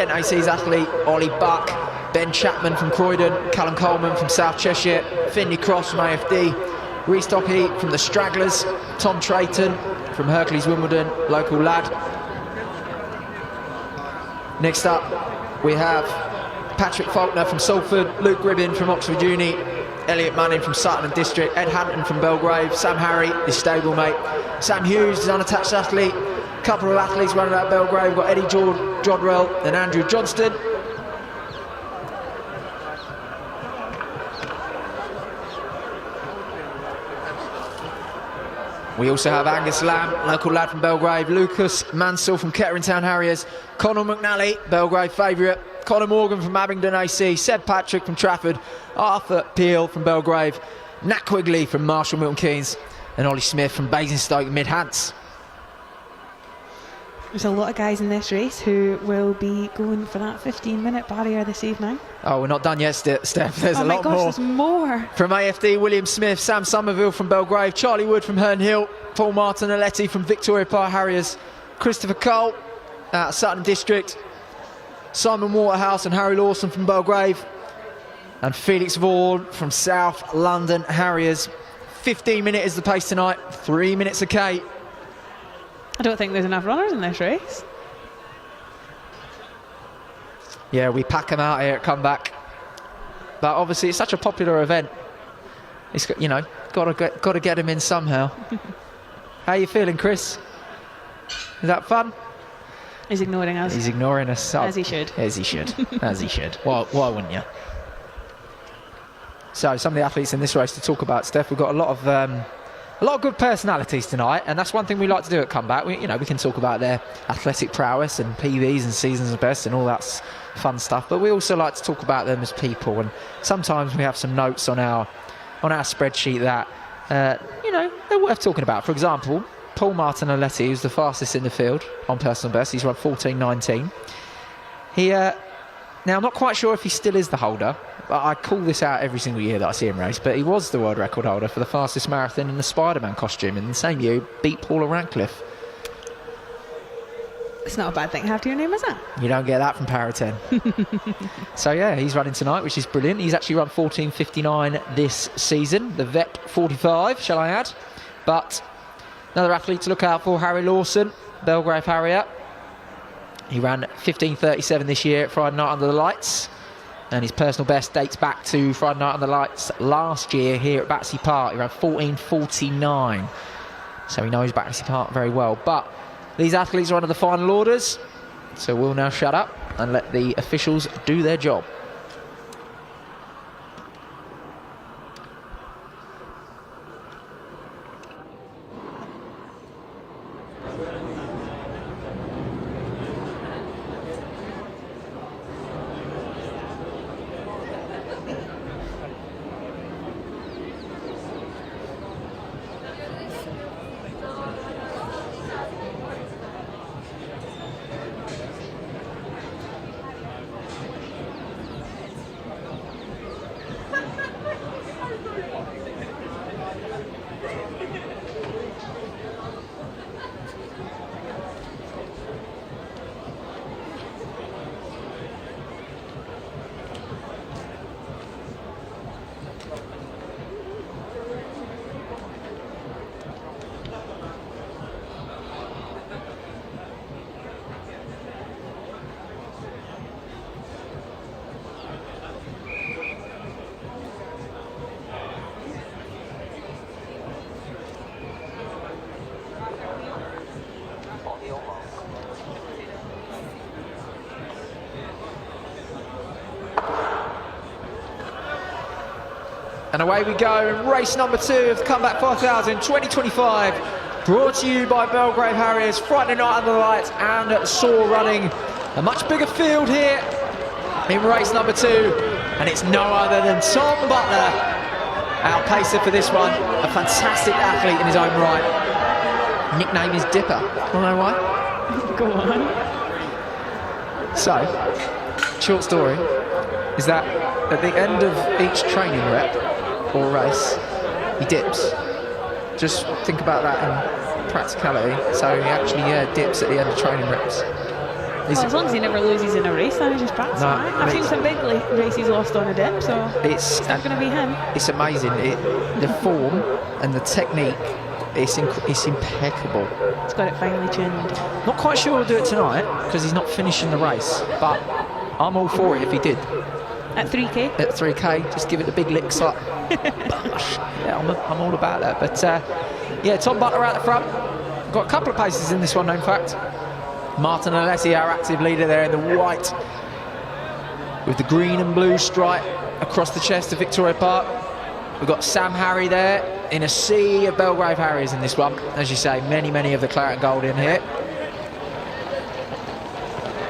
Kent AC's athlete, Ollie Buck, Ben Chapman from Croydon, Callum Coleman from South Cheshire, Finley Cross from AFD, Rhys Dockey from the Stragglers, Tom Trayton from Hercules Wimbledon, local lad. Next up, we have Patrick Faulkner from Salford, Luke Gribbin from Oxford Uni, Elliot Manning from Sutton and District, Ed Hampton from Belgrave, Sam Harry, his stablemate, Sam Hughes, his unattached athlete, couple of athletes running out Belgrave, we've got Eddie Jodrell and Andrew Johnston. We also have Angus Lamb, local lad from Belgrave, Lucas Mansell from Kettering Town Harriers, Conor McNally, Belgrave favourite, Conor Morgan from Abingdon AC, Seb Patrick from Trafford, Arthur Peel from Belgrave, Nat Quigley from Marshall Milton Keynes, and Ollie Smith from Basingstoke Mid-Hants. There's a lot of guys in this race who will be going for that 15-minute barrier this evening. Oh, we're not done yet, Steph. There's a lot more. Oh my gosh, there's more. From AFD, William Smith, Sam Somerville from Belgrave, Charlie Wood from Herne Hill, Paul Martinelletti from Victoria Park Harriers, Christopher Cole out of Sutton District, Simon Waterhouse and Harry Lawson from Belgrave, and Felix Vaughan from South London Harriers. 15-minute is the pace tonight, 3 minutes a K. I don't think there's enough runners in this race. Yeah, we pack them out here at Comeback. But obviously it's such a popular event. It's, you know, got to get them in somehow. How are you feeling, Chris? Is that fun? He's ignoring us. He's ignoring us. As he should. As he should. As he should. Why wouldn't you? So some of the athletes in this race to talk about, Steph. We've got a lot of good personalities tonight, and that's one thing we like to do at Comeback. We can talk about their athletic prowess and PBs and seasons of best and all that fun stuff, but we also like to talk about them as people, and sometimes we have some notes on our spreadsheet that they're worth talking about. For example, Paul Martinelletti, who's the fastest in the field on personal best. He's run 14:19. Now I'm not quite sure if he still is the holder, but I call this out every single year that I see him race, but he was the world record holder for the fastest marathon in the Spider-Man costume in the same year. He beat Paula Radcliffe. It's not a bad thing to have to your name, is it? You don't get that from Para 10. So yeah, he's running tonight, which is brilliant. He's actually run 14:59 this season, the VEP 45, shall I add. But another athlete to look out for, Harry Lawson, Belgrave Harrier. He ran 15:37 this year at Friday Night Under the Lights, and his personal best dates back to Friday Night Under the Lights last year here at Battersea Park. He ran 14:49, so he knows Battersea Park very well. But these athletes are under the final orders, so we'll now shut up and let the officials do their job. And away we go, race number 2 of the Comeback 5000 2025, brought to you by Belgrave Harriers, Friday Night Under the Lights and Soar running. A much bigger field here in race number 2, and it's no other than Tom Butler, our pacer for this one, a fantastic athlete in his own right. Nickname is Dipper, wanna know why? Go on. So, short story is that at the end of each training rep or race, he dips. Just think about that in practicality. So he actually dips at the end of training reps. Well, as long as he never loses in a race, then he's just practicing. No, Right? I've seen some big races lost on a dip, so it's not going to be him. It's amazing. The form and the technique, it's impeccable. He's got it finely tuned. Not quite sure he'll do it tonight because he's not finishing the race, but I'm all for it if he did. At 3K? At 3K, just give it a big lick slap. Yeah, I'm all about that. But yeah, Tom Butler out the front. Got a couple of paces in this one, in fact. Martin Alessi, our active leader there in the white, with the green and blue stripe across the chest of Victoria Park. We've got Sam Harry there in a sea of Belgrave Harriers in this one. As you say, many of the claret and gold in here.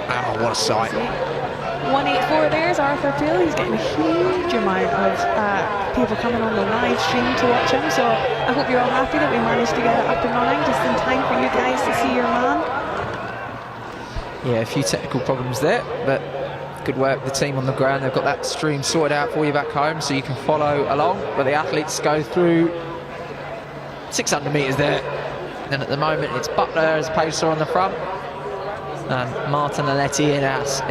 Oh, what a sight. 184 there's Arthur Peel. He's getting a huge amount of people coming on the live stream to watch him, so I hope you're all happy that we managed to get it up and running just in time for you guys to see your man. Yeah, a few technical problems there, but good work, the team on the ground. They've got that stream sorted out for you back home so you can follow along, but the athletes go through 600 metres there, and at the moment it's Butler as pacer on the front and Martin Aletti in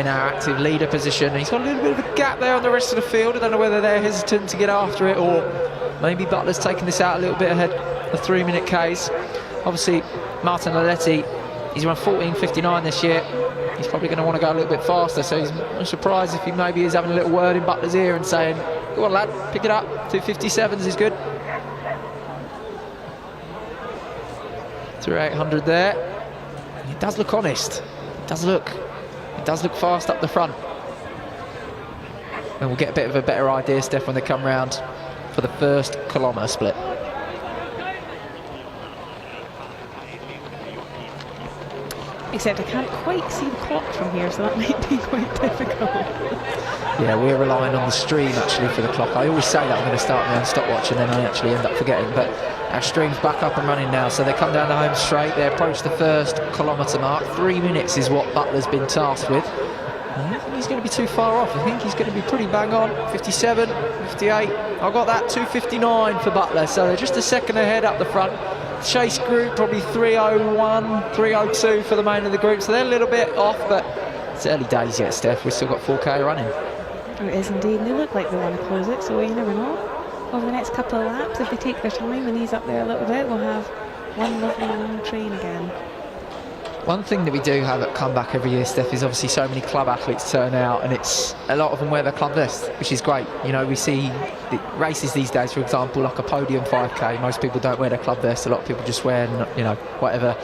our active leader position. He's got a little bit of a gap there on the rest of the field. I don't know whether they're hesitant to get after it or maybe Butler's taking this out a little bit ahead the 3-minute Ks. Obviously Martin Aletti, he's run 14.59 this year. He's probably going to want to go a little bit faster, so he's not surprised if he maybe is having a little word in Butler's ear and saying, go on lad, pick it up, 257s is good. Through 800 there. It does look honest. It does look fast up the front. And we'll get a bit of a better idea, Steph, when they come round for the first kilometre split. Except I can't quite see the clock from here, so that might be quite difficult. Yeah, we're relying on the stream actually for the clock. I always say that I'm going to start my own stopwatch and then I actually end up forgetting, but our stream's back up and running now, so they come down the home straight. They approach the first kilometre mark. 3 minutes is what Butler's been tasked with. I don't think he's going to be too far off. I think he's going to be pretty bang on. 57, 58. I've got that 2:59 for Butler, so they're just a second ahead up the front. Chase group probably 3:01, 3:02 for the main of the group, so they're a little bit off, but it's early days yet, Steph. We've still got 4K running. It is indeed. They look like they want to close it, so you never know. Over the next couple of laps, if they take their time and ease up there a little bit, we'll have one lovely long train again. One thing that we do have at Comeback every year, Steph, is obviously so many club athletes turn out, and it's a lot of them wear their club vest, which is great. You know, we see the races these days, for example, like a podium 5K. Most people don't wear their club vest. A lot of people just wear, you know, whatever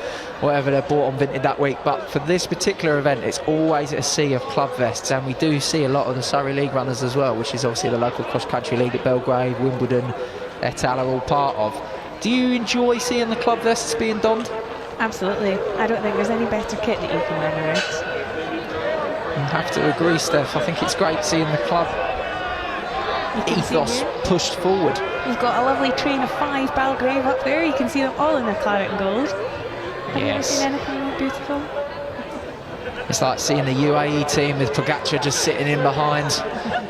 they're bought on vintage that week. But for this particular event, it's always a sea of club vests, and we do see a lot of the Surrey League runners as well, which is obviously the local cross-country league at Belgrave, Wimbledon, et al. Are all part of. Do you enjoy seeing the club vests being donned? Absolutely. I don't think there's any better kit that you can wear in a race. I have to agree, Steph. I think it's great seeing the club ethos pushed forward. We've got a lovely train of 5 Belgrave up there. You can see them all in their claret and gold. Have you ever seen anything more beautiful? It's like seeing the UAE team with Pogacar just sitting in behind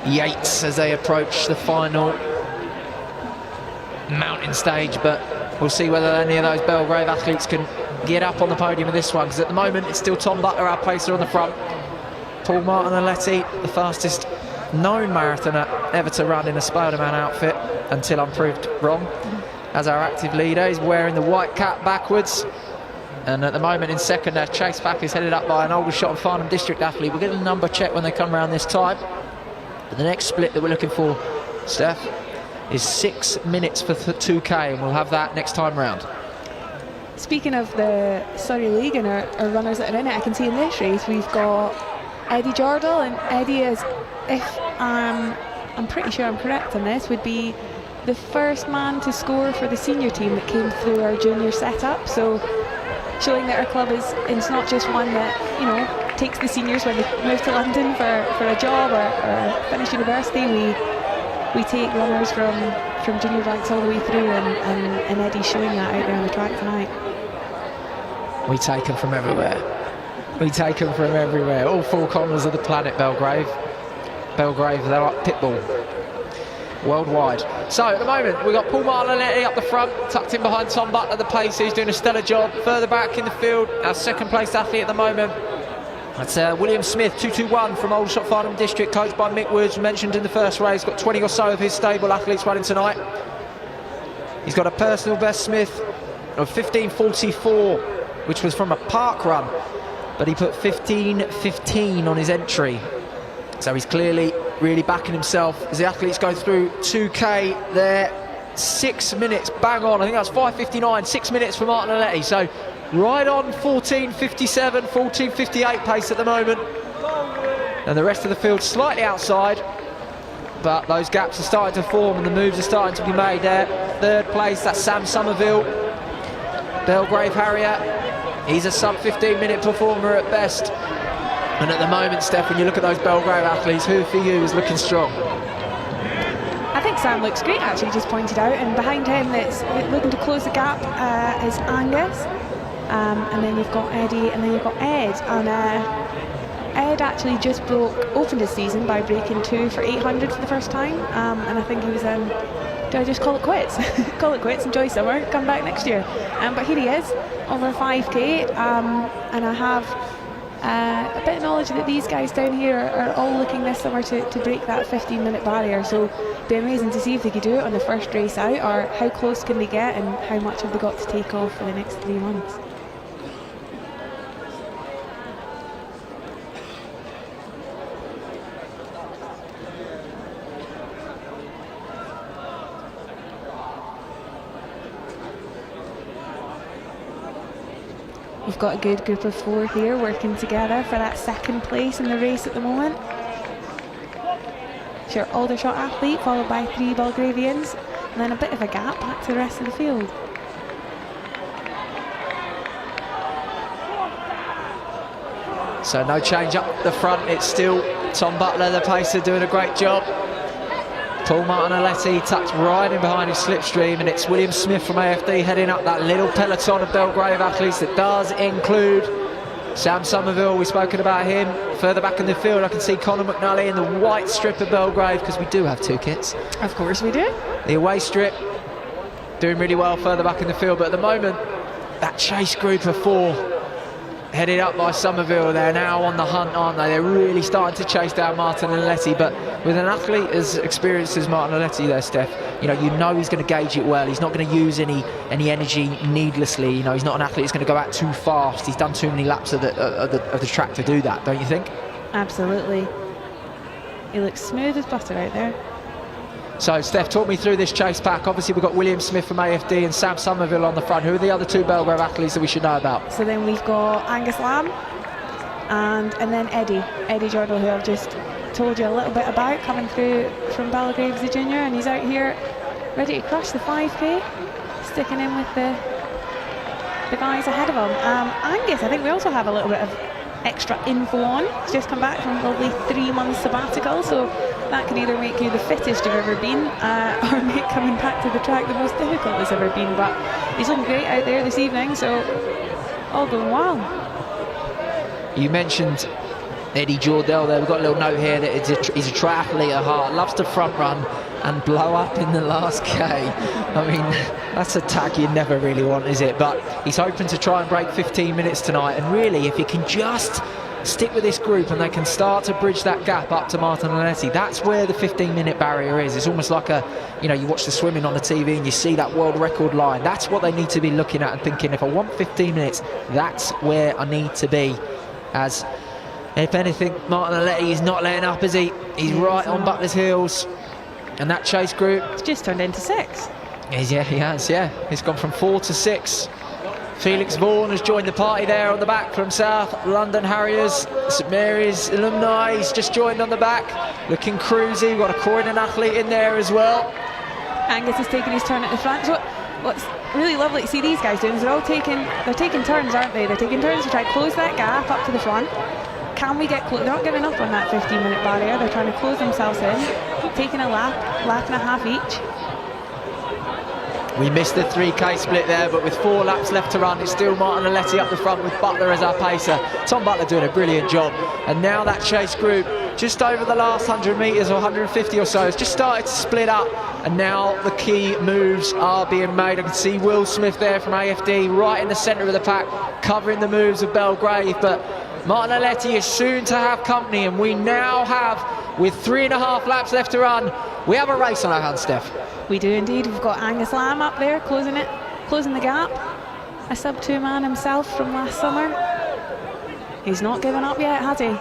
Yates as they approach the final mountain stage, but we'll see whether any of those Belgrave athletes can get up on the podium of this one, because at the moment it's still Tom Butler, our pacer, on the front. Paul Martin Aletti, the fastest known marathoner ever to run in a Spider-Man outfit, until I'm proved wrong, as our active leader. He's wearing the white cap backwards, and at the moment in second, our chase back is headed up by an Aldershot and Farnham District athlete. We'll get a number check when they come around this time. But the next split that we're looking for, Steph, is 6 minutes for 2K, and we'll have that next time round. Speaking of the Surrey League and our runners that are in it, I can see in this race we've got Eddie Jordal, and Eddie is, if I'm pretty sure I'm correct on this, would be the first man to score for the senior team that came through our junior setup, so showing that our club is, it's not just one that, you know, takes the seniors when they move to London for a job or finish university. We take runners from junior ranks all the way through, and Eddie's showing that out there on the track tonight. We take them from everywhere. We take them from everywhere. All 4 corners of the planet, Belgrave. Belgrave, they're like Pitbull. Worldwide. So at the moment, we've got Paul Martinetti up the front, tucked in behind Tom Butler, the pacer, who's doing a stellar job. Further back in the field, our second place athlete at the moment That's William Smith, 221 from Aldershot Farnham District, coached by Mick Woods, mentioned in the first race. Got 20 or so of his stable athletes running tonight. He's got a personal best, Smith, of 15:44, which was from a park run, but he put 15:15 on his entry. So he's clearly really backing himself as the athletes go through 2K there. 6 minutes, bang on. I think that's 5:59, 6 minutes for Martin Aletti. So right on 14:57, 14:58 pace at the moment. And the rest of the field slightly outside, but those gaps are starting to form and the moves are starting to be made there. Third place, that's Sam Somerville, Belgrave Harrier. He's a sub 15-minute performer at best. And at the moment, Steph, when you look at those Belgrave athletes, who for you is looking strong? I think Sam looks great, actually, just pointed out, and behind him that's looking to close the gap is Angus, and then you've got Eddie, and then you've got Ed, and Ed actually just opened his season by breaking 2 for 800 for the first time, and I think he was do I just call it quits? Call it quits, enjoy summer, come back next year. But here he is, over 5k, and I have a bit of knowledge that these guys down here are all looking this summer to break that 15-minute barrier, so it'd be amazing to see if they could do it on the first race out, or how close can they get and how much have they got to take off for the next 3 months. We've got a good group of 4 here working together for that second place in the race at the moment. It's your Aldershot athlete, followed by 3 Belgravians, and then a bit of a gap back to the rest of the field. So no change up the front, it's still Tom Butler, the pacer, doing a great job. Paul Martinelletti tucked right in behind his slipstream, and it's William Smith from AFD heading up that little peloton of Belgrave athletes that does include Sam Somerville. We've spoken about him. Further back in the field, I can see Conor McNully in the white strip of Belgrave, because we do have 2 kits. Of course we do. The away strip doing really well further back in the field, but at the moment that chase group of 4 headed up by Somerville, they're now on the hunt, aren't they? They're really starting to chase down Martinelletti, but with an athlete as experienced as Martinelletti there, Steph, you know he's going to gauge it well. He's not going to use any energy needlessly. You know, he's not an athlete who's going to go out too fast. He's done too many laps of the track to do that, don't you think? Absolutely. He looks smooth as butter out there. So, Steph, talk me through this chase pack. Obviously, we've got William Smith from AFD and Sam Somerville on the front. Who are the other 2 Belgrave athletes that we should know about? So then we've got Angus Lamb and then Eddie Jordan, who I've just told you a little bit about, coming through from Belgrave as a junior, and he's out here ready to crush the 5k, sticking in with the guys ahead of him. Angus, I think we also have a little bit of extra info on. He's just come back from probably 3 months sabbatical, so that can either make you the fittest you've ever been, or make coming back to the track the most difficult it's ever been. But he's looking great out there this evening, so all going well. You mentioned Eddie Jordell there. We've got a little note here that he's a triathlete at heart, loves to front run and blow up in the last K. I mean, that's a tag you never really want, is it? But he's hoping to try and break 15 minutes tonight, and really, if he can just stick with this group and they can start to bridge that gap up to Martinelletti, that's where the 15-minute barrier is. It's almost like you watch the swimming on the TV and you see that world record line. That's what they need to be looking at and thinking, if I want 15 minutes, that's where I need to be. As if anything, Martinelletti is not letting up, is he? He's right on Butler's heels, and that chase group, it's just turned into 6. Yeah, he has, yeah. It's gone from 4 to 6. Felix Vaughan has joined the party there on the back from South London Harriers, St Mary's alumni. He's just joined on the back, looking cruisy. We've got a Croydon athlete in there as well. Angus is taking his turn at the front. So what's really lovely to see these guys doing is they're taking turns, aren't they? They're taking turns to try to close that gap up to the front. Can we get close? They're not giving up on that 15-minute barrier. They're trying to close themselves in, taking a lap and a half each. We missed the 3k split there, but with 4 laps left to run, it's still Martinelletti up the front with Butler as our pacer. Tom Butler doing a brilliant job. And now that chase group, just over the last 100 metres or 150 or so, has just started to split up. And now the key moves are being made. I can see Will Smith there from AFD right in the centre of the pack, covering the moves of Belgrave. But Martin Aletti is soon to have company, and we now have, with 3.5 laps left to run, we have a race on our hands, Steph. We do indeed. We've got Angus Lamb up there closing the gap. A sub-2 man himself from last summer. He's not given up yet, has he?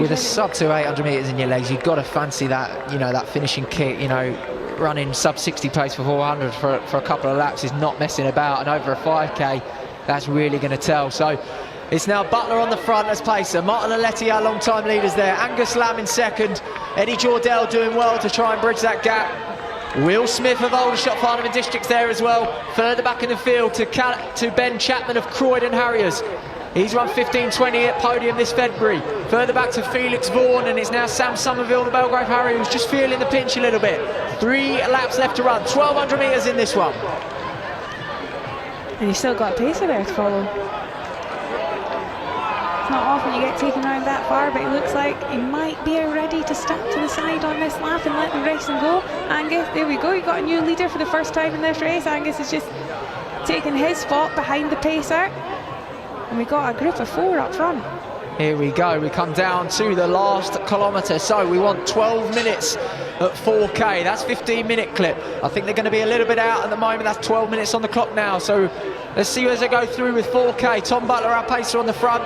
With a sub-2 800 metres in your legs, you've got to fancy that, you know, that finishing kick, you know, running sub-60 pace for 400 for a couple of laps is not messing about, and over a 5k, that's really going to tell. So it's now Butler on the front as pacer, Martin Aletti, our long-time leaders there, Angus Lamb in second, Eddie Jordell doing well to try and bridge that gap. Will Smith of Aldershot Farnham and Districts there as well, further back in the field to Ben Chapman of Croydon Harriers. He's run 15.20 at podium this February. Further back to Felix Vaughan, and it's now Sam Somerville, the Belgrave Harrier, who's just feeling the pinch a little bit. 3 laps left to run, 1,200 metres in this one. And he's still got a pacer there to follow. It's not often you get taken around that far, but it looks like he might be ready to step to the side on this lap and let the racing go. Angus, there we go, you got a new leader for the first time in this race. Angus is just taking his spot behind the pacer. And we got a group of 4 up front. Here we go, we come down to the last kilometre, so we want 12 minutes at 4k, that's 15-minute clip. I think they're going to be a little bit out at the moment, that's 12 minutes on the clock now, so let's see as they go through with 4k. Tom Butler, our pacer on the front,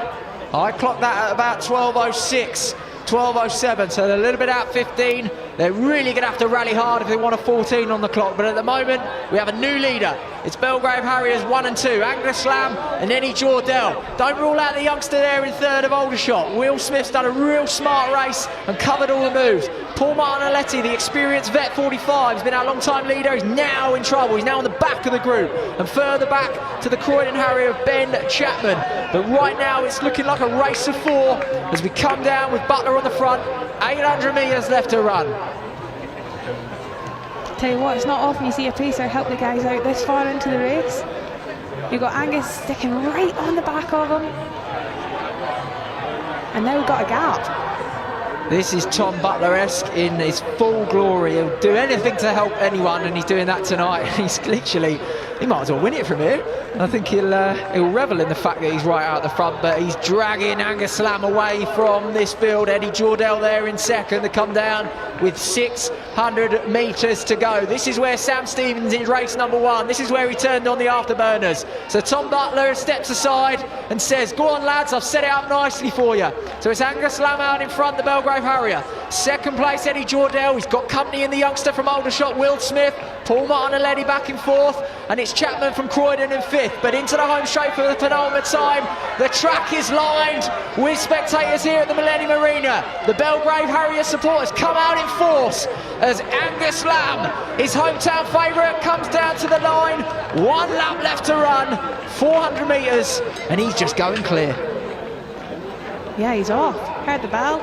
I clocked that at about 12.06, 12.07, so they're a little bit out 15. They're really going to have to rally hard if they want a 14 on the clock, but at the moment we have a new leader. It's Belgrave Harriers 1 and 2, Angus Lamb and Eddie Jordell. Don't rule out the youngster there in third of Aldershot. Will Smith's done a real smart race and covered all the moves. Paul Martin Aletti, the experienced vet 45, has been our long-time leader. He's now in trouble. He's now on the back of the group. And further back to the Croydon Harrier of Ben Chapman. But right now it's looking like a race of 4 as we come down with Butler on the front. 800 metres left to run. Tell you what, it's not often you see a pacer help the guys out this far into the race. You've got Angus sticking right on the back of him. And now we've got a gap. This is Tom Butler-esque in his full glory. He'll do anything to help anyone, and he's doing that tonight. He's literally, he might as well win it from here. I think he'll revel in the fact that he's right out the front, but he's dragging Angus Lamb away from this field. Eddie Jordell there in second to come down with 600 metres to go. This is where Sam Stevens is race number 1. This is where he turned on the afterburners. So Tom Butler steps aside and says, go on lads, I've set it up nicely for you. So it's Angus Lamb out in front, the Belgrave Harrier. Second place, Eddie Jordell. He's got company in the youngster from Aldershot, Will Smith. Paul Martin Aletti back in 4th, and it's Chapman from Croydon in 5th. But into the home straight for the penultimate time. The track is lined with spectators here at the Millennium Arena. The Belgrave Harrier supporters come out in force as Angus Lamb, his hometown favourite, comes down to the line. 1 lap left to run, 400 metres, and he's just going clear. Yeah, he's off. Heard the bell.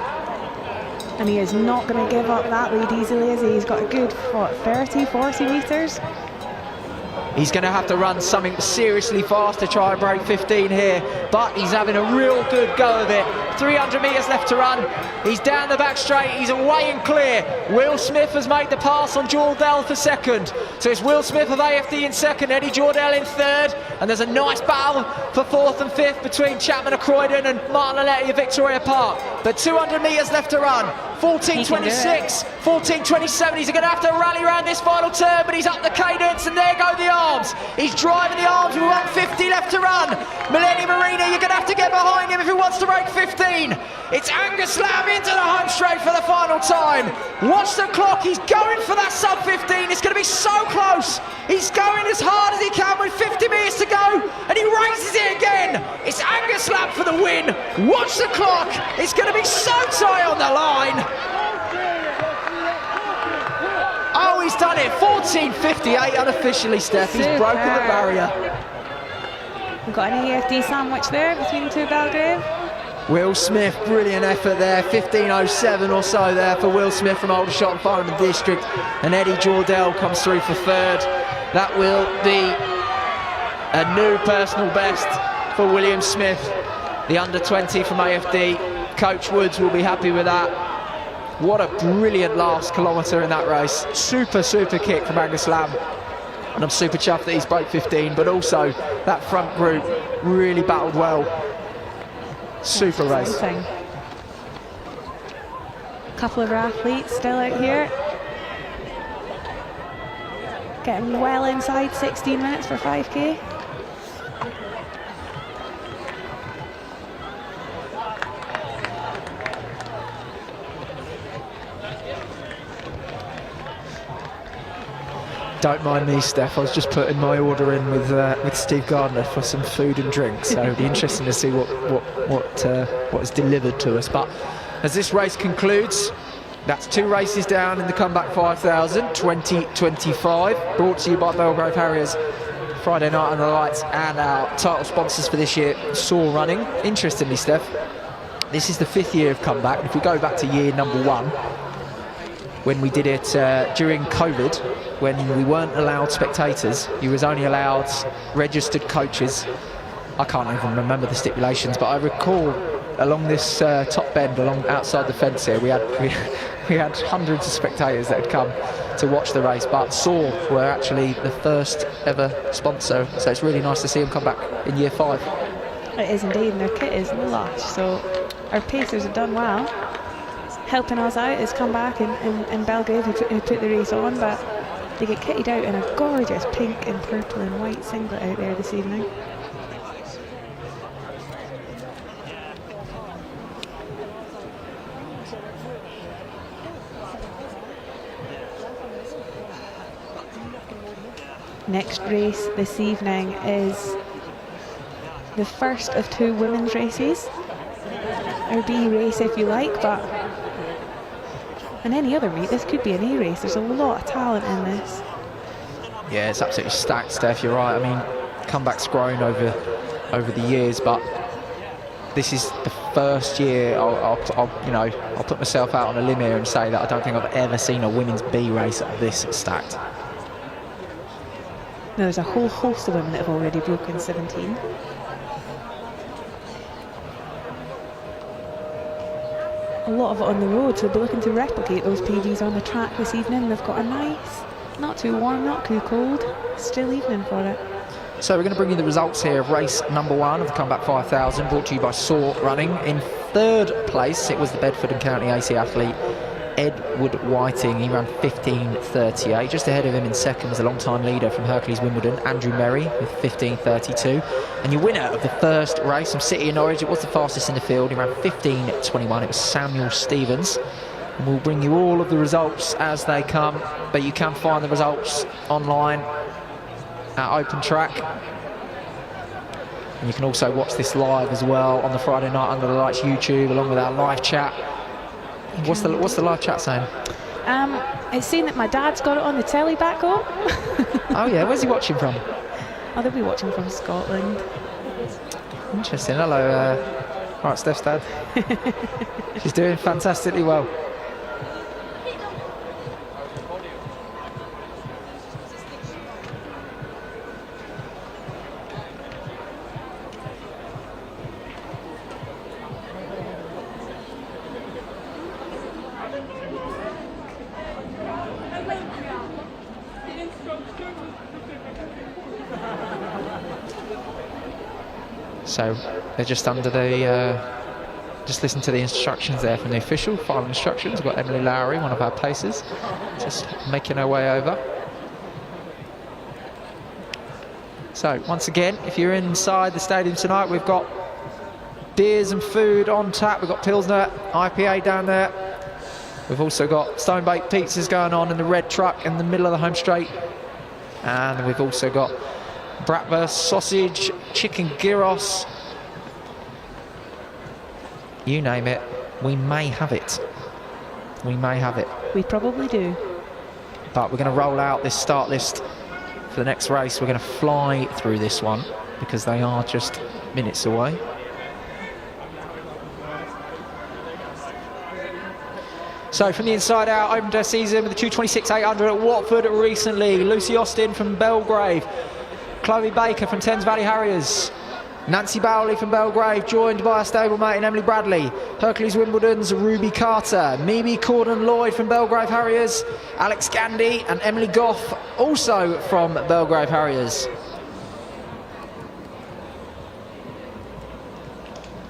And he is not going to give up that lead easily, is he? He's got a good, what, 30, 40 metres? He's going to have to run something seriously fast to try and break 15 here, but he's having a real good go of it. 300 metres left to run. He's down the back straight. He's away and clear. Will Smith has made the pass on Jordell for second. So it's Will Smith of AFD in second, Eddie Jordell in third, and there's a nice battle for 4th and 5th between Chapman of Croydon and Martin Aletti of Victoria Park. But 200 metres left to run. 14.26, 14.27. He's going to have to rally around this final turn, but he's up the cadence, and there go the arms. He's driving the arms with 150 left to run. Millennium Arena, you're going to have to get behind him if he wants to break 15. It's Angus Lamb into the home straight for the final time. Watch the clock. He's going for that sub 15. It's going to be so close. He's going as hard as he can with 50 metres to go, and he raises it again. It's Angus Lamb for the win. Watch the clock. It's going to be so tight on the line. Oh, he's done it. 14.58 unofficially, Steph. He's broken the barrier. We've got an AFD sandwich there between the two Belgrave. Will Smith, brilliant effort there. 15.07 or so there for Will Smith from Aldershot and Farnham District. And Eddie Jordell comes through for third. That will be a new personal best for William Smith, the under-20 from AFD. Coach Woods will be happy with that. What a brilliant last kilometre in that race. Super, super kick from Angus Lamb. And I'm super chuffed that he's broke 15, but also that front group really battled well. Super race. Exciting. Couple of our athletes still out here. Getting well inside 16 minutes for 5k. Don't mind me, Steph. I was just putting my order in with Steve Gardner for some food and drink, so it'll be interesting to see what is delivered to us. But as this race concludes, that's 2 races down in the Comeback 5000 2025, brought to you by Belgrave Harriers, Friday Night Under the Lights, and our title sponsors for this year, Soar Running. Interestingly, Steph, this is the 5th year of Comeback. If we go back to year number 1, when we did it during COVID, when we weren't allowed spectators, you was only allowed registered coaches. I can't even remember the stipulations, but I recall along this top bend, along outside the fence here, we had hundreds of spectators that had come to watch the race. But Soar were actually the first ever sponsor, so it's really nice to see them come back in year 5. It is indeed, and their kit is lush, so our pacers have done well. Helping us out is come back in Belgrave who put the race on, but they get kitted out in a gorgeous pink and purple and white singlet out there this evening. Next race this evening is the first of 2 women's races, or B race if you like, but in any other meet this could be an A race. There's a lot of talent in this. Yeah, it's absolutely stacked, Steph. You're right. I mean, comeback's grown over the years, but this is the first year I'll put myself out on a limb here and say that I don't think I've ever seen a women's B race this stacked. Now, there's a whole host of women that have already broken 17. A lot of it on the road, so we'll be looking to replicate those PBs on the track this evening. They've got a nice, not too warm, not too cold, still evening for it. So we're going to bring you the results here of race number 1 of the Comeback 5000, brought to you by Soar Running. In 3rd place, it was the Bedford and County AC athlete Edward Whiting. He ran 15:38. Just ahead of him in 2nd was a long-time leader from Hercules Wimbledon, Andrew Merry, with 15:32. And your winner of the first race from City of Norwich, it was the fastest in the field. He ran 15:21. It was Samuel Stevens. And we'll bring you all of the results as they come, but you can find the results online at Open Track. And you can also watch this live as well on the Friday Night Under the Lights YouTube, along with our live chat. What's the live chat saying? It's saying that my dad's got it on the telly back home. Oh yeah, where's he watching from? Oh, they'll be watching from Scotland. Interesting. Hello. Right, Steph's dad. She's doing fantastically well. So they're just under the, just listen to the instructions there from the official, final instructions. We've got Emily Lowry, one of our pacers, just making her way over. So once again, if you're inside the stadium tonight, we've got beers and food on tap. We've got Pilsner, IPA down there. We've also got stone-baked pizzas going on in the red truck in the middle of the home straight. And we've also got bratwurst, sausage, chicken gyros. You name it, we may have it. We may have it. We probably do. But we're going to roll out this start list for the next race. We're going to fly through this one because they are just minutes away. So from the inside out, opened her season with the 2:26.800 at Watford recently. Lucy Austin from Belgrave. Chloe Baker from Thames Valley Harriers. Nancy Bowley from Belgrave, joined by her stablemate in Emily Bradley. Hercules Wimbledon's Ruby Carter. Mimi Corden-Lloyd from Belgrave Harriers. Alex Gandy and Emily Goff, also from Belgrave Harriers.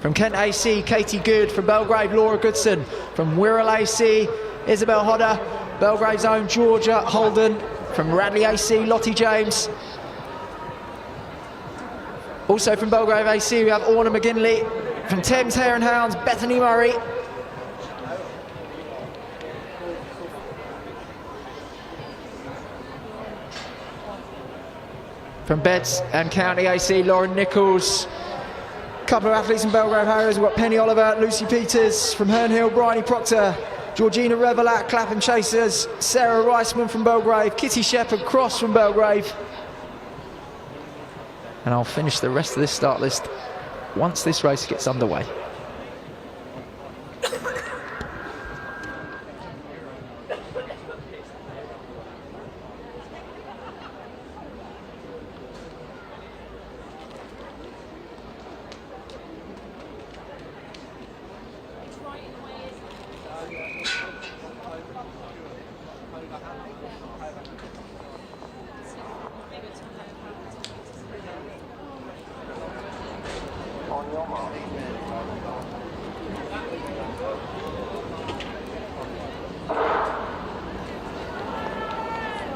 From Kent AC, Katie Good. From Belgrave, Laura Goodson. From Wirral AC, Isabel Hodder. Belgrave's own Georgia Holden. From Radley AC, Lottie James. Also from Belgrave AC, we have Orna McGinley. From Thames Hare and Hounds, Bethany Murray. From Beds and County AC, Lauren Nichols. Couple of athletes from Belgrave Harriers. We've got Penny Oliver, Lucy Peters. From Herne Hill, Bryony Proctor. Georgina Revelat, Clapham Chasers. Sarah Reisman from Belgrave. Kitty Shepherd Cross from Belgrave. And I'll finish the rest of this start list once this race gets underway.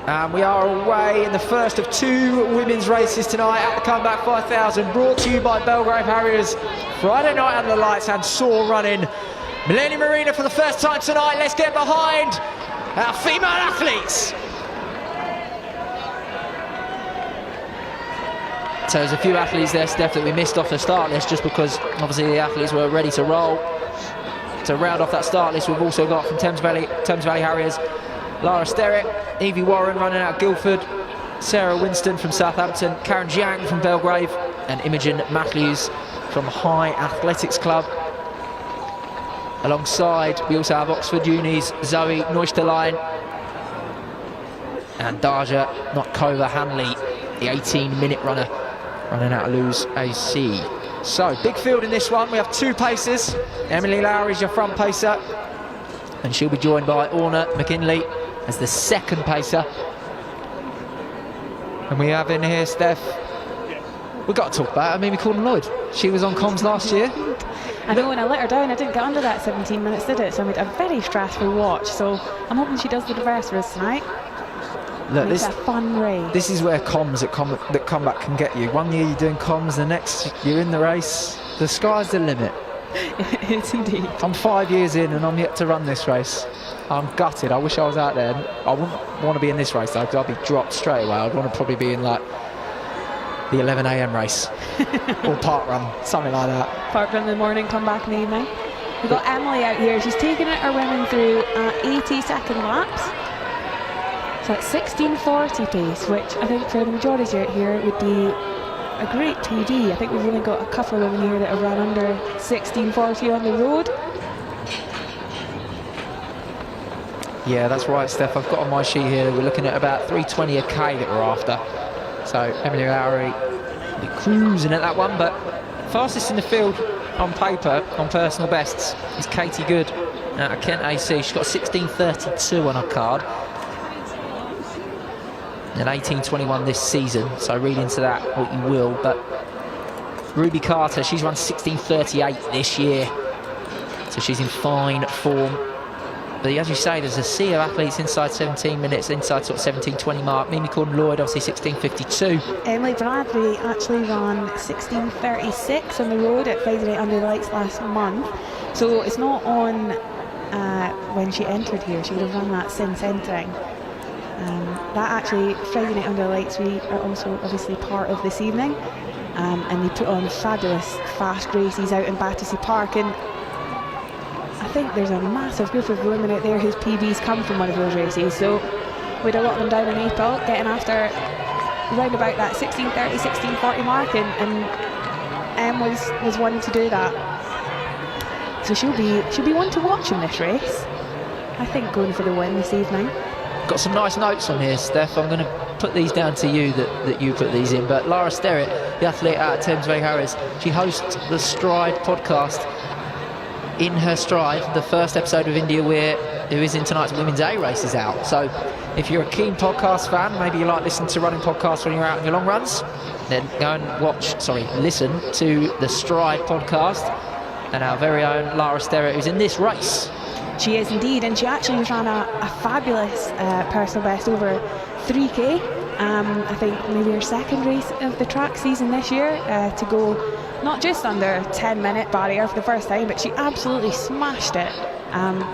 And we are away in the first of two women's races tonight at the Comeback 5000, brought to you by Belgrave Harriers. Friday night under the lights and Soar running. Millennium Arena for the first time tonight. Let's get behind our female athletes. So there's a few athletes there, Steph, that we missed off the start list just because obviously the athletes were ready to roll. To round off that start list, we've also got from Thames Valley Harriers, Lara Sterrett, Evie Warren running out of Guildford, Sarah Winston from Southampton, Karen Jiang from Belgrave, and Imogen Matthews from High Athletics Club. Alongside, we also have Oxford Uni's Zoe Neusterlein and Darja Notkova Hanley, the 18-minute runner, running out of Lewes AC. So, big field in this one. We have two pacers. Emily Lowry is your front pacer, and she'll be joined by Orna McKinley as the second pacer. And we have in here Steph. We've got to talk about her, Mimi Corden-Lloyd. She was on comms last year. I know, when I let her down, I didn't get under that 17 minutes, did it? So I made a very stressful watch. So I'm hoping she does the reverse for us tonight. Look, it's a fun race. This is where comms at Comeback can get you. One year you're doing comms, the next you're in the race. The sky's the limit. It's indeed. I'm 5 years in and I'm yet to run this race. I'm gutted. I wish I was out there. I wouldn't want to be in this race though, because I'd be dropped straight away. I'd want to probably be in like the 11 AM race or park run, something like that. Park run in the morning, come back in the evening. We've got Emily out here. She's taking it, her women through 80-second laps. So it's 16:40 pace, which I think for the majority out here would be a great PB. I think we've only got a couple of women here that have run under 16:40 on the road. Yeah, that's right, Steph. I've got on my sheet here, we're looking at about 3:20 a K that we're after. So Emily Lowry will be cruising at that one, but fastest in the field on paper, on personal bests, is Katie Good out of Kent AC. She's got 16:32 on her card. And 18:21 this season, so read into that what you will. But Ruby Carter, she's run 16:38 this year, so she's in fine form. But as you say, there's a sea of athletes inside 17 minutes, inside sort of 17:20 mark. Mimi Corden-Lloyd, obviously 16:52. Emily Bradley actually ran 16:36 on the road at Friday Night Under the Lights last month, so it's not on when she entered here. She would have run that since entering. That actually, Friday Night Under the Lights, we are also obviously part of this evening, and they put on fabulous fast races out in Battersea Park, and I think there's a massive group of women out there whose PBs come from one of those races, so we had a lot of them down in April getting after round about that 16:30, 16:40 mark, and Em was one to do that. So she'll be one to watch in this race, I think, going for the win this evening. Got some nice notes on here, Steph. I'm going to put these down to you that you put these in. But Lara Sterrett, the athlete out of Thames Valley Harriers, she hosts the Stride podcast in her stride. The first episode of India Weir, who is in tonight's Women's A race, is out. So if you're a keen podcast fan, maybe you like listening to running podcasts when you're out on your long runs, then go and listen to the Stride podcast. and our very own Lara Sterrett, who's in this race. She is indeed, and she actually ran a fabulous personal best over 3K. I think maybe her second race of the track season this year, to go not just under 10-minute barrier for the first time, but she absolutely smashed it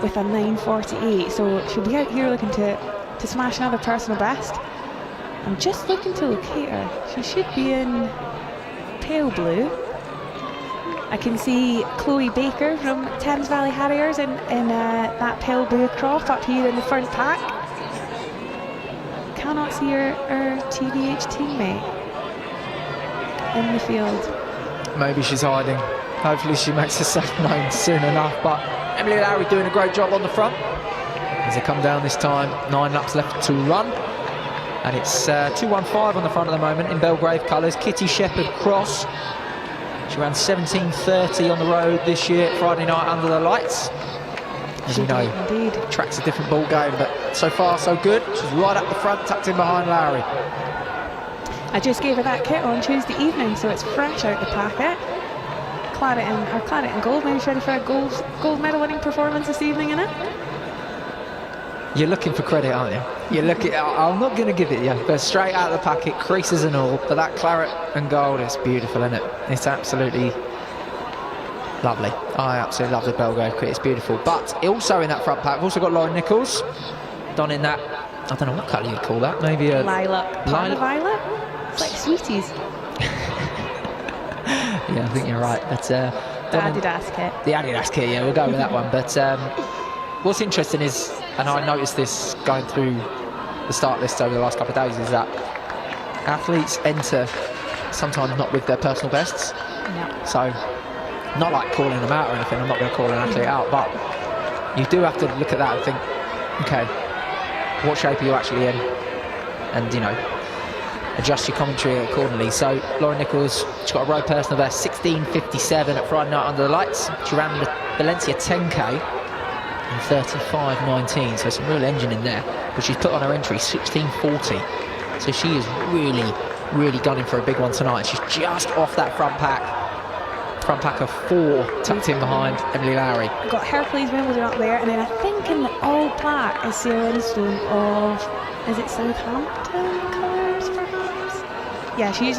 with a 9:48. So she'll be out here looking to smash another personal best. I'm just looking to locate her. She should be in pale blue. I can see Chloe Baker from Thames Valley Harriers in that pale blue crop up here in the front pack. Cannot see her TVH teammate in the field. Maybe she's hiding. Hopefully she makes herself known soon enough. But Emily Lowry doing a great job on the front. As they come down this time, 9 laps left to run. And it's 2:15 on the front at the moment in Belgrave colours. Kitty Shepherd Cross. She ran 17:30 on the road this year, Friday night under the lights. As you know, indeed, track's a different ball game, but so far so good. She's right up the front, tucked in behind Lowry. I just gave her that kit on Tuesday evening, so it's fresh out the packet. Claret and gold. Maybe she's ready for a gold medal winning performance this evening, innit? You're looking for credit, aren't you? You're looking. I'm not going to give it you, but straight out of the packet, creases and all. But that claret and gold is beautiful, isn't it? It's absolutely lovely. I absolutely love the Belgrave kit. It's beautiful. But also in that front pack, we've also got Lauren Nichols donning that. I don't know what colour you'd call that. Maybe a lilac, violet. It's like sweeties. Yeah, I think you're right. But the Adidas kit. The Adidas kit. Yeah, we'll go with that one. But what's interesting is, and I noticed this going through the start list over the last couple of days, is that athletes enter sometimes not with their personal bests. Yeah. So, not like calling them out or anything. I'm not going to call an athlete out, but you do have to look at that and think, okay, what shape are you actually in? And, you know, adjust your commentary accordingly. So, Lauren Nichols, she's got a road personal best, 16:57 at Friday night under the lights. She ran the Valencia 10K in 35:19, so some real engine in there. But she's put on her entry 16:40, so she is really gunning for a big one tonight. She's just off that front pack of 4 tucked in behind Emily Lowry. I've got Hercules Wimbledon up there, and then I think in the all black is Sarah Lindstone of, is it Southampton colours perhaps? Yeah, she's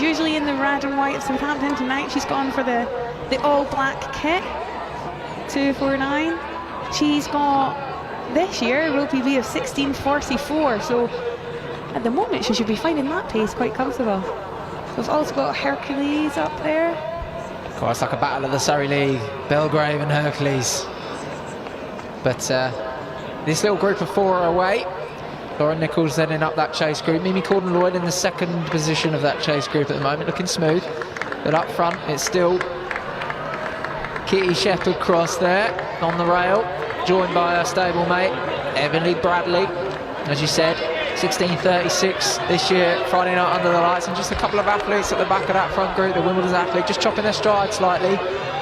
usually in the red and white of Southampton. Tonight she's gone for the all black kit, 249. She's got this year a row PB of 16:44, so at the moment she should be finding that pace quite comfortable. We've also got Hercules up there. Of course, like a battle of the Surrey League, Belgrave and Hercules. But this little group of 4 are away. Lauren Nichols heading up that chase group. Mimi Corden-Lloyd in the second position of that chase group at the moment, looking smooth. But up front, it's still Kitty Shepherd Cross there on the rail, joined by her stablemate Emily Bradley. As you said, 16:36 this year, Friday night under the lights, and just a couple of athletes at the back of that front group, the Wimbledon's athlete, just chopping their stride slightly,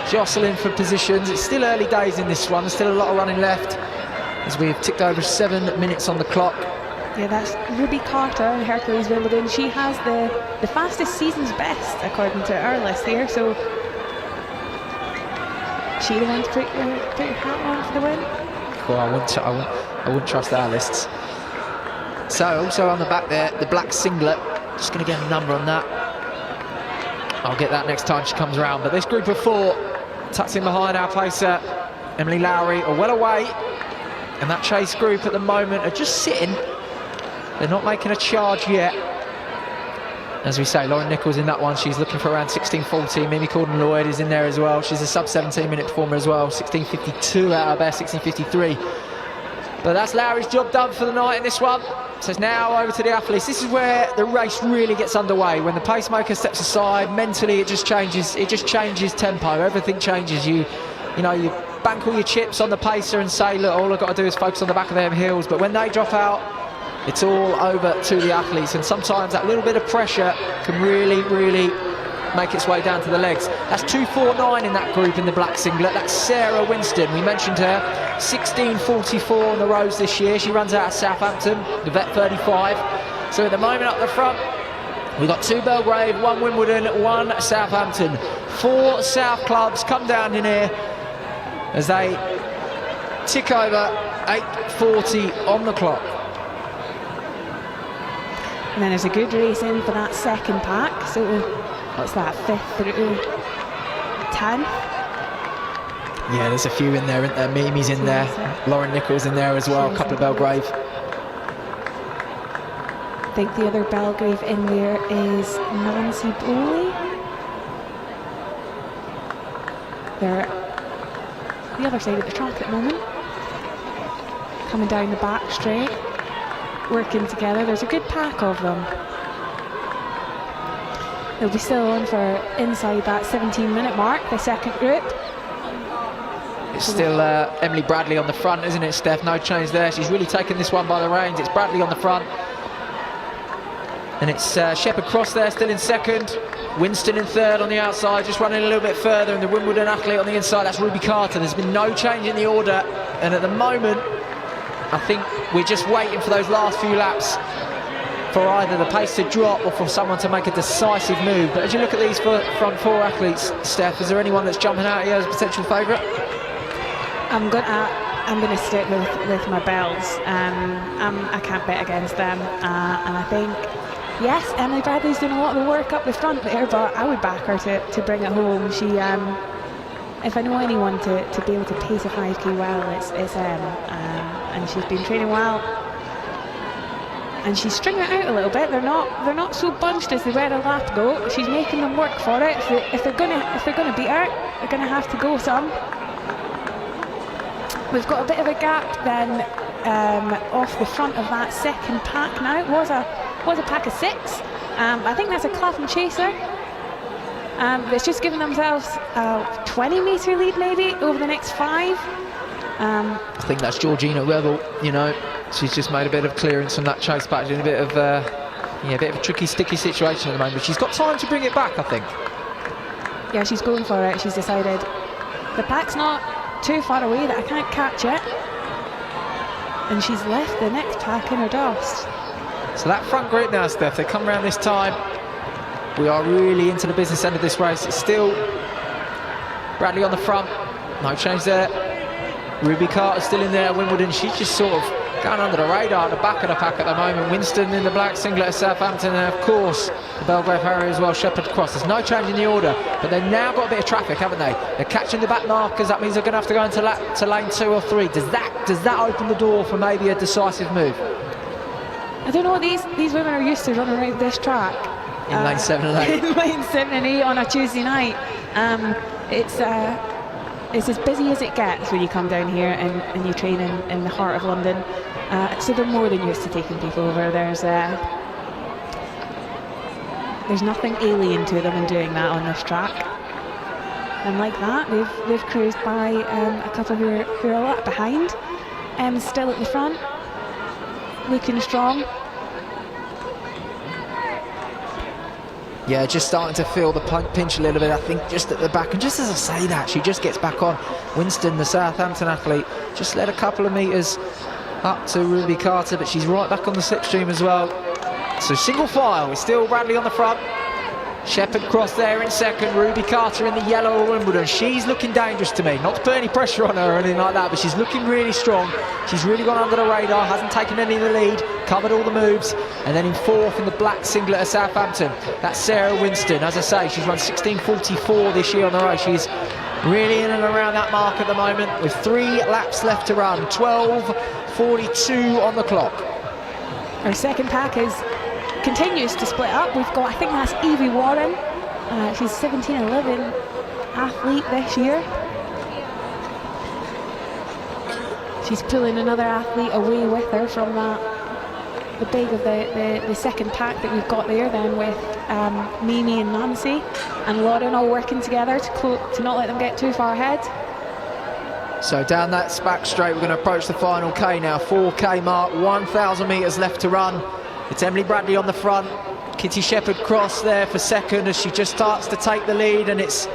jostling for positions. It's still early days in this one, there's still a lot of running left as we've ticked over 7 minutes on the clock. Yeah, that's Ruby Carter in Hercules Wimbledon. She has the fastest season's best according to our list here, so she the one to put your hat on for the win? Cool, I wouldn't trust our lists. So also on the back there, the black singlet, just going to get a number on that. I'll get that next time she comes around. But this group of 4 tucks in behind our pacer Emily Lowry are well away, and that chase group at the moment are just sitting. They're not making a charge yet. As we say, Lauren Nichols in that one, she's looking for around 16:40. Mimi Corden-Lloyd is in there as well. She's a sub 17-minute performer as well, 16:52 at her best, 16:53. But that's Lowry's job done for the night in this one. So it's now over to the athletes. This is where the race really gets underway. When the pacemaker steps aside, mentally it just changes tempo. Everything changes. You bank all your chips on the pacer and say, look, all I've got to do is focus on the back of them heels. But when they drop out, it's all over to the athletes. And sometimes that little bit of pressure can really make its way down to the legs. That's 2:49 in that group in the black singlet. That's Sarah Winston. We mentioned her, 16:44 on the roads this year. She runs out of Southampton, the Vet 35. So at the moment up the front, We've got 2 Belgrave, 1 Wimbledon, 1 Southampton. 4 South clubs come down in here as they tick over 8:40 on the clock. And then there's a good race in for that second pack. So what's that, 5th through to 10? Yeah, there's a few in there, isn't there? Mimi's in there, Lauren Nichols in there as well, a couple of Belgrave. I think the other Belgrave in there is Nancy Bowley. They're the other side of the track at the moment. Coming down the back straight, working together. There's a good pack of them. They'll be still on for inside that 17-minute mark, the second group. It's still Emily Bradley on the front, isn't it, Steph? No change there. She's really taken this one by the reins. It's Bradley on the front. And it's Shepherd Cross there, still in second. Winston in third on the outside, just running a little bit further. And the Wimbledon athlete on the inside, that's Ruby Carter. There's been no change in the order. And at the moment, I think we're just waiting for those last few laps for either the pace to drop or for someone to make a decisive move. But as you look at these front 4 athletes, Steph, is there anyone that's jumping out here as a potential favourite? I'm gonna stick with my Bells. I can't bet against them, and I think yes, Emily Bradley's doing a lot of the work up the front there, but I would back her to bring it home. She, if I know anyone to be able to pace a 5k well, it's Em, and she's been training well, and she's stringing it out a little bit. They're not so bunched as they were a lap ago. She's making them work for it. If they're gonna beat her, they're gonna have to go some. We've got a bit of a gap then off the front of that second pack now. It was a pack of 6. I think that's a Clapham Chaser. It's just given themselves a 20-metre lead maybe over the next 5. I think that's Georgina Rebel, you know. She's just made a bit of clearance from that chase back in a bit of a tricky, sticky situation at the moment. But she's got time to bring it back, I think. Yeah, she's going for it. She's decided the pack's not too far away that I can't catch it, and she's left the next pack in her dust. So that front group now, Steph, they come around this time. We are really into the business end of this race. It's still Bradley on the front, no change there. Ruby Carter still in there, Wimbledon. She's just sort of going under the radar at the back of the pack at the moment. Winston in the black singlet of Southampton, and of course the Belgrave Harriers as well, Shepherd Cross. There's no change in the order, but they've now got a bit of traffic, haven't they? They're catching the back markers. That means they're going to have to go into lane 2 or 3. Does that open the door for maybe a decisive move? I don't know, these women are used to running around this track. In lane 7 and 8. In lane 7 and 8 on a Tuesday night. It's as busy as it gets when you come down here and you train in the heart of London. So they're more than used to taking people over. There's nothing alien to them in doing that on this track. And like that, they've cruised by a couple who are a lot behind. Still at the front, looking strong. Yeah, just starting to feel the pinch a little bit, I think, just at the back. And just as I say that, she just gets back on. Winston, the Southampton athlete, just led a couple of metres up to Ruby Carter, but she's right back on the slipstream as well. So single file, it's still Bradley on the front. Shepherd Cross there in second, Ruby Carter in the yellow of Wimbledon. She's looking dangerous to me, not to put any pressure on her or anything like that, but she's looking really strong. She's really gone under the radar, hasn't taken any of the lead, covered all the moves. And then in 4th in the black singlet of Southampton, that's Sarah Winston. As I say, she's run 16:44 this year on the race. She's really in and around that mark at the moment with 3 laps left to run, 12:42 on the clock. Our second pack continues to split up. We've got, I think that's Evie Warren. She's 17-11 athlete this year. She's pulling another athlete away with her from the big of the second pack that we've got there then, with Mimi and Nancy and Lauren all working together to not let them get too far ahead. So down that back straight, we're going to approach the final K now, 4K mark, 1,000 metres left to run. It's Emily Bradley on the front, Kitty Shepherd Cross there for second as she just starts to take the lead, and it's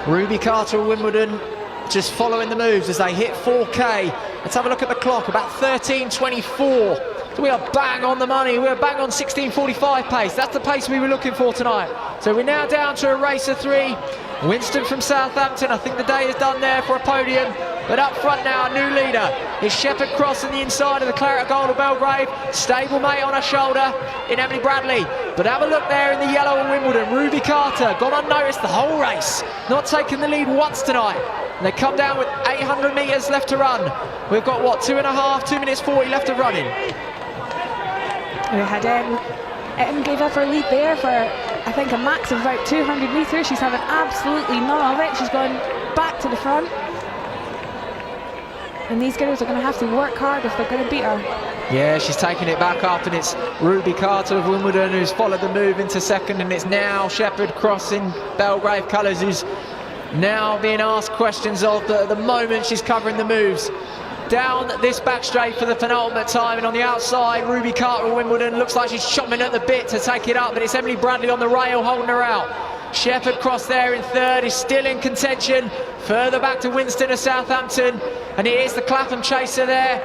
Ruby Carter of Wimbledon just following the moves as they hit 4K. Let's have a look at the clock, about 13:24 We are bang on the money. We're bang on 16:45 pace. That's the pace we were looking for tonight. So we're now down to a race of 3. Winston from Southampton, I think the day is done there for a podium. But up front now, a new leader is Shepherd Cross on the inside of the claret gold of Belgrave. Stablemate on her shoulder in Emily Bradley. But have a look there in the yellow of Wimbledon. Ruby Carter gone unnoticed the whole race. Not taking the lead once tonight. And they come down with 800 metres left to run. We've got, what, 2.5, 2 minutes 40 left of running. We had gave up her lead there for, I think, a max of about 200 metres. She's having absolutely none of it. She's gone back to the front. And these girls are going to have to work hard if they're going to beat her. Yeah, she's taking it back up, and it's Ruby Carter of Wimbledon who's followed the move into second, and it's now Shepherd Cross in Belgrave colours who's now being asked questions of the moment she's covering the moves. Down this back straight for the penultimate time, and on the outside, Ruby Carter of Wimbledon looks like she's chomping at the bit to take it up, but it's Emily Bradley on the rail holding her out. Shepherd Cross there in third is still in contention. Further back to Winston of Southampton, and it is the Clapham chaser there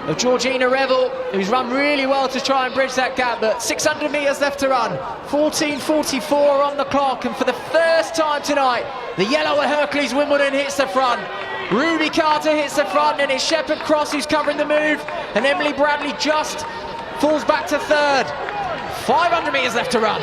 of Georgina Revel, who's run really well to try and bridge that gap, but 600 metres left to run. 14:44 on the clock, and for the first time tonight, the yellow of Hercules Wimbledon hits the front. Ruby Carter hits the front, and it's Shepherd Cross who's covering the move, and Emily Bradley just falls back to third. 500 metres left to run.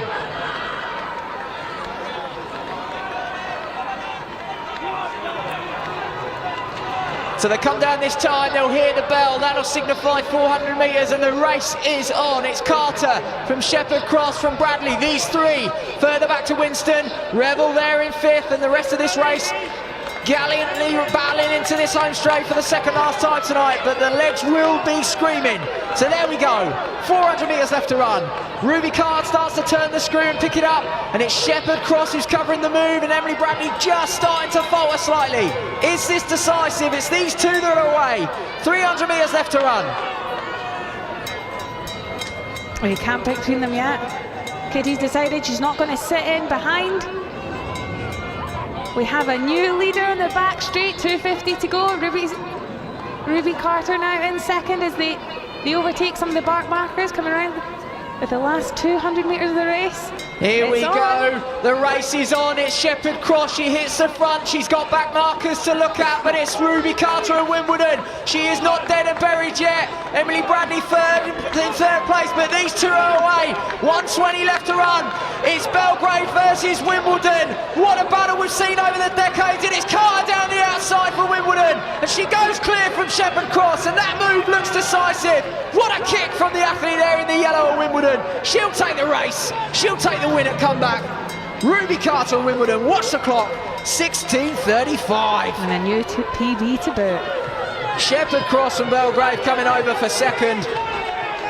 So they come down this time, they'll hear the bell, that'll signify 400 metres, and the race is on. It's Carter from Shepherd Cross from Bradley, these 3. Further back to Winston, Revel there in 5th, and the rest of this race gallantly battling into this home straight for the second last time tonight, but the legs will be screaming. So there we go, 400 metres left to run. Ruby Carter starts to turn the screw and pick it up, and it's Shepherd Cross who's covering the move, and Emily Bradley just starting to falter slightly. Is this decisive? It's these 2 that are away. 300 metres left to run. Well, you can't pick between them yet. Kitty's decided she's not going to sit in behind. We have a new leader on the back straight, 2:50 to go. Ruby Carter now in second as they overtake some of the back markers coming around with the last 200 metres of the race. Here we go, the race is on, it's Shepherd Cross, she hits the front, she's got back markers to look at, but it's Ruby Carter of Wimbledon. She is not dead and buried yet. Emily Bradley in third place, but these 2 are away. 120 left to run. It's Belgrave versus Wimbledon. What a battle we've seen over the decades, and it's Carter down the outside for Wimbledon, and she goes clear from Shepherd Cross, and that move looks decisive. What a kick from the athlete there in the yellow of Wimbledon. She'll take the race, she'll take the win at comeback. Ruby Carter of Wimbledon, watch the clock, 16:35. And a new PB to boot. Shepherd Cross from Belgrave coming over for second.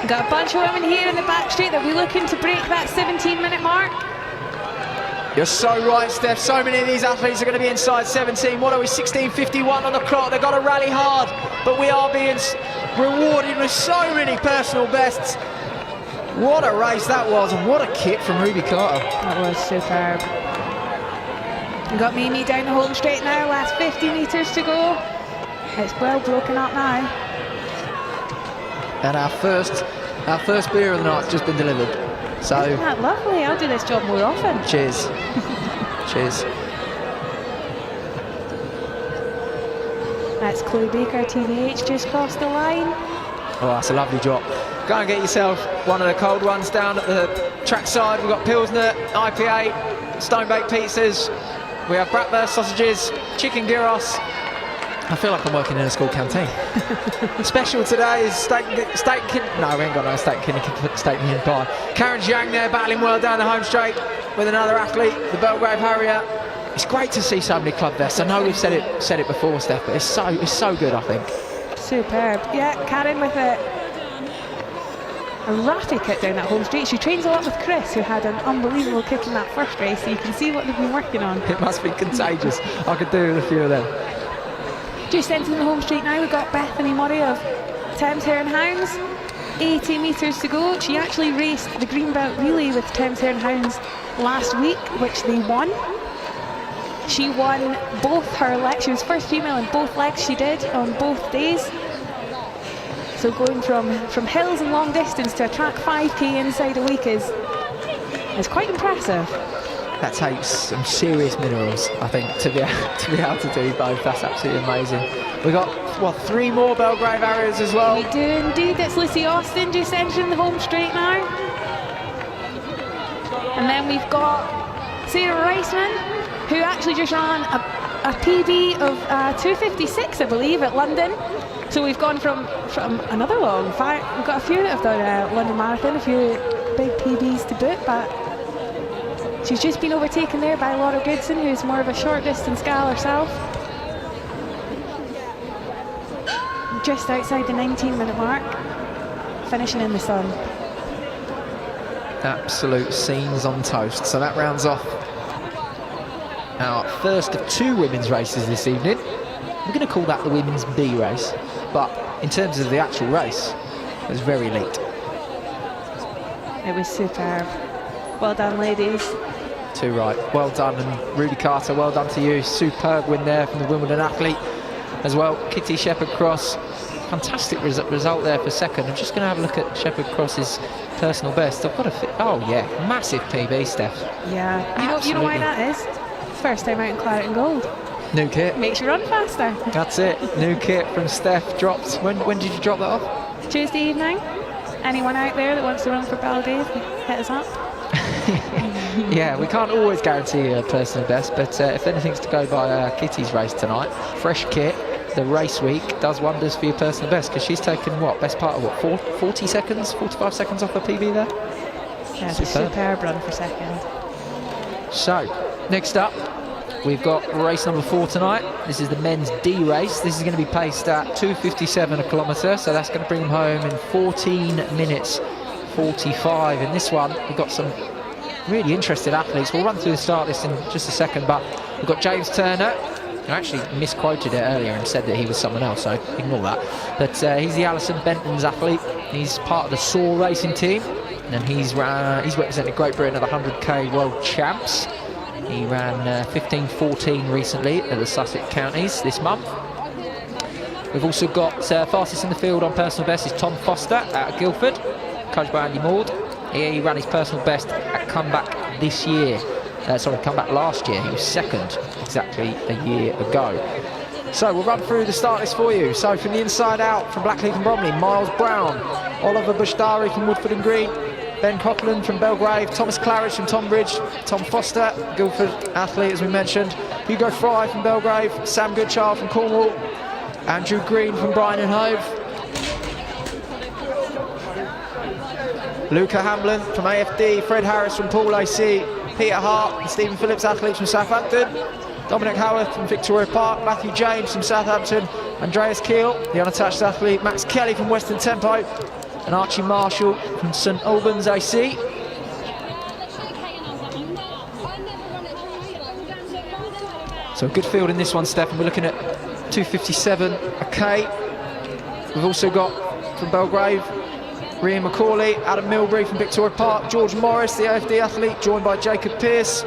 Got a bunch of women here in the back straight that we're looking to break that 17-minute mark. You're so right, Steph. So many of these athletes are going to be inside 17. What are we, 16:51 on the clock? They've got to rally hard, but we are being rewarded with so many personal bests. What a race that was, and what a kick from Ruby Carter. That was superb. We've got Mimi down the home straight now, last 50 metres to go. It's well broken up now. And our first beer of the night's just been delivered. So isn't that lovely? I'll do this job more often. Cheers. Cheers. That's Chloe Baker, TVH, just crossed the line. Oh, that's a lovely drop. Go and get yourself one of the cold ones down at the trackside. We've got Pilsner, IPA, stone-baked pizzas. We have bratwurst sausages, chicken gyros. I feel like I'm working in a school canteen. Special today is no, we ain't got no steak kidney pie. Karen Jiang there battling well down the home straight with another athlete, the Belgrave Harrier. It's great to see so many club vests. I know we've said it before, Steph, but it's so good, I think. Superb. Yeah, Karen with a ratty kick down that home straight. She trains a lot with Chris, who had an unbelievable kick in that first race, so you can see what they've been working on. It must be contagious. I could do with a few of them. Just entering the home straight now, we've got Bethany Murray of Thames Hare and Hounds. 80 metres to go. She actually raced the Greenbelt Relay with Thames Hare and Hounds last week, which they won. She won both her legs. She was first female in both legs she did on both days. So going from hills and long distance to a track 5k inside a week is quite impressive. That takes some serious minerals, I think, to be able to do both. That's absolutely amazing. We got, what, 3 more Belgrave Harriers as well? We do indeed. It's Lucy Austin just entering the home straight now. And then we've got Sarah Reisman, who actually just ran a PB of 2:56, I believe, at London. So we've gone from another long fight. We've got a few that have done London Marathon, a few big PBs to boot, but she's just been overtaken there by Laura Goodson, who's more of a short distance gal herself. Just outside the 19-minute mark, finishing in the sun. Absolute scenes on toast. So that rounds off our first of 2 women's races this evening. We're going to call that the women's B race, but in terms of the actual race, it was very elite. It was superb. Well done, ladies. Too right. Well done, and Rudy Carter, well done to you. Superb win there from the Wimbledon athlete as well. Kitty Shepherd-Cross, fantastic result there for second. I'm just going to have a look at Shepherd-Cross's personal best. I've got oh yeah, massive PB, Steph. Yeah, you know why that is? First time out in claret and gold. New kit. Makes you run faster. That's it. New kit from Steph dropped. When did you drop that off? Tuesday evening. Anyone out there that wants to run for Belgrave, hit us up. Yeah, we can't always guarantee a personal best, but if anything's to go by Kitty's race tonight, fresh kit, the race week does wonders for your personal best, because she's taken best part of 40 seconds, 45 seconds off her PB there. Yeah, it's a superb run for second. So, next up, we've got race number 4 tonight. This is the men's D race. This is going to be paced at 2:57 a kilometre, so that's going to bring them home in 14 minutes 45. In this one, we've got some really interested athletes. We'll run through the start list in just a second, but we've got James Turner, who actually misquoted it earlier and said that he was someone else, so ignore that. But he's the Alison Benton's athlete. He's part of the Soar racing team, and he's represented Great Britain at the 100k World Champs. He ran 15:14 recently at the Sussex Counties this month. We've also got fastest in the field on personal best is Tom Foster out of Guildford, coached by Andy Maud. He ran his personal best at comeback this year. Comeback last year. He was second exactly a year ago. So we'll run through the start list for you. So from the inside out, from Blackheath and Bromley, Miles Brown, Oliver Bushdari from Woodford and Green, Ben Coughlin from Belgrave, Thomas Claridge from Tonbridge, Tom Foster, Guildford athlete as we mentioned, Hugo Fry from Belgrave, Sam Goodchild from Cornwall, Andrew Green from Brighton and Hove, Luca Hamlin from AFD, Fred Harris from Poole AC, Peter Hart and Stephen Phillips athletes from Southampton, Dominic Howarth from Victoria Park, Matthew James from Southampton, Andreas Keel, the unattached athlete, Max Kelly from Western Tempo, and Archie Marshall from St Albans AC. So a good field in this one, Steph, and we're looking at 2:57 a K. We've also got from Belgrave, Rian Macaulay, Adam Milbury from Victoria Park, George Morris, the AFD athlete, joined by Jacob Pearce,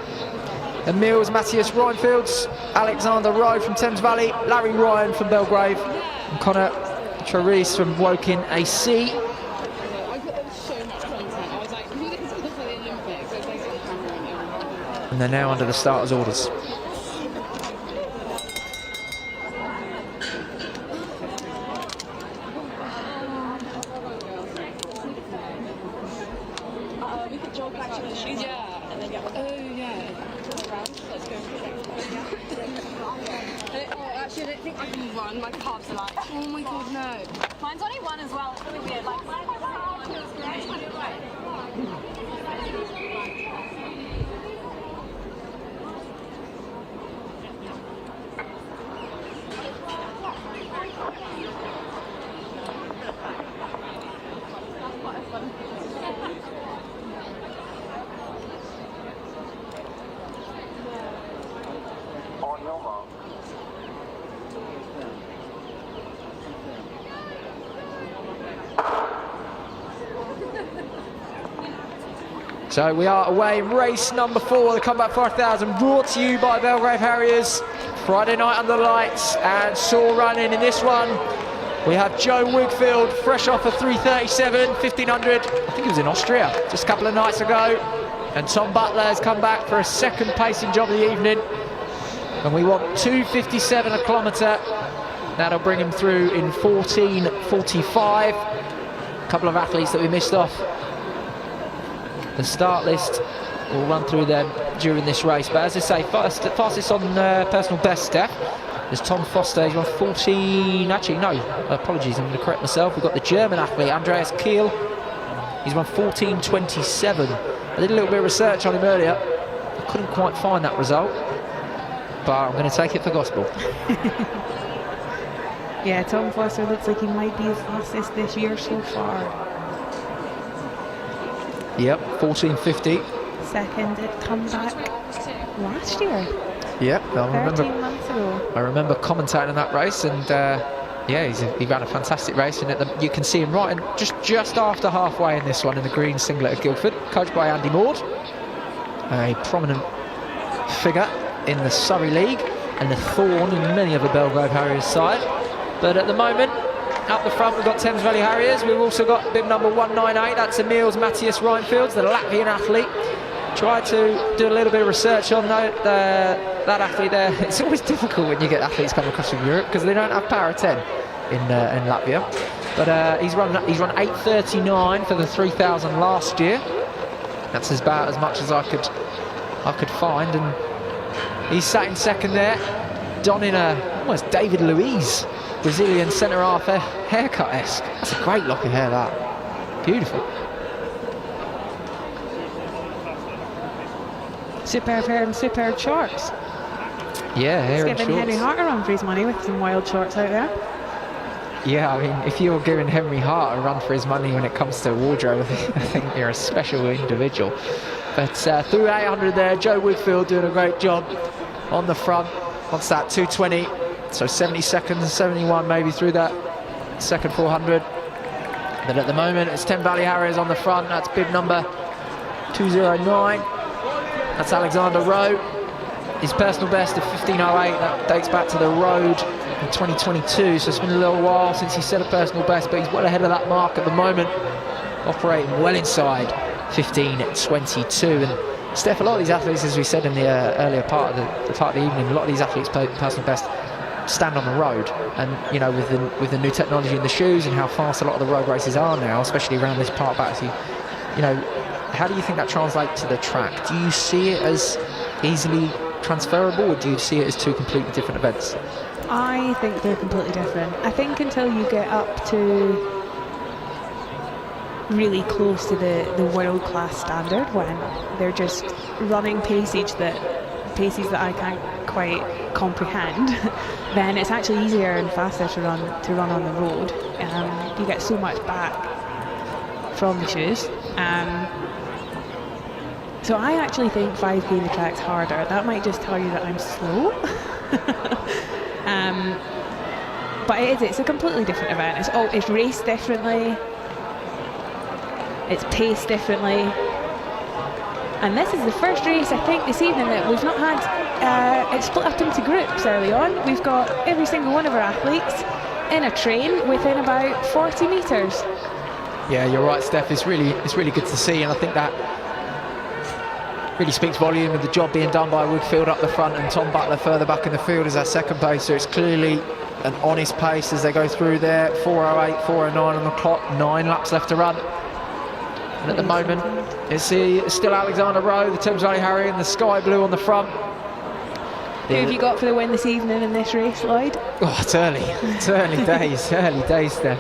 and Mills, Matthias Reinfields, Alexander Rowe from Thames Valley, Larry Ryan from Belgrave, and Connor Charisse from Woking AC. And they're now under the starters' orders. So we are away in race number 4, the Comeback 5000, brought to you by Belgrave Harriers. Friday night under the lights, and Soar running in this one. We have Joe Wigfield, fresh off a 3:37, 1500. I think he was in Austria just a couple of nights ago. And Tom Butler has come back for a second pacing job of the evening. And we want 2:57 a kilometre. That'll bring him through in 14:45. A couple of athletes that we missed off the start list. We'll run through them during this race. But as I say, fastest on personal best, Steph. There's Tom Foster, he's run 14, actually no, apologies, I'm going to correct myself. We've got the German athlete, Andreas Kiel. He's run 14:27. I did a little bit of research on him earlier. I couldn't quite find that result, but I'm going to take it for gospel. Yeah, Tom Foster looks like he might be the fastest this year so far. Yep, 14:50. Second at comeback last year. Yep, 13 months ago. I remember commentating on that race, and yeah, he ran a fantastic race, and you can see him right just after halfway in this one in the green singlet at Guildford, coached by Andy Maud, a prominent figure in the Surrey League and a thorn in many of the Belgrave Harriers side. But at the moment, up the front, we've got Thames Valley Harriers. We've also got bib number 198, that's Emils Matthias Reinfelds, the Latvian athlete. Tried to do a little bit of research on that athlete there. It's always difficult when you get athletes coming across from Europe because they don't have power 10 in Latvia. But he's run 8:39 for the 3000 last year. That's about as much as I could find, and he's sat in second there, donning a almost David Luiz Brazilian centre half haircut-esque. That's a great lock of hair, that. Beautiful. Superb hair and superb shorts. Yeah, hair and giving shorts. Henry Hart a run for his money with some wild shorts out there. Yeah, I mean, if you're giving Henry Hart a run for his money when it comes to wardrobe, I think you're a special individual. But through 800 there, Joe Wigfield doing a great job on the front. What's that, 2:20? So 70 seconds, 71 maybe through that second 400. But at the moment, it's Thames Valley Harriers on the front. That's bib number 209. That's Alexander Rowe. His personal best of 15:08. That dates back to the road in 2022. So it's been a little while since he set a personal best, but he's well ahead of that mark at the moment, operating well inside 15:22. And Steph, a lot of these athletes, as we said in the earlier part of the evening, a lot of these athletes play personal best stand on the road, and you know, with the new technology in the shoes and how fast a lot of the road races are now, especially around this part back, you know, how do you think that translates to the track? Do you see it as easily transferable, or do you see it as two completely different events? I think they're completely different. I think until you get up to really close to the world-class standard, when they're just running paces that I can't quite comprehend, then it's actually easier and faster to run on the road. You get so much back from the shoes. So I actually think 5k in the track's harder. That might just tell you that I'm slow. But it's a completely different event. It's raced differently. It's paced differently. And this is the first race, I think, this evening that we've not had it split up into groups early on. We've got every single one of our athletes in a train within about 40 metres. Yeah, you're right, Steph. It's really good to see, and I think that really speaks volume of the job being done by Wigfield up the front, and Tom Butler further back in the field as our second pacer. It's clearly an honest pace as they go through there. 4:08, 4:09 on the clock, 9 laps left to run. And at the moment, it's still Alexander Rowe, the Thames Valley Harrier, in the sky blue on the front. Who have you got for the win this evening in this race, Lloyd? Oh, it's early. It's early days. Early days, Steph.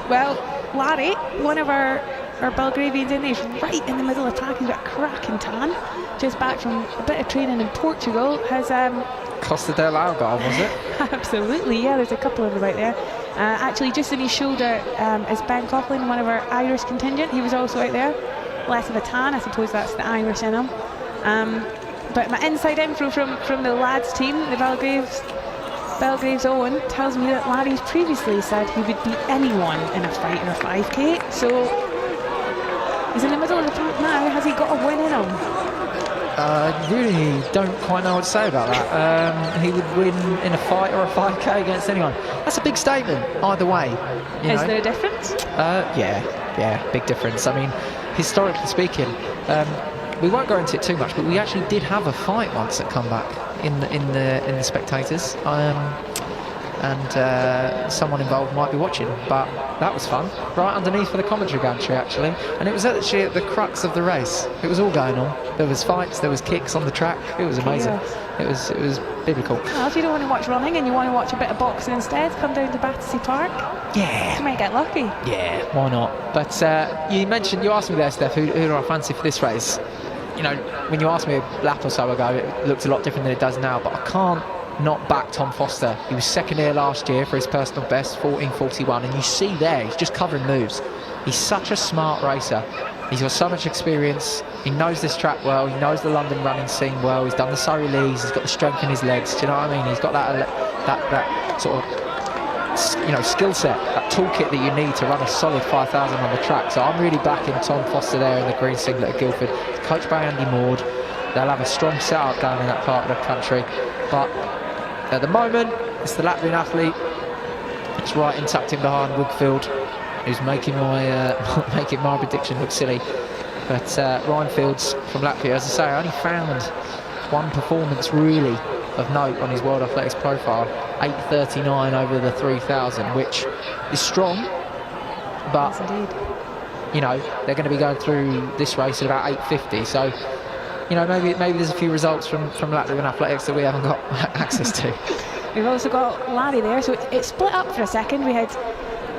Well, Larry, one of our Belgravians in there, is right in the middle of the pack. He's got a cracking tan, just back from a bit of training in Portugal. Has Costa del Algarve, was it? Absolutely, yeah. There's a couple of them out there. Actually, just on his shoulder is Ben Coughlin, one of our Irish contingent. He was also out there. Less of a tan, I suppose that's the Irish in him. But my inside info from the lads team, the Belgrave's Owen, tells me that Larry's previously said he would beat anyone in a fight in a 5k. So he's in the middle of the pack now. Has he got a win in him? I really don't quite know what to say about that. He would win in a fight or a 5K against anyone. That's a big statement either way. Is there a difference? Yeah, big difference. I mean, historically speaking, we won't go into it too much, but we actually did have a fight once at Comeback in the spectators, and someone involved might be watching, but that was fun. Right underneath for the commentary gantry, actually, and it was actually at the crux of the race. It was all going on. There was fights, there was kicks on the track. It was amazing. Yes. It was biblical. Well, if you don't want to watch running and you want to watch a bit of boxing instead, come down to Battersea Park. Yeah. You might get lucky. Yeah, why not? But you asked me there, Steph, who do I fancy for this race? You know, when you asked me a lap or so ago, it looked a lot different than it does now, but I can't not back Tom Foster. He was second here last year for his personal best, 14:41, and you see there, he's just covering moves. He's such a smart racer. He's got so much experience. He knows this track well. He knows the London running scene well. He's done the Surrey Leagues. He's got the strength in his legs. Do you know what I mean? He's got that sort of, skill set, that toolkit that you need to run a solid 5,000 on the track. So I'm really backing Tom Foster there in the green singlet at Guildford. He's coached by Andy Maud. They'll have a strong setup down in that part of the country. But at the moment, it's the Latvian athlete. It's right in, tucked in behind Wigfield, who's making my prediction look silly. But Ryan Fields from Latvia, as I say, I only found one performance really of note on his World Athletics profile, 8:39 over the 3,000, which is strong. But yes, indeed. You know, they're going to be going through this race at about 8:50. So, you know, maybe there's a few results from Latvian Athletics that we haven't got access to. We've also got Larry there, so it's split up for a second. We had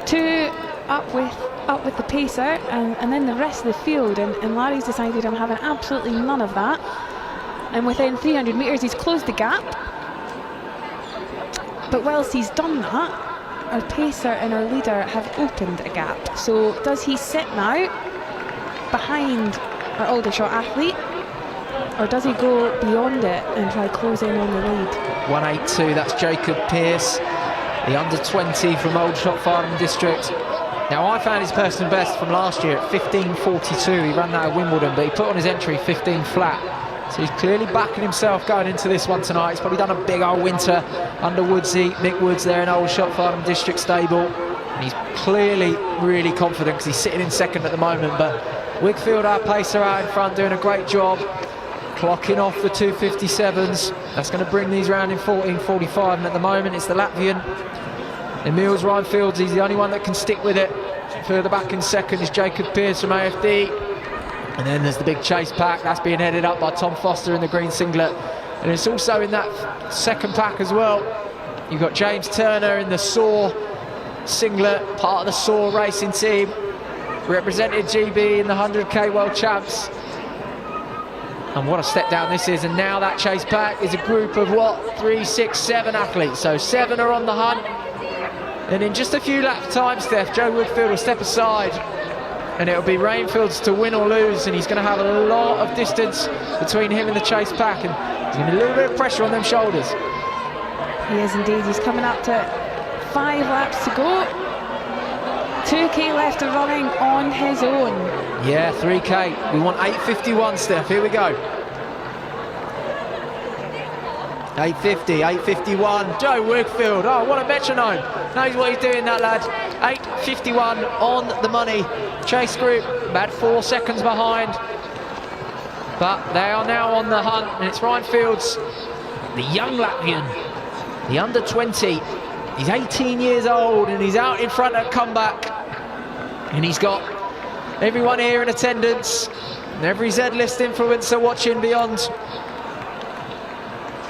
two up with the pacer, and then the rest of the field, and Larry's decided I'm having absolutely none of that. And within 300 metres, he's closed the gap. But whilst he's done that, our pacer and our leader have opened a gap. So does he sit now behind our Aldershot athlete, or does he go beyond it and try closing on the lead? 182, that's Jacob Pearce, the under-20 from Aldershot Farnham District. Now, I found his personal best from last year at 15:42. He ran that at Wimbledon, but he put on his entry 15 flat. So he's clearly backing himself going into this one tonight. He's probably done a big old winter under Woodsy, Mick Woods there in Aldershot Farnham District stable. And he's clearly really confident because he's sitting in second at the moment. But Wigfield, our pacer, out in front, doing a great job. Clocking off the 2:57s. That's going to bring these round in 14:45. And at the moment, it's the Latvian Emil's Ryan Fields. He's the only one that can stick with it. Further back in second is Jacob Pearce from AFD. And then there's the big chase pack. That's being headed up by Tom Foster in the green singlet. And it's also in that second pack as well. You've got James Turner in the Soar singlet, part of the Soar racing team. Represented GB in the 100k World Champs. And what a step down this is. And now that chase pack is a group of 3, 6, 7 athletes. So 7 are on the hunt. And in just a few lap time, Steph, Joe Woodfield will step aside. And it'll be Rainfields to win or lose, and he's going to have a lot of distance between him and the chase pack, and there's going to be a little bit of pressure on them shoulders. He is indeed. He's coming up to 5 laps to go. 2k left of running on his own. Yeah, 3k. We want 8:51, Steph. Here we go. 8:50, 8:51. Joe Wigfield. Oh, what a metronome. Knows what he's doing, that lad. 8:51 on the money. Chase group about 4 seconds behind. But they are now on the hunt, and it's Ryan Fields, the young Latvian, the under-20. He's 18 years old, and he's out in front at Comeback. And he's got everyone here in attendance, and every Z-List influencer watching beyond.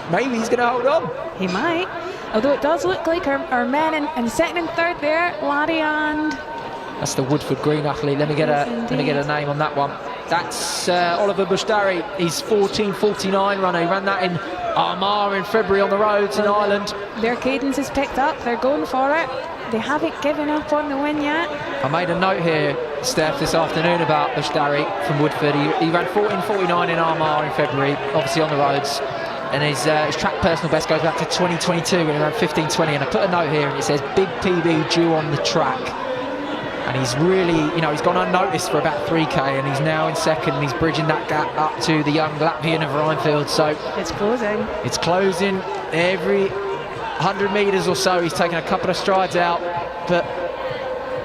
Maybe he's going to hold on. He might. Although it does look like our men in second and third there, Larry and... That's the Woodford Green athlete. Let me get a name on that one. That's Oliver Bushdari. He's 14:49 runner. He ran that in Armagh in February on the roads in Ireland. Their cadence is picked up. They're going for it. They haven't given up on the win yet. I made a note here, Steph, this afternoon about Bushdari from Woodford. He ran 14:49 in Armagh in February, obviously on the roads. And his track personal best goes back to 2022 when he ran 15:20. And I put a note here and it says big PB due on the track. And he's really, he's gone unnoticed for about 3k, and he's now in second, and he's bridging that gap up to the young Latvian of Rhinefield. So it's closing. It's closing every 100 metres or so. He's taken a couple of strides out, but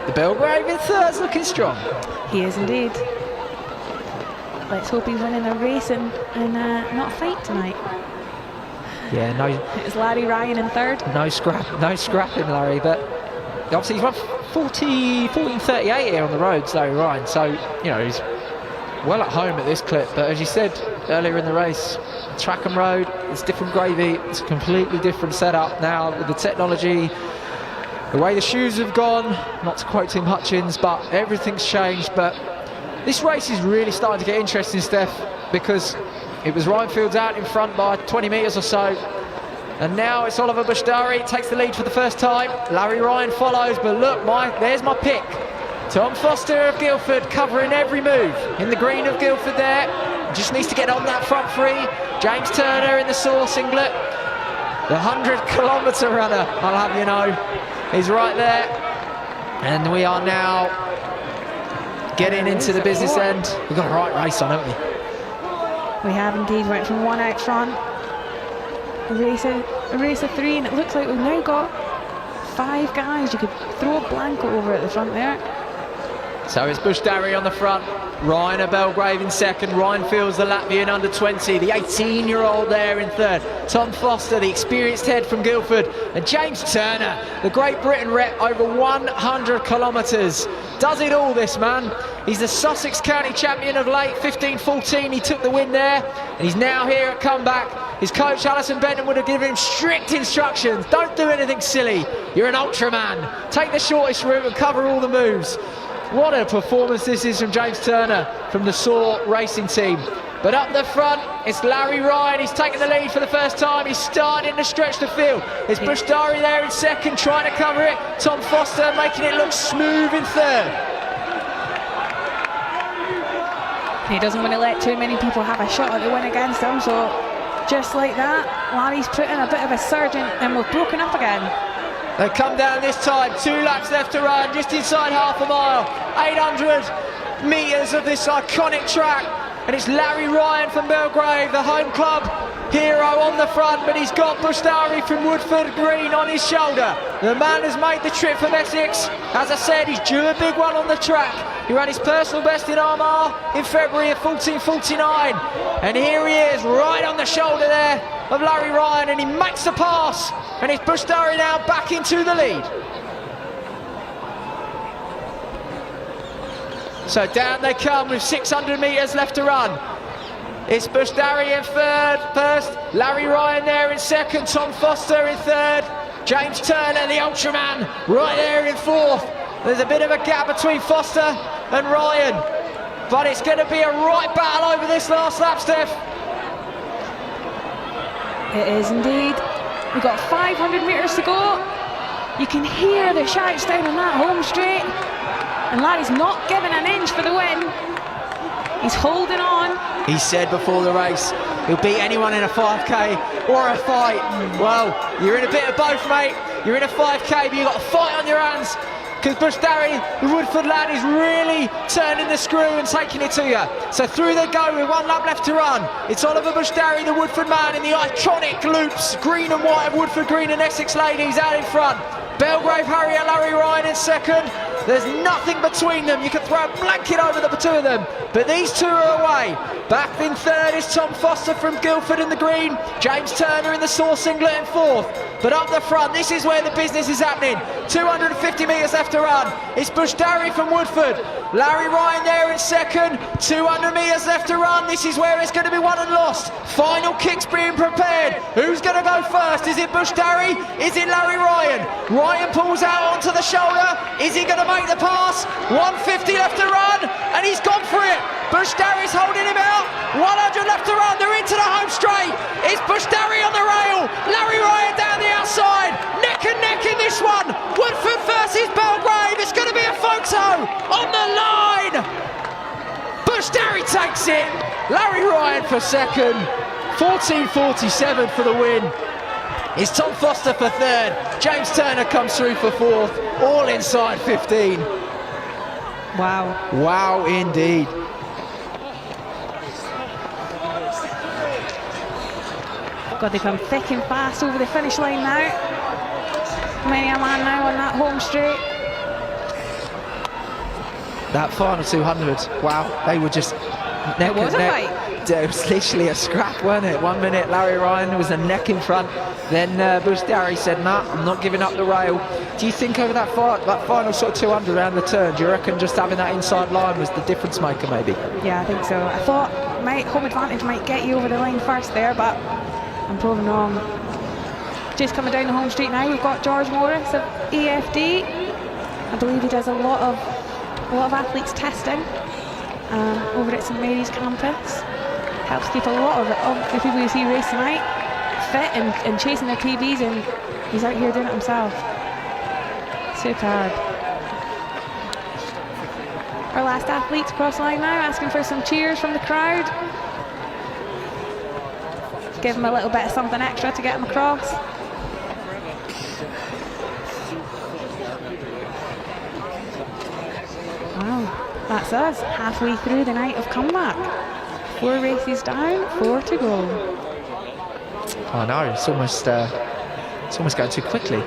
the Belgrave in third's looking strong. He is indeed. Let's hope he's winning a race and not a fight tonight. Yeah, no. It's Larry Ryan in third. No scrapping, Larry. But obviously he's run 14:38 here on the roads, Larry Ryan. So he's well at home at this clip. But as you said earlier in the race, track and road, it's different gravy. It's a completely different setup now with the technology, the way the shoes have gone. Not to quote Tim Hutchins, but everything's changed. But this race is really starting to get interesting, Steph, because it was Rhinefield's out in front by 20 metres or so, and now it's Oliver Bushdari takes the lead for the first time. Larry Ryan follows, but look, there's my pick. Tom Foster of Guildford covering every move in the green of Guildford there. Just needs to get on that front three. James Turner in the Soar singlet. The 100-kilometre runner, I'll have you know, is right there. And we are now getting into the business end. We've got a right race on, haven't we? We have indeed. Went from one out front, a race of three, and it looks like we've now got 5 guys. You could throw a blanket over at the front there. So it's Bushdari on the front, Ryan of Belgrave in second, Rhinefield's the Latvian under 20, the 18-year-old there in third, Tom Foster, the experienced head from Guildford, and James Turner, the Great Britain rep, over 100 kilometres. Does it all, this man. He's the Sussex County champion of late, 15-14, he took the win there, and he's now here at comeback. His coach Alison Benton would have given him strict instructions. Don't do anything silly. You're an ultraman. Take the shortest route and cover all the moves. What a performance this is from James Turner from the Soar racing team. But up the front, it's Larry Ryan. He's taken the lead for the first time. He's starting to stretch the field. It's Bushdari there in second, trying to cover it. Tom Foster making it look smooth in third. He doesn't want to let too many people have a shot at the win against him, so just like that, Larry's put in a bit of a surge and we've broken up again. They come down this time, 2 laps left to run, just inside half a mile, 800 metres of this iconic track, and it's Larry Ryan from Belgrave, the home club hero on the front, but he's got Bushdari from Woodford Green on his shoulder. The man has made the trip from Essex. As I said, he's due a big one on the track. He ran his personal best in Armagh in February of 14:49, and here he is right on the shoulder there of Larry Ryan, and he makes the pass, and it's Bushdari now back into the lead. So down they come with 600 metres left to run. It's Bushdari in first, Larry Ryan there in second, Tom Foster in third, James Turner, the Ultraman, right there in fourth. There's a bit of a gap between Foster and Ryan, but it's going to be a right battle over this last lap, Steph. It is indeed. We've got 500 metres to go. You can hear the shouts down on that home straight, and Larry's not giving an inch for the win. He's holding on. He said before the race he'll beat anyone in a 5k or a fight. Well, you're in a bit of both, mate. You're in a 5k, but you've got a fight on your hands, because Bushdari, the Woodford lad, is really turning the screw and taking it to you. So through they go with 1 lap left to run. It's Oliver Bushdari, the Woodford man, in the iconic loops, green and white of Woodford Green and Essex ladies out in front. Belgrave Harrier, Larry Ryan in second. There's nothing between them. You can throw a blanket over the two of them, but these two are away. Back in third is Tom Foster from Guildford in the green, James Turner in the Soar singlet in fourth. But up the front, this is where the business is happening. 250 metres left to run. It's Bushdari from Woodford, Larry Ryan there in second, 200 metres left to run. This is where it's going to be won and lost. Final kicks being prepared. Who's going to go first? Is it Bushdari? Is it Larry Ryan? Ryan pulls out onto the shoulder. Is he going to make the pass? 150 left to run, and he's gone for it. Bushdari's holding him out. 100 left to run. They're into the home straight. It's Bushdari on the rail. Larry Ryan down the outside. Neck and neck in this one. Woodford versus Belgrave. It's going to be a photo on the line. Bushdari takes it. Larry Ryan for second. 14:47 for the win. It's Tom Foster for third. James Turner comes through for fourth. All inside 15. Wow. Wow, indeed. God, they come thick and fast over the finish line now. Many a man now on that home straight. That final 200, wow, they were just neck was and a neck. It was literally a scrap, wasn't it? 1 minute, Larry Ryan was a neck in front. Then Bush Darry said, nah, I'm not giving up the rail. Do you think over that final sort of 200 around the turn, do you reckon just having that inside line was the difference maker, maybe? Yeah, I think so. I thought home advantage might get you over the line first there, but I'm proven wrong. Just coming down the home straight now, we've got George Morris of EFD. I believe he does a lot of athletes testing over at St Mary's campus. Helps keep a lot of the people you see race tonight fit and chasing their PBs, and he's out here doing it himself. Superb. Our last athletes cross the line now, asking for some cheers from the crowd. Give him a little bit of something extra to get him across. Wow, that's us, halfway through the night of comeback. 4 races down, 4 to go. I know, it's almost going too quickly.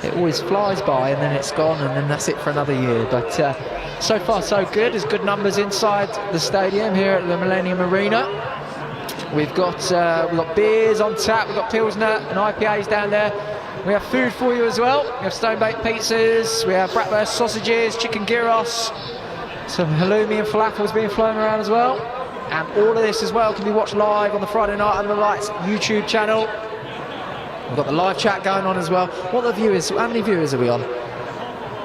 It always flies by and then it's gone and then that's it for another year. But so far so good. There's good numbers inside the stadium here at the Millennium Arena. We've got beers on tap, we've got Pilsner and IPAs down there. We have food for you as well. We have stone-baked pizzas, we have bratwurst sausages, chicken gyros, some halloumi and falafels being flown around as well. And all of this as well can be watched live on the Friday Night on the Lights YouTube channel. We've got the live chat going on as well. What are the viewers? How many viewers are we on?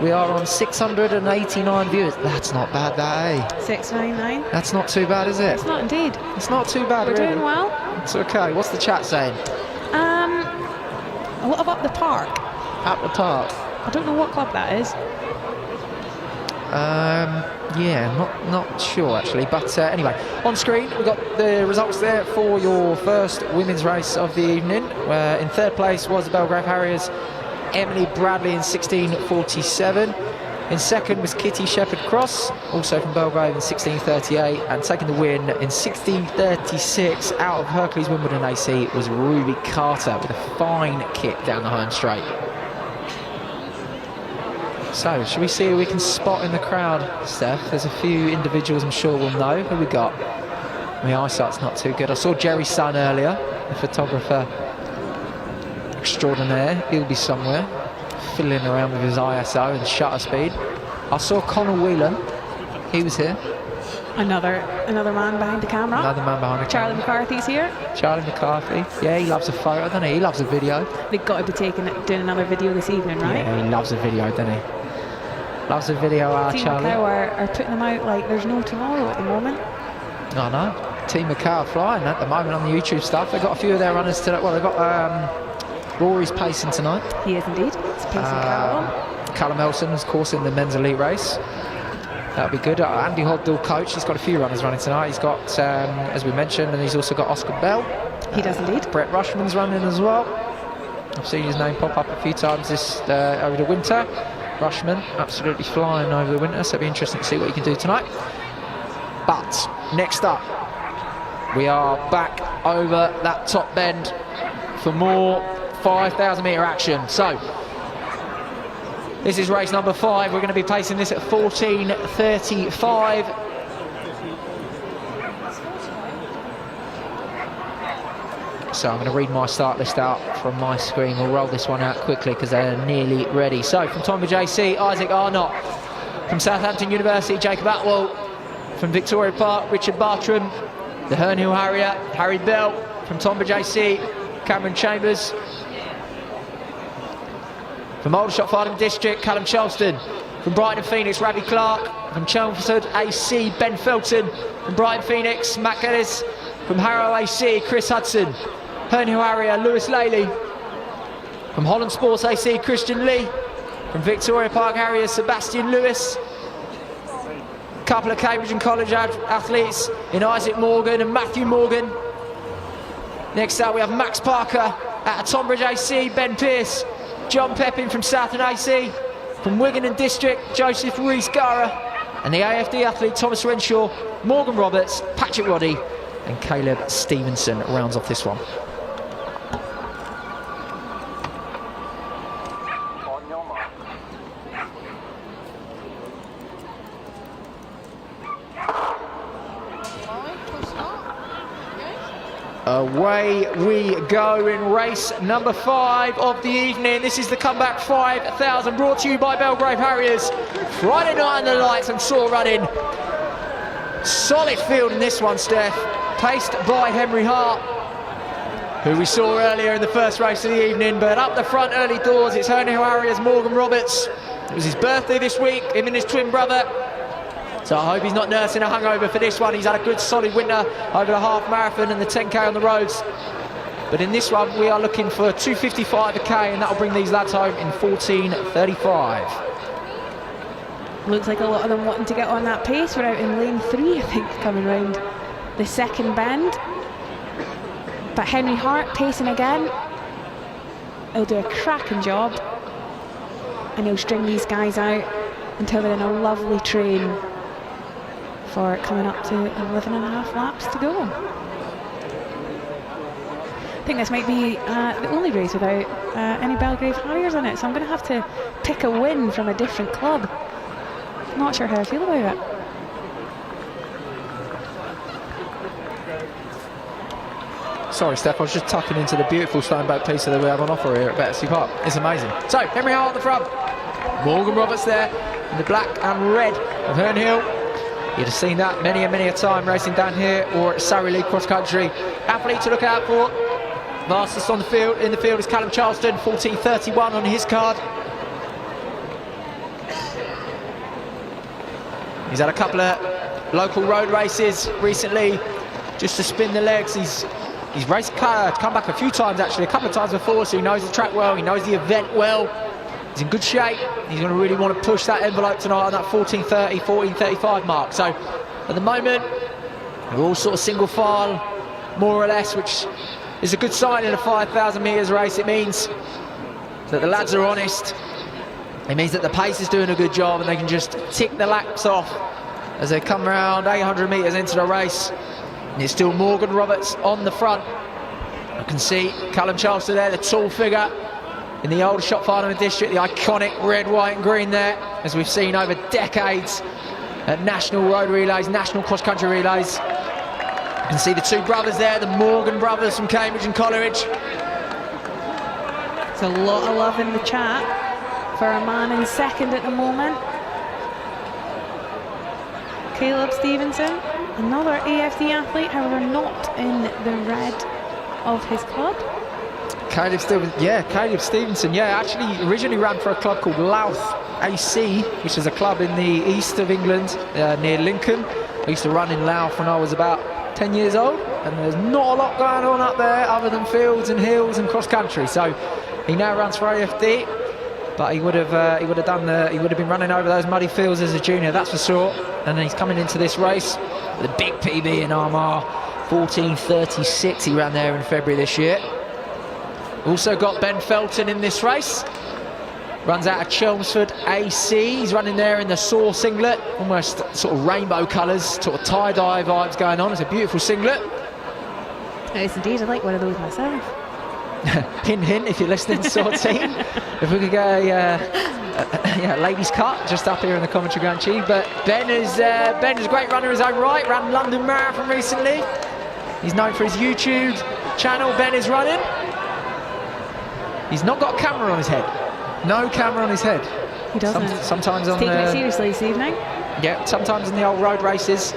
We are on 689 viewers. That's not bad, that, eh? 699. That's not too bad, is it? It's not indeed. It's not too bad, We're really. doing well. It's okay. What's the chat saying? A lot of Up the Park. Up the Park. I don't know what club that is. Yeah, not sure actually, but anyway, on screen we've got the results there for your first women's race of the evening. In third place was the Belgrave Harriers, Emily Bradley in 16:47. In second was Kitty Shepherd-Cross, also from Belgrave in 16:38, and taking the win in 16:36 out of Hercules Wimbledon AC was Ruby Carter with a fine kick down the home straight. So, shall we see who we can spot in the crowd, Steph? There's a few individuals I'm sure we'll know. Who we got? My eyesight's not too good. I saw Jerry Sun earlier, the photographer extraordinaire. He'll be somewhere, fiddling around with his ISO and shutter speed. I saw Connor Whelan. He was here. Another man behind the camera. Another man behind the camera. Charlie McCarthy's here. Charlie McCarthy. Yeah, he loves a photo, doesn't he? He loves a video. They've got to be doing another video this evening, right? Yeah, he loves a video, doesn't he? Loves a video, Team Charlie. Macau are putting them out like there's no tomorrow at the moment. I know. Team Macau are flying at the moment on the YouTube stuff. They've got a few of their runners tonight. Well, they've got Rory's pacing tonight. He is indeed. It's pacing Callum. Callum Elson, of course, in the men's elite race. That'll be good. Andy Hogdell, coach. He's got a few runners running tonight. He's got, as we mentioned, and he's also got Oscar Bell. He does indeed. Brett Rushman's running as well. I've seen his name pop up a few times this over the winter. Rushman absolutely flying over the winter, so it'll be interesting to see what he can do tonight. But next up, we are back over that top bend for more 5,000 metre action. So this is race number 5. We're going to be placing this at 14:35. So I'm going to read my start list out from my screen. We'll roll this one out quickly because they're nearly ready. So from Tonbridge AC, Isaac Arnott. From Southampton University, Jacob Atwell. From Victoria Park, Richard Bartram. The Herne Hill Harrier, Harry Bell. From Tonbridge AC, Cameron Chambers. From Aldershot Farnham District, Callum Charleston. From Brighton and Phoenix, Ravi Clark. From Chelmsford AC, Ben Felton. From Brighton Phoenix, Matt Geddes. From Harrow AC, Chris Hudson. Herne Hill Harrier, Lewis Laley. From Holland Sports AC, Christian Lee. From Victoria Park Harriers, Sebastian Lewis. A couple of Cambridge and College athletes in Isaac Morgan and Matthew Morgan. Next up we have Max Parker out of Tonbridge AC, Ben Pearce. John Pepin from Southern AC. From Wigan and District, Joseph Rees-Gara. And the AFD athlete Thomas Renshaw, Morgan Roberts, Patrick Roddy and Caleb Stevenson rounds off this one. Away we go in race number 5 of the evening. This is the Comeback 5,000 brought to you by Belgrave Harriers. Friday night in the lights and Soar running. Solid field in this one, Steph. Paced by Henry Hart, who we saw earlier in the first race of the evening. But up the front early doors, it's Henry Harriers, Morgan Roberts. It was his birthday this week, him and his twin brother. So I hope he's not nursing a hangover for this one. He's had a good solid winter over the half marathon and the 10k on the roads. But in this one, we are looking for 2:55 a k, and that'll bring these lads home in 14:35. Looks like a lot of them wanting to get on that pace. We're out in lane 3, I think, coming round the second bend. But Henry Hart pacing again. He'll do a cracking job. And he'll string these guys out until they're in a lovely train for coming up to 11.5 laps to go. I think this might be the only race without any Belgrave Harriers in it, so I'm going to have to pick a win from a different club. Not sure how I feel about it. Sorry, Steph, I was just tucking into the beautiful stone-back pizza that we have on offer here at Battersea Park. It's amazing. So, Henry Hart at the front. Morgan Roberts there in the black and red of Herne Hill. You'd have seen that many and many a time racing down here or at Surrey League Cross Country. Athlete to look out for. Fastest on the field in the field is Callum Charleston, 14:31 on his card. He's had a couple of local road races recently just to spin the legs. He's raced come back a few times actually, a couple of times before, so he knows the track well, he knows the event well. He's in good shape. He's going to really want to push that envelope tonight on that 14:30, 14:35 mark. So at the moment, we're all sort of single file, more or less, which is a good sign in a 5,000 metres race. It means that the lads are honest. It means that the pace is doing a good job and they can just tick the laps off as they come around 800 metres into the race. And it's still Morgan Roberts on the front. I can see Callum Charleston there, the tall figure in the old Shot Farnham district, the iconic red, white and green there, as we've seen over decades at national road relays, national cross-country relays. You can see the two brothers there, the Morgan brothers from Cambridge and Coleridge. There's a lot of love in the chat for a man in second at the moment. Caleb Stevenson, another AFD athlete, however not in the red of his club. Caleb Stevenson, actually originally ran for a club called Louth AC, which is a club in the east of England, near Lincoln. I used to run in Louth when I was about 10 years old, and there's not a lot going on up there other than fields and hills and cross country. So he now runs for AFD, but he would have been running over those muddy fields as a junior, that's for sure. And then he's coming into this race with a big PB in Armagh, 14:36 he ran there in February this year. Also got Ben Felton in this race. Runs out of Chelmsford AC. He's running there in the Soar singlet, almost sort of rainbow colours, sort of tie-dye vibes going on. It's a beautiful singlet. Yes, indeed. I like one of those myself. Hint, hint, if you're listening, Soar team. If we could go, ladies' cut just up here in the commentary ground, Chief. But Ben is a great runner in his own right. Ran London Marathon recently. He's known for his YouTube channel. Ben is running. He's not got a camera on his head. No camera on his head. He doesn't. Sometimes on taking it seriously this evening. Yeah, sometimes in the old road races,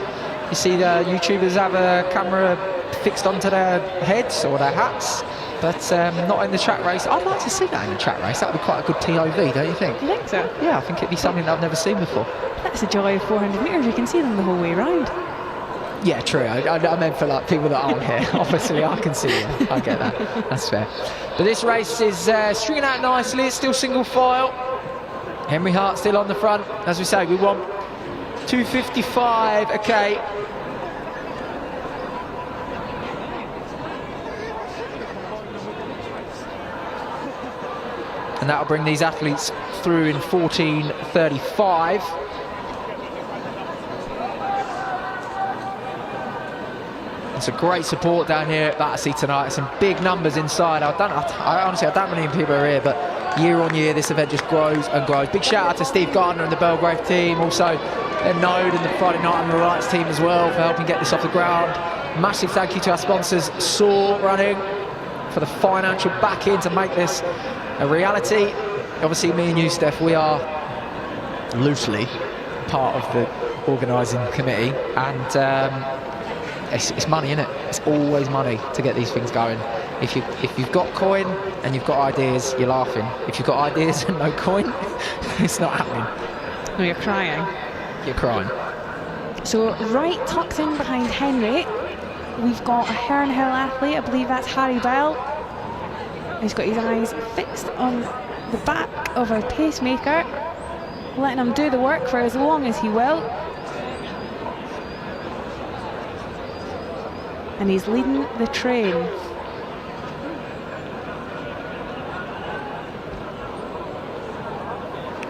you see the YouTubers have a camera fixed onto their heads or their hats, but not in the track race. I'd like to see that in the track race. That would be quite a good POV, don't you think? You think so? Yeah, I think it'd be something that I've never seen before. That's the joy of 400 metres. You can see them the whole way round. Yeah, true. I meant for like people that aren't here. Obviously, I can see them. I get that. That's fair. But this race is stringing out nicely. It's still single file. Henry Hart still on the front. As we say, we want 2:55 a k. And that'll bring these athletes through in 14:35. It's a great support down here at Battersea tonight. Some big numbers inside. I honestly don't believe people are here, but year on year this event just grows and grows. Big shout out to Steve Gardner and the Belgrave team, also Node and the Friday Night and the Lights team as well for helping get this off the ground. Massive thank you to our sponsors, Soar Running, for the financial backing to make this a reality. Obviously me and you, Steph, we are loosely part of the organising committee, and it's money, isn't it? It's always money to get these things going. If you've got coin and you've got ideas, you're laughing. If you've got ideas and no coin, it's not happening. No, you're crying. You're crying. So right tucked in behind Henry, we've got a Herne Hill athlete. I believe that's Harry Bell. He's got his eyes fixed on the back of our pacemaker, letting him do the work for as long as he will. And he's leading the train.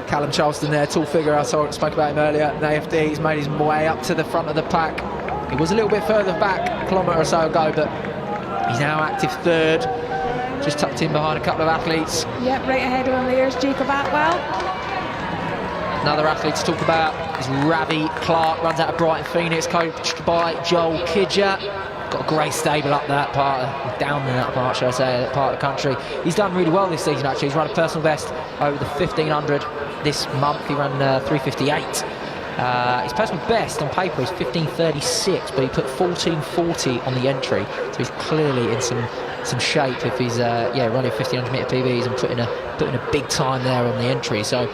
Callum Charleston there, tall figure. I spoke about him earlier. The AFD, he's made his way up to the front of the pack. He was a little bit further back a kilometre or so ago, but he's now active third, just tucked in behind a couple of athletes. Yep, right ahead of him there's Jacob Atwell. Another athlete to talk about is Ravi Clark, runs out of Brighton Phoenix, coached by Joel Kidger. Got a great stable up that part, down in that part, should I say, that part of the country. He's done really well this season actually. He's run a personal best over the 1500 this month. He ran 3:58. His personal best on paper is 15:36, but he put 14:40 on the entry, so he's clearly in some shape if he's running 1500 metre PBs and putting a big time there on the entry. So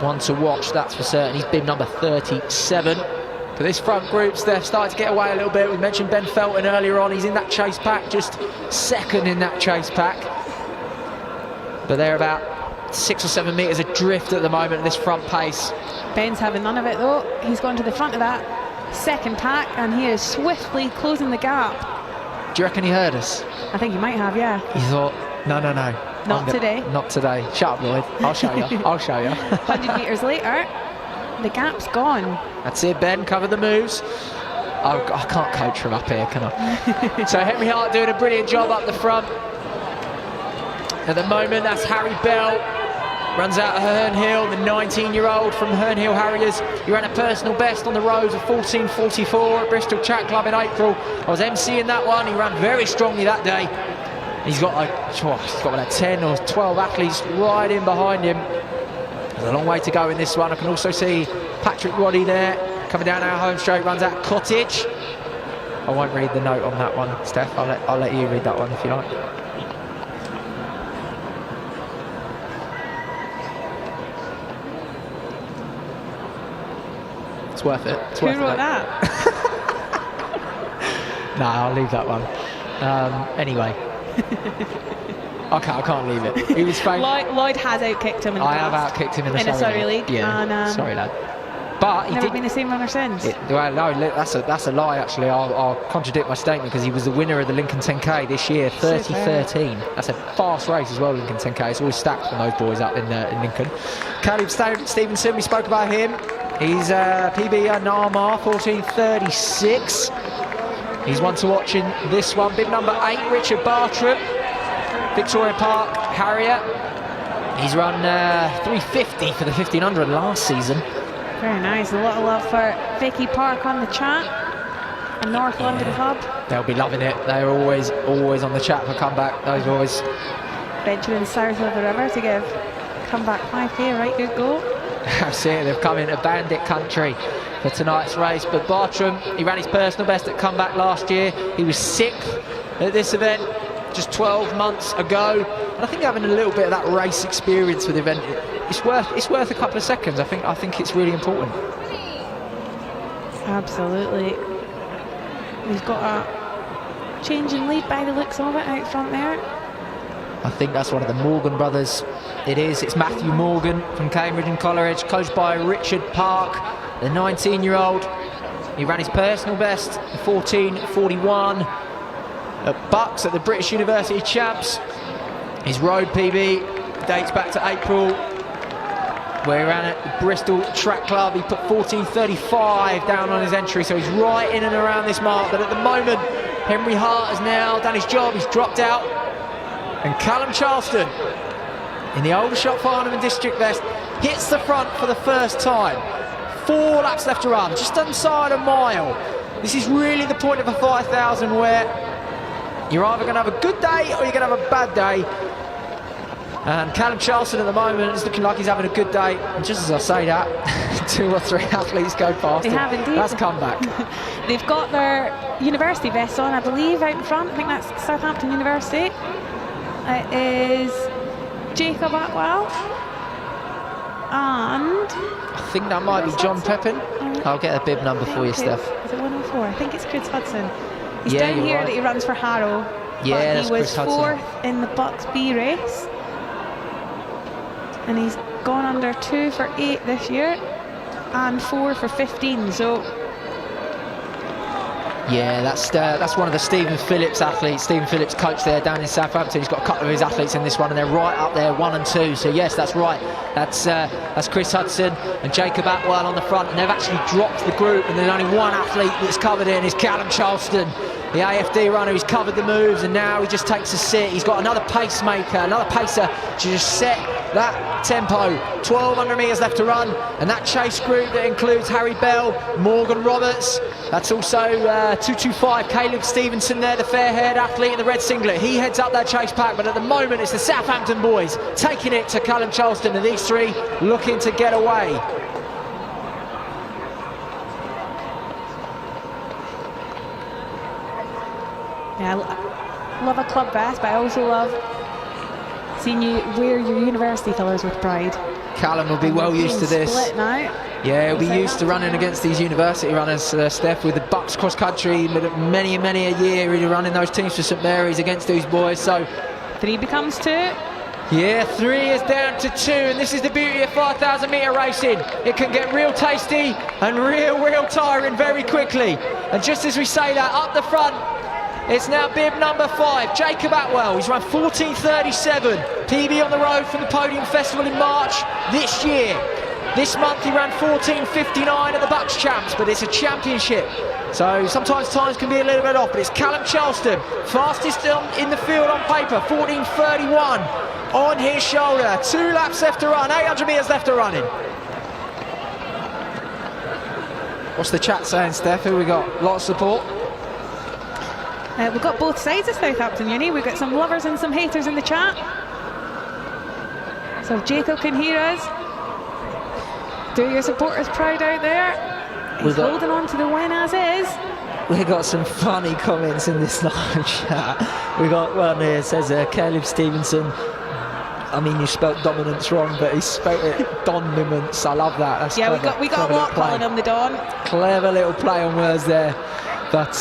one to watch, that's for certain. He's bib number 37. For this front group, Steph started to get away a little bit. We mentioned Ben Felton earlier on. He's in that chase pack, just second in that chase pack. But they're about 6 or 7 metres adrift at the moment at this front pace. Ben's having none of it though. He's gone to the front of that second pack and he is swiftly closing the gap. Do you reckon he heard us? I think he might have, yeah. He thought, no. Not today. Not today. Shut up, Lloyd. I'll show you. I'll show you. 100 metres later, the gap's gone. That's it, Ben. Cover the moves. Oh, I can't coach from up here, can I? So Henry Hart doing a brilliant job up the front. At the moment, that's Harry Bell. Runs out of Herne Hill, the 19-year-old from Herne Hill Harriers. He ran a personal best on the roads of 14:44 at Bristol Track Club in April. I was emceeing that one. He ran very strongly that day. He's got about 10 or 12 athletes right in behind him. There's a long way to go in this one. I can also see Patrick Roddy there coming down our home straight, runs out Cottage. I won't read the note on that one, Steph. I'll let you read that one if you like. It's worth it. It's worth Who wrote it, that? Nah, I'll leave that one. Anyway. Okay, I can't leave it. He was famous. Lloyd has outkicked him in the past. I have outkicked him in the Surrey League. Yeah, and, sorry lad. But he never did been the same runner since. Well, no, that's a lie actually. I'll contradict my statement because he was the winner of the Lincoln 10K this year, 30:13. That's a fast race as well, Lincoln 10K. It's always stacked from those boys up in Lincoln. Caleb Stevenson, we spoke about him. He's PB and Armagh, 14:36. He's one to watch in this one. Bib number 8, Richard Bartram, Victoria Park Harrier. He's run 3:50 for the 1500 last season. Very nice. A lot of love for Vicky Park on the chat. A North London hub. They'll be loving it. They're always on the chat for comeback. Those boys. Venturing south of the river to give comeback 5k. Right, good go. That's it. They've come into bandit country for tonight's race. But Bartram, he ran his personal best at comeback last year. He was 6th at this event just 12 months ago. And I think having a little bit of that race experience with the event, it's worth a couple of seconds. I think it's really important. Absolutely. We've got a change in lead by the looks of it out front there. I think that's one of the Morgan brothers. It's Matthew Morgan from Cambridge and Coleridge, coached by Richard Park, the 19-year-old. He ran his personal best, 14:41 at Bucks at the British University Champs. His road PB dates back to April where he ran at the Bristol Track Club. He put 14:35 down on his entry, so he's right in and around this mark. But at the moment, Henry Hart has now done his job. He's dropped out, and Callum Charleston, in the Aldershot Farnham and District vest, hits the front for the first time. 4 laps left to run, just inside a mile. This is really the point of a 5,000 where you're either going to have a good day or you're going to have a bad day. And Callum Charleston at the moment is looking like he's having a good day. And just as I say that, 2 or 3 athletes go past him. They have indeed. That's comeback. They've got their university vests on, I believe, out in front. I think that's Southampton University. It is Jacob Atwell. And I think that might be John Pepin. I'll get a bib number for you, Steph. Is it 104? I think it's Chris Hudson. He's Yeah, down you're here right. that he runs for Harrow. Yeah, but that's he was Chris Hudson. 4th in the Bucks B race. And he's gone under 2 for 8 this year and 4 for 15. So yeah, that's one of the Stephen Phillips athletes. Stephen Phillips coach there down in Southampton. He's got a couple of his athletes in this one, and they're right up there, 1 and 2. So yes, that's right. That's Chris Hudson and Jacob Atwell on the front, and they've actually dropped the group, and there's only one athlete that's covered in is Callum Charleston, the AFD runner. He's covered the moves, and now he just takes a sit. He's got another pacemaker, another pacer to just set that tempo. 1,200 metres left to run, and that chase group that includes Harry Bell, Morgan Roberts. That's also 225 Caleb Stevenson there, the fair-haired athlete in the red singlet. He heads up that chase pack, but at the moment it's the Southampton boys taking it to Callum Charleston, and these 3 looking to get away. yeah, I love a club vest, but I also love seeing you wear your university colours with pride. Callum will be well used to this. Split now. Yeah, he'll be used to running against these university runners, Steph, with the Bucks cross country. Many a year really running those teams for St Mary's against these boys. So 3 becomes 2. yeah, 3 is down to 2, and this is the beauty of 5,000 metre racing. It can get real tasty and real tiring very quickly. And just as we say that, up the front, it's now bib number 5, Jacob Atwell. He's run 14:37, PB on the road from the Podium Festival in March this year. This month he ran 14:59 at the Bucks Champs, but it's a championship, so sometimes times can be a little bit off. But it's Callum Charleston, fastest in the field on paper, 14:31 on his shoulder. 2 laps left to run, 800 metres left to running. What's the chat saying, Steph? Who we got? Lot of support. We've got both sides of Southampton Uni. We've got some lovers and some haters in the chat. So if Jacob can hear us, do your supporters proud out there. He's holding on to the win as is. We got some funny comments in this live chat. We got one here, it says Caleb Stevenson. I mean, you spelt dominance wrong, but he spelt it dominance. I love that. That's yeah, clever, we got a lot calling him the Don. Clever little play on words there. But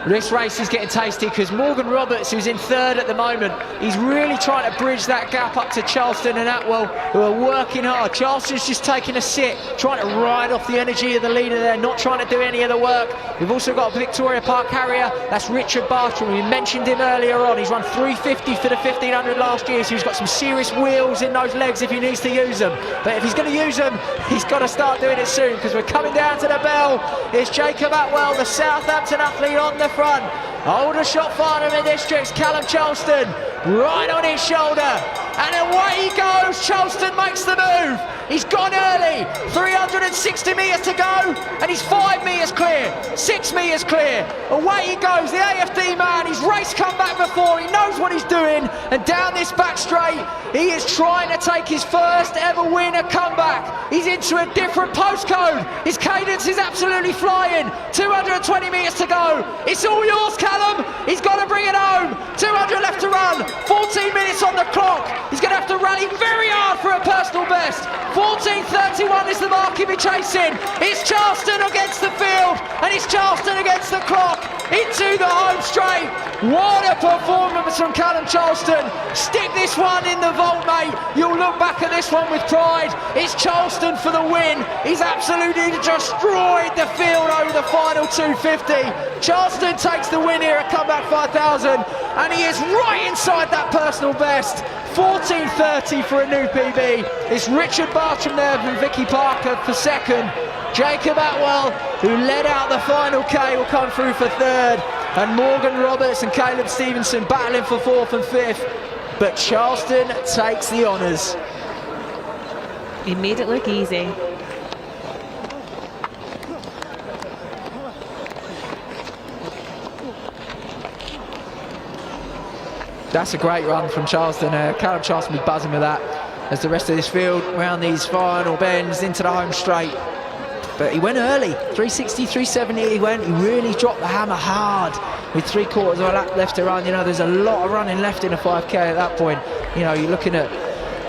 this race is getting tasty because Morgan Roberts, who's in 3rd at the moment, he's really trying to bridge that gap up to Charleston and Atwell, who are working hard. Charleston's just taking a sit, trying to ride off the energy of the leader there, not trying to do any of the work. We've also got a Victoria Park Harrier, that's Richard Bartram. We mentioned him earlier on. He's run 3:50 for the 1500 last year, so he's got some serious wheels in those legs if he needs to use them. But if he's going to use them, he's got to start doing it soon, because we're coming down to the bell. It's Jacob Atwell, the Southampton athlete, on the front. Aldershot Farnham in Districts, Callum Charleston right on his shoulder, and away he goes. Charleston makes the move. He's gone early, 360 metres to go, and he's 5 metres clear, 6 metres clear. Away he goes, the AFD man. He's raced comeback before, he knows what he's doing, and down this back straight, he is trying to take his first ever win at comeback. He's into a different postcode. His cadence is absolutely flying. 220 metres to go. It's all yours, Callum. He's got to bring it home. 200 left to run, 14 minutes on the clock. He's going to have to rally very hard for a personal best. 14:31 is the mark he'll be chasing. It's Charleston against the field, and it's Charleston against the clock. Into the home straight. What a performance from Callum Charleston. Stick this one in the vault, mate. You'll look back at this one with pride. It's Charleston for the win. He's absolutely destroyed the field over the final 250. Charleston takes the win here at Comeback 5000, and he is right inside that personal best. 14.30 for a new PB. It's Richard Bartram there from Vicky Parker for second. Jacob Atwell, who led out the final K, will come through for third. And Morgan Roberts and Caleb Stevenson battling for fourth and fifth. But Charleston takes the honours. He made it look easy. That's a great run from Charleston. Caleb Charleston will be buzzing with that as the rest of this field round these final bends into the home straight. But he went early, 360, 370 he went. He really dropped the hammer hard with 3/4 of a lap left to run. You know, there's a lot of running left in a 5K at that point. You know, you're looking at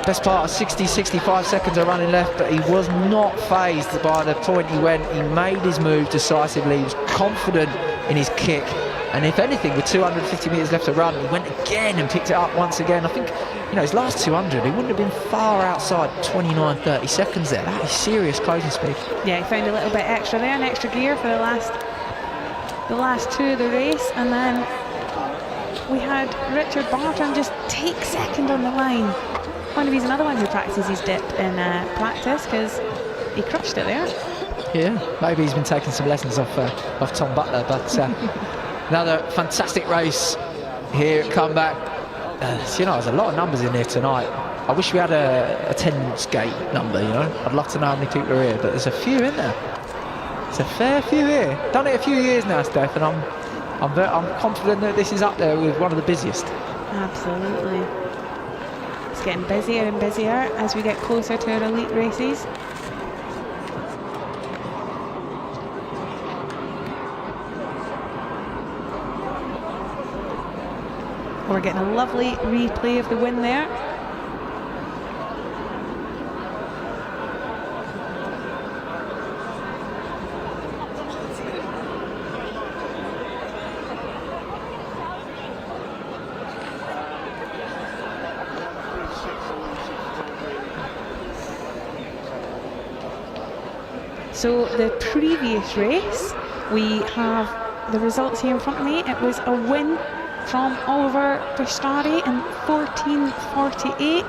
best part of 60, 65 seconds of running left, but he was not phased by the point he went. He made his move decisively. He was confident in his kick. And if anything, with 250 metres left to run, he went again and picked it up once again. I think, you know, his last 200, he wouldn't have been far outside 29, 30 seconds there. That is serious closing speed. Yeah, he found a little bit extra there, an extra gear for the last two of the race. And then we had Richard Bartram just take second on the line. Wonder if he's another one who practices his dip in practice, because he crushed it there. Yeah, maybe he's been taking some lessons off Tom Butler, but another fantastic race here at Comeback. You know, there's a lot of numbers in here tonight. I wish we had a attendance gate number, you know. I'd love to know how many people are here, but there's a few in there. There's a fair few here. Done it a few years now, Steph, and I'm confident that this is up there with one of the busiest. Absolutely. It's getting busier and busier as we get closer to our elite races. We're getting a lovely replay of the win there. So the previous race, we have the results here in front of me. It was a win from Oliver Bustari in 14.48,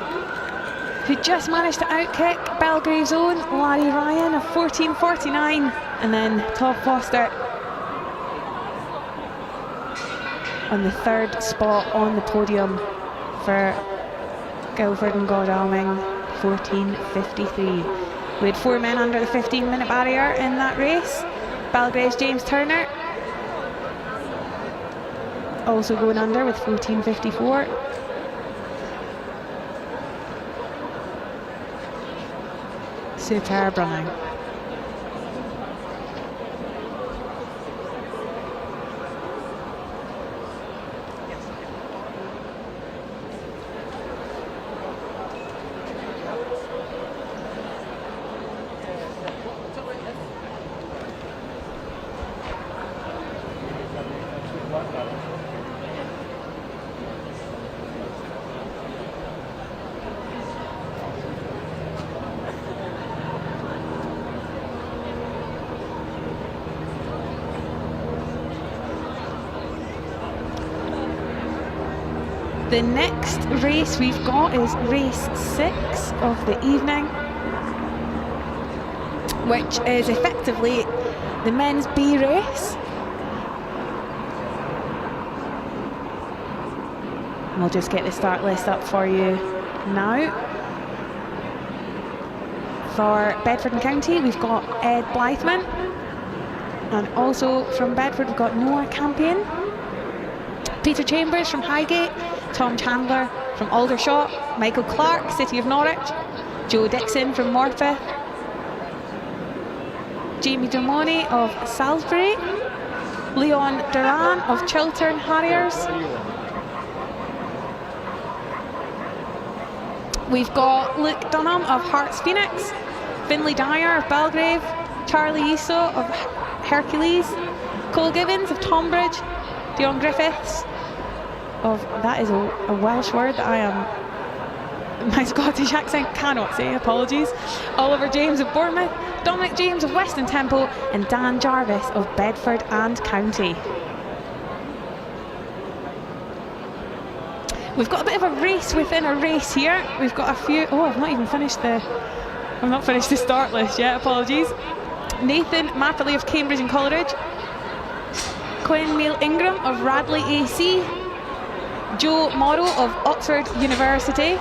who just managed to outkick Belgrave's own Larry Ryan of 14.49, and then Todd Foster on the third spot on the podium for Guildford and Godalming, 14.53. We had 4 men under the 15-minute barrier in that race. Belgrave's James Turner also going under with 14.54. Superb running. The next race we've got is race 6 of the evening, which is effectively the men's B race. And we'll just get the start list up for you now. For Bedford and County, we've got Ed Blythman, and also from Bedford we've got Noah Campion, Peter Chambers from Highgate, Tom Chandler from Aldershot, Michael Clark, City of Norwich, Joe Dixon from Morpeth, Jamie Domoni of Salisbury, Leon Duran of Chiltern Harriers. We've got Luke Dunham of Hearts Phoenix, Finlay Dyer of Belgrave, Charlie Iso of Hercules, Cole Gibbons of Tonbridge, Dion Griffiths of, that is a Welsh word that I am, my Scottish accent cannot say, apologies, Oliver James of Bournemouth, Dominic James of Weston Temple, and Dan Jarvis of Bedford and County. We've got a bit of a race within a race here. We've got a few. Oh, I've not finished the start list yet. Apologies. Nathan Mapley of Cambridge and Coleridge. Quinn Ingram of Radley AC. Joe Morrow of Oxford University.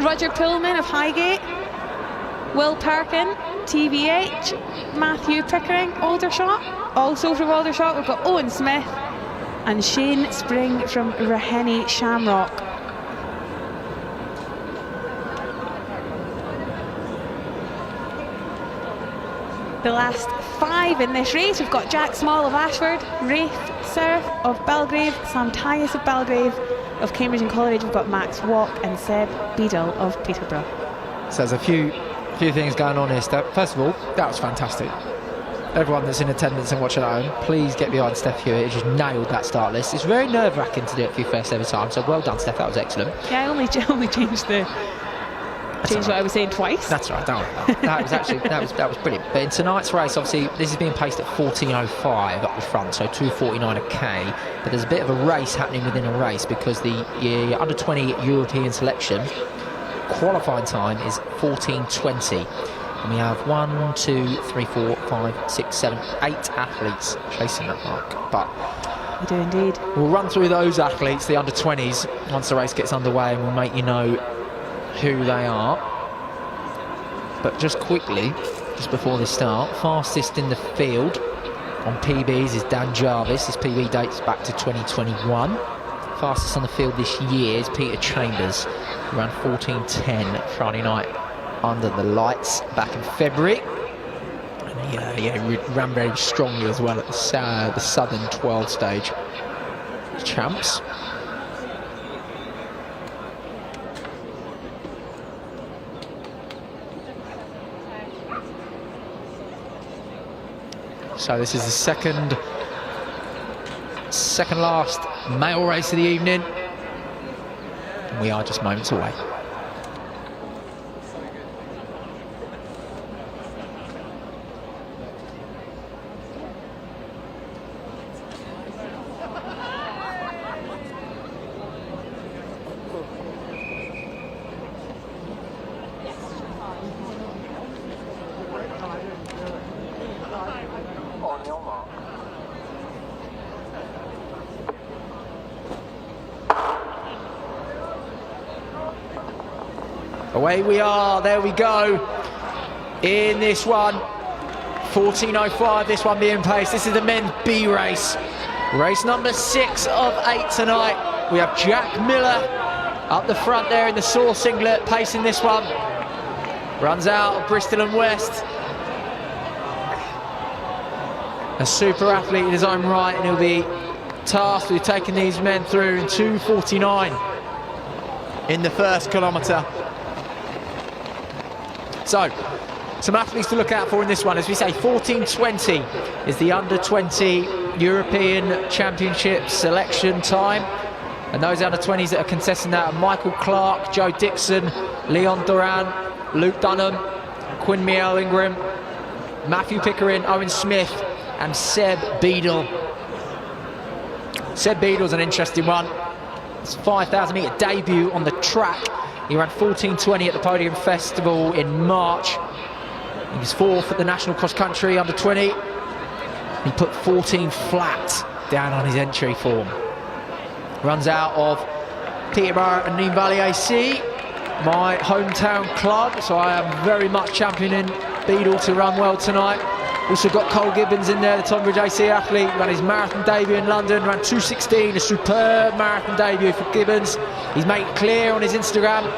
Roger Pullman of Highgate. Will Perkin, TVH. Matthew Pickering, Aldershot. Also from Aldershot, we've got Owen Smith and Shane Spring from Raheny Shamrock. The last 5 in this race, we've got Jack Small of Ashford, Rafe Surf of Belgrave, Sam Tyus of Belgrave, of Cambridge and Coleridge, we've got Max Walk and Seb Beadle of Peterborough. So there's a few things going on here, Steph. First of all, that was fantastic. Everyone that's in attendance and watching at home, please get behind Steph Hewitt. He just nailed that start list. It's very nerve-wracking to do it for your first ever time, so well done, Steph. That was excellent. Yeah, I only changed what I was saying twice. That's right, don't worry. That was brilliant. But in tonight's race, obviously, this is being paced at 14.05 up the front, so 2:49 a K. But there's a bit of a race happening within a race because the under-20 European selection qualifying time is 14:20. And we have 1, 2, 3, 4, 5, 6, 7, 8 athletes chasing that mark. But we do indeed. We'll run through those athletes, the under-20s, once the race gets underway, and we'll make you know who they are. But just quickly, just before they start, fastest in the field on PBs is Dan Jarvis. His PB dates back to 2021. Fastest on the field this year is Peter Chambers, around 14:10 Friday night under the lights back in February. And he ran very strongly as well at the Southern 12 stage. Champs. So this is the second last male race of the evening, and we are just moments away. Away we are, there we go, in this one, 14.05, this one being paced. This is the men's B race, race number 6 of 8 tonight. We have Jack Miller up the front there in the Soar singlet, pacing this one. Runs out of Bristol and West. A super athlete in his own right, and he'll be tasked with taking these men through in 2:49 in the first kilometre. So, some athletes to look out for in this one. As we say, 14:20 is the under-20 European Championship selection time. And those under-20s that are contesting that are Michael Clark, Joe Dixon, Leon Duran, Luke Dunham, Quinn Ingram, Matthew Pickering, Owen Smith, and Seb Beadle. Seb Beadle's an interesting one. It's a 5,000 metre debut on the track. He ran 14:20 at the Podium Festival in March. He was 4th at the National Cross Country under 20. He put 14 flat down on his entry form. Runs out of Peterborough and Nene Valley AC, my hometown club, so I am very much championing Beadle to run well tonight. Also got Cole Gibbons in there, the Tonbridge AC athlete, ran his marathon debut in London, ran 2:16, a superb marathon debut for Gibbons. He's made it clear on his Instagram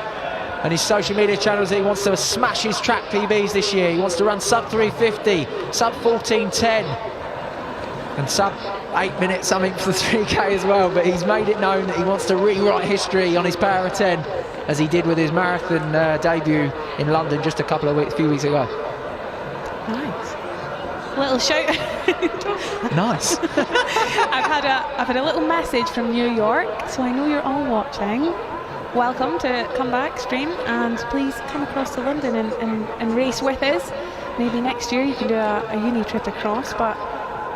and his social media channels that he wants to smash his track PBs this year. He wants to run sub 3:50, sub 14:10, and sub 8 minutes something for the 3K as well. But he's made it known that he wants to rewrite history on his Para 10, as he did with his marathon debut in London just a few weeks ago. Nice. Little shout. Nice. I've had a little message from New York, so I know you're all watching. Welcome to Come Back Stream, and please come across to London and race with us. Maybe next year you can do a uni trip across, but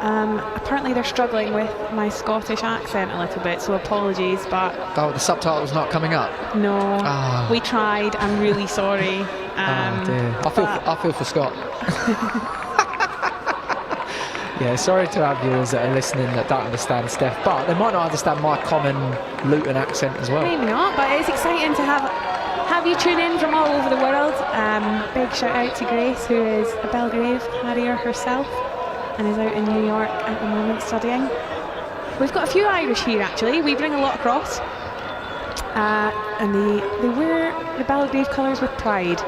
Apparently they're struggling with my Scottish accent a little bit, so apologies, but... Oh, the subtitle's not coming up? No, Oh. we tried, I'm really sorry. Oh dear. I feel for Scott. Yeah, sorry to our viewers that are listening that don't understand Steph, but they might not understand my common Luton accent as well. Maybe not, but it's exciting to have you tune in from all over the world. Big shout out to Grace, who is a Belgrave Harrier herself and is out in New York at the moment studying. We've got a few Irish here actually. We bring a lot across, and they wear the Belgrave colours with pride,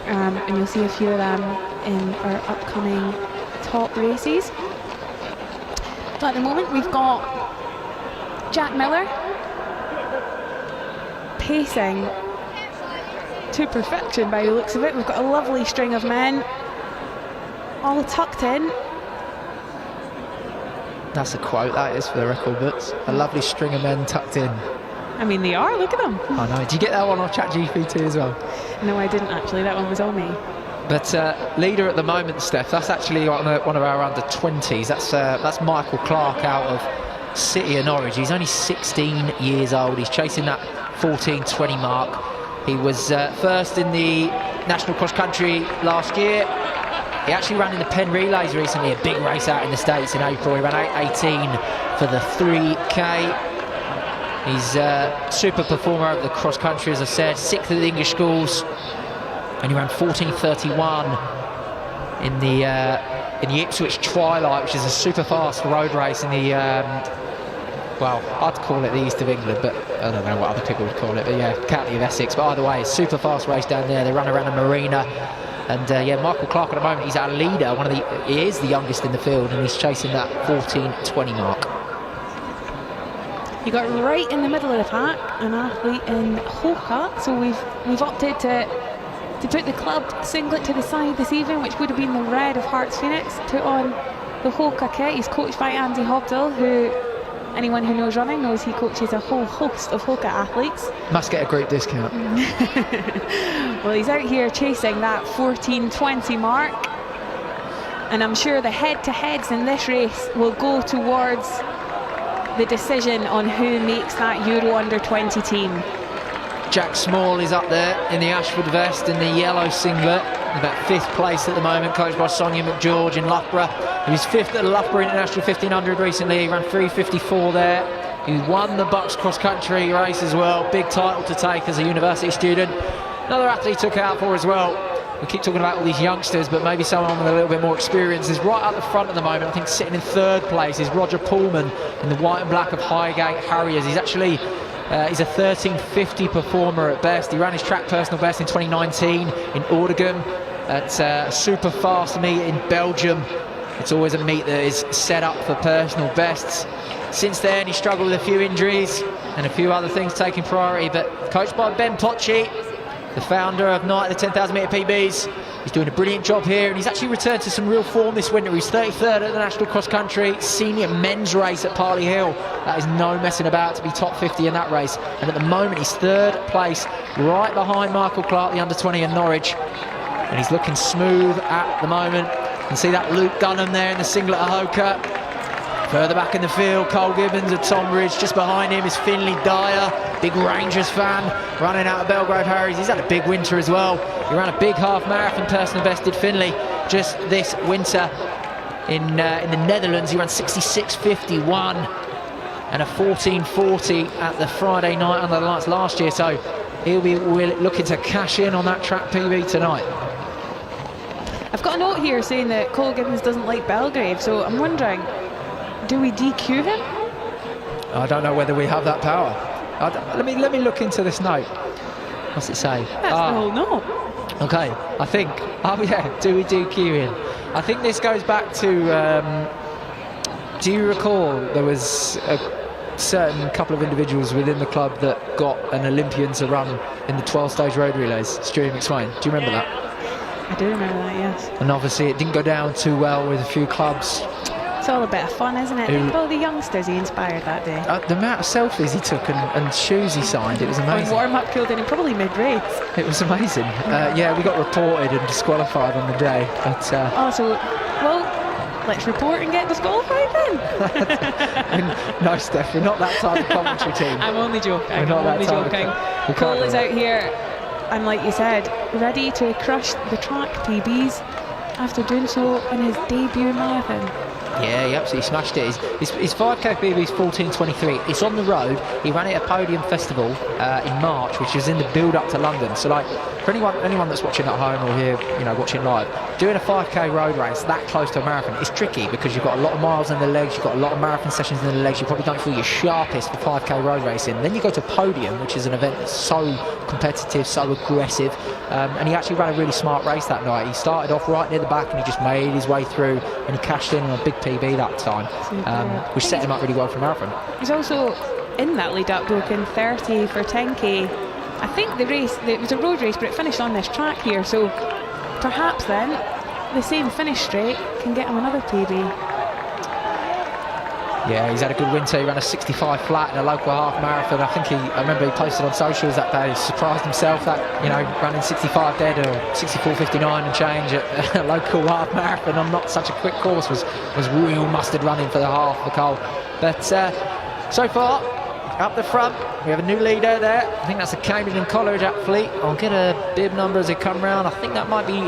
and you'll see a few of them in our upcoming top races. So at the moment we've got Jack Miller pacing to perfection by the looks of it. We've got a lovely string of men all tucked in. That's a quote, that is, for the record books. A lovely string of men tucked in. I mean, they are, look at them. I know. Did you get that one on ChatGPT as well? No, I didn't actually, that one was all me. But leader at the moment, Steph, that's actually one of our under-20s. That's Michael Clark out of City of Norwich. He's only 16 years old. He's chasing that 14:20 mark. He was first in the national cross-country last year. He actually ran in the Penn Relays recently, a big race out in the States in April. He ran 8:18 for the 3K. He's a super performer over the cross-country, as I said, 6th at the English schools. And he ran 14:31 in the Ipswich Twilight, which is a super fast road race in the, well, I'd call it the East of England, but I don't know what other people would call it, but yeah, County of Essex. But either way, it's super fast race down there. They run around a marina. And yeah, Michael Clark at the moment, he's our leader. He is the youngest in the field, and he's chasing that 14:20 mark. You got right in the middle of the pack an athlete in Hoka, so we've opted to put the club singlet to the side this evening, which would have been the red of Hearts Phoenix, put on the Hoka kit. He's coached by Andy Hobdell, who anyone who knows running knows he coaches a whole host of Hoka athletes. Must get a group discount. Well, he's out here chasing that 14:20 mark, and I'm sure the head-to-heads in this race will go towards the decision on who makes that Euro Under-20 team. Jack Small is up there in the Ashford vest and the yellow singlet, about 5th place at the moment, coached by Sonia McGeorge in Loughborough. He was 5th at the Loughborough International 1500 recently. He ran 3:54 there. He won the Bucks cross-country race as well. Big title to take as a university student. Another athlete took it out for as well. We keep talking about all these youngsters, but maybe someone with a little bit more experience is right at the front at the moment. I think sitting in 3rd place is Roger Pullman in the white and black of Highgate Harriers. He's actually he's a 13:50 performer at best. He ran his track personal best in 2019 in Ordegem at a super fast meet in Belgium. It's always a meet that is set up for personal bests. Since then, he struggled with a few injuries and a few other things taking priority, but coached by Ben Pocci, the founder of Night of the 10,000 metre PBs. He's doing a brilliant job here, and he's actually returned to some real form this winter. He's 33rd at the National Cross Country Senior Men's Race at Parley Hill. That is no messing about to be top 50 in that race. And at the moment, he's 3rd place, right behind Michael Clark, the under-20 in Norwich. And he's looking smooth at the moment. You can see that Luke Dunham there in the singlet of Hoka. Further back in the field, Cole Gibbons of Tonbridge. Just behind him is Finlay Dyer, big Rangers fan, running out of Belgrave Harriers. He's had a big winter as well. He ran a big half marathon personal best, did Finlay, just this winter in the Netherlands. He ran 66:51 and a 14:40 at the Friday night under the lights last year. So he'll be looking to cash in on that track PB tonight. I've got a note here saying that Cole Gibbons doesn't like Belgrave, so I'm wondering, do we DQ him? I don't know whether we have that power. Let me look into this note. What's it say? That's the whole note. Okay, I think. Oh yeah, do we DQ him? I think this goes back to. Do you recall there was a certain couple of individuals within the club that got an Olympian to run in the 12-stage road relays? Stewie McSwain. Do you remember that? I do remember that, yes. And obviously it didn't go down too well with a few clubs. It's all a bit of fun, isn't it? Think of all the youngsters he inspired that day. The amount of selfies he took and shoes he signed, it was amazing. On warm-up killed in probably mid-race. It was amazing. Yeah, we got reported and disqualified on the day. But well, let's report and get disqualified then. No, Steph, we're not that type of commentary team. I'm only joking. We're not I'm only that type joking. Cole is out here, and like you said, ready to crush the track PBs after doing so in his debut marathon. Yeah, he absolutely smashed it. His 5k PB is 14:23. It's on the road. He ran it at Podium Festival in March, which is in the build-up to London. So, like, for anyone that's watching at home or here, watching live, doing a 5k road race that close to a marathon is tricky because you've got a lot of miles in the legs, you've got a lot of marathon sessions in the legs. You probably don't feel your sharpest for 5k road racing. Then you go to Podium, which is an event that's so competitive, so aggressive, and he actually ran a really smart race that night. He started off right near the back and he just made his way through, and he cashed in on a big PB that time, which set him up really well for a marathon. He's also in that lead up broken 30 for 10k. I think the race, it was a road race, but it finished on this track here, so perhaps then the same finish straight can get him another PB. Yeah, he's had a good winter. He ran a 65 flat in a local half marathon. I remember he posted on socials that day. He surprised himself that, running 65 dead or 64:59 and change at a local half marathon on not such a quick course was real mustard running for the half for Cole. But so far, up the front, we have a new leader there. I think that's a Cambridge and Coleridge athlete. I'll get a bib number as they come round. I think that might be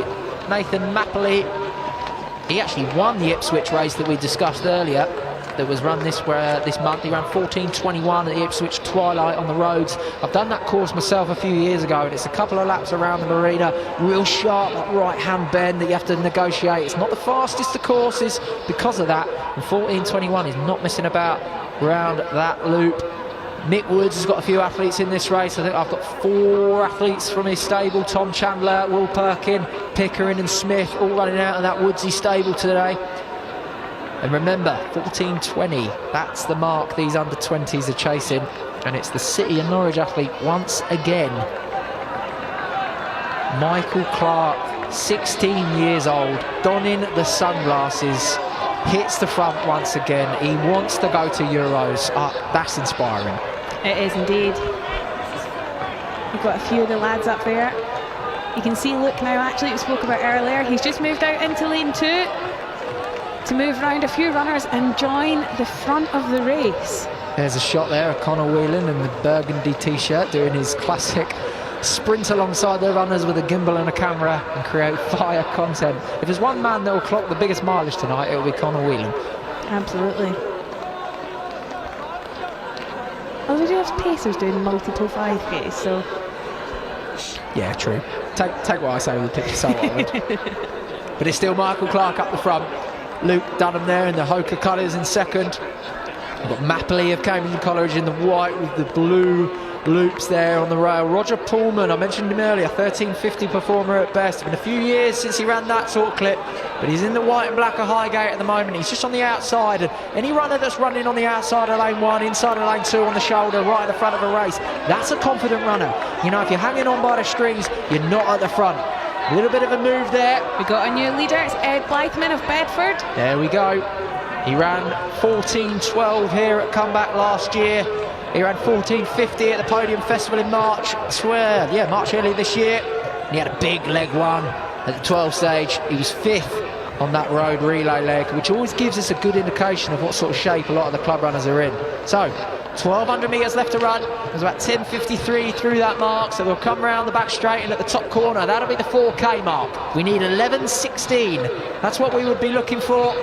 Nathan Mapley. He actually won the Ipswich race that we discussed earlier, that was run this month. He ran 14:21 at the Ipswich Twilight on the roads. I've done that course myself a few years ago, and it's a couple of laps around the marina, real sharp right hand bend that you have to negotiate. It's not the fastest of courses because of that, and 14:21 is not messing about around that loop. Nick Woods has got a few athletes in this race. I think I've got 4 athletes from his stable: Tom Chandler, Will Perkin, Pickering and Smith, all running out of that Woodsy stable today. And remember, 14:20, that's the mark these under-20s are chasing, and it's the City and Norwich athlete once again. Michael Clark, 16 years old, donning the sunglasses, hits the front once again. He wants to go to Euros. That's inspiring. It is indeed. We've got a few of the lads up there. You can see Luke now, actually, we spoke about earlier. He's just moved out into lane 2 to move around a few runners and join the front of the race. There's a shot there of Connor Whelan in the burgundy t-shirt doing his classic sprint alongside the runners with a gimbal and a camera and create fire content. If there's one man that will clock the biggest mileage tonight, it'll be Connor Whelan. Absolutely. Well, we do have pacers doing multiple 5Ks, so... Yeah, true. Take what I say with a pinch of salt, I would. But it's still Michael Clark up the front. Luke Dunham there in the Hoka colours in second. We've got Mapley of Cambridge and Coleridge in the white with the blue loops there on the rail. Roger Pullman, I mentioned him earlier, 13:50 performer at best. It's been a few years since he ran that sort of clip, but he's in the white and black of Highgate at the moment. He's just on the outside, and any runner that's running on the outside of lane 1, inside of lane 2 on the shoulder, right at the front of a race, that's a confident runner. If you're hanging on by the strings, you're not at the front. A little bit of a move there. We got a new leader, it's Ed Blytheman of Bedford. There we go. He ran 14:12 here at Comeback last year. He ran 14:50 at the Podium Festival in March. I swear, yeah, March early this year. And he had a big leg one at the 12 stage. He was 5th on that road relay leg, which always gives us a good indication of what sort of shape a lot of the club runners are in. So, 1,200 metres left to run. There's about 10:53 through that mark, so they'll come round the back straight and at the top corner. That'll be the 4K mark. We need 11:16. That's what we would be looking for.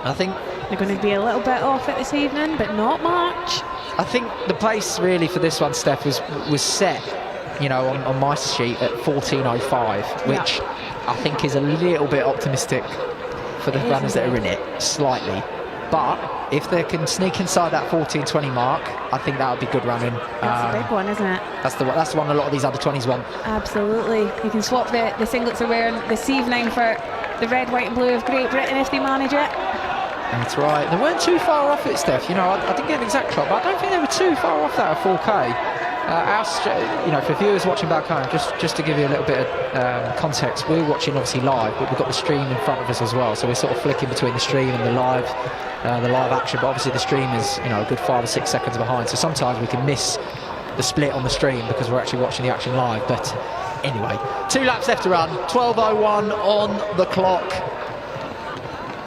I think they're going to be a little bit off it this evening, but not much. I think the pace really for this one, Steph, was set, on my sheet at 14:05, which I think is a little bit optimistic for the runners that are in it, slightly. But if they can sneak inside that 14:20 mark, I think that would be good running. That's a big one, isn't it? That's the one a lot of these other 20s want. Absolutely. You can swap the singlets they're wearing this evening for the red, white and blue of Great Britain if they manage it. That's right. They weren't too far off it, Steph. I didn't get an exact clock, but I don't think they were too far off that at 4K. For viewers watching back home, just to give you a little bit of context, we're watching obviously live, but we've got the stream in front of us as well, so we're sort of flicking between the stream and the live action. But obviously the stream is a good 5 or 6 seconds behind, so sometimes we can miss the split on the stream because we're actually watching the action live. But anyway, 2 laps left to run, 12:01 on the clock.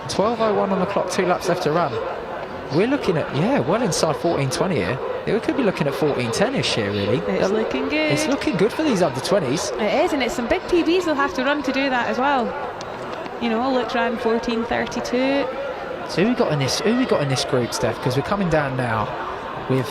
12:01 on the clock, 2 laps left to run. We're looking at, well inside 14:20 here. We could be looking at 14:10-ish here, really. It's looking good. It's looking good for these under-20s. It is, and it's some big PBs they'll have to run to do that as well. You know, Luke's ran 14:32. So who we got in this group, Steph? Because we're coming down now with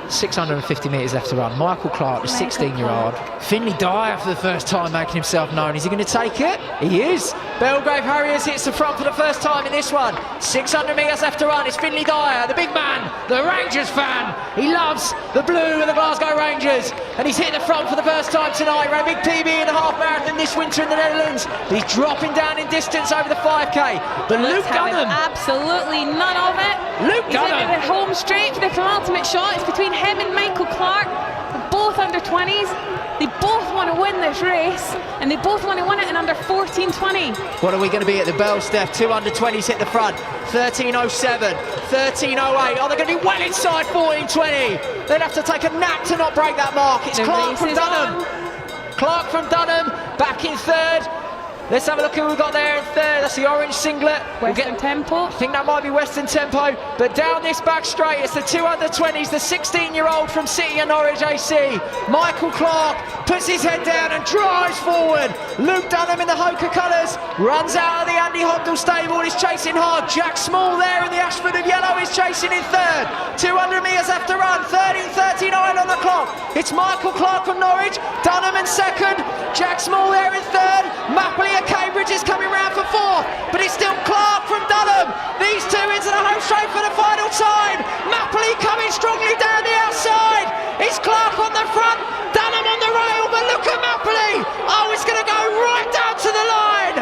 650 metres left to run. Michael Clark, the 16-year-old. Finley Dyer for the first time making himself known. Is he going to take it? He is. Belgrave Harriers hits the front for the first time in this one. 600 metres left to run. It's Finley Dyer, the big man, the Rangers fan. He loves the blue of the Glasgow Rangers. And he's hit the front for the first time tonight. Ran a big PB in the half marathon this winter in the Netherlands. He's dropping down in distance over the 5k. But Luke Dunham, absolutely none of it. Luke Dunham, he's home straight for the penultimate shot. It's between him and Michael Clark. They're both under 20s. They both want to win this race, and they both want to win it in under 14:20. What are we going to be at the bell, Steph? 2 under 20s hit the front. 13:07, 13:08. Are they going to be well inside 14:20? They'd have to take a nap to not break that mark. It's Clark from Dunham. Clark from Dunham, back in third. Let's have a look who we've got there in third. That's the orange singlet. Western Tempo. I think that might be Western Tempo. But down this back straight, it's the 2 under 20s, the 16-year-old from City and Norwich AC. Michael Clark puts his head down and drives forward. Luke Dunham in the Hoka colours runs out of the Andy Hobdell stable. He's chasing hard. Jack Small there in the Ashford of yellow is chasing in third. 200 metres left to run. 13:39 on the clock. It's Michael Clark from Norwich. Dunham in second. Jack Small there in third. Mapley Cambridge is coming round for fourth, but it's still Clark from Dunham. These two into the home straight for the final time. Mapley coming strongly down the outside. It's Clark on the front, Dunham on the rail, but look at Mapley. Oh, it's going to go right down to the line.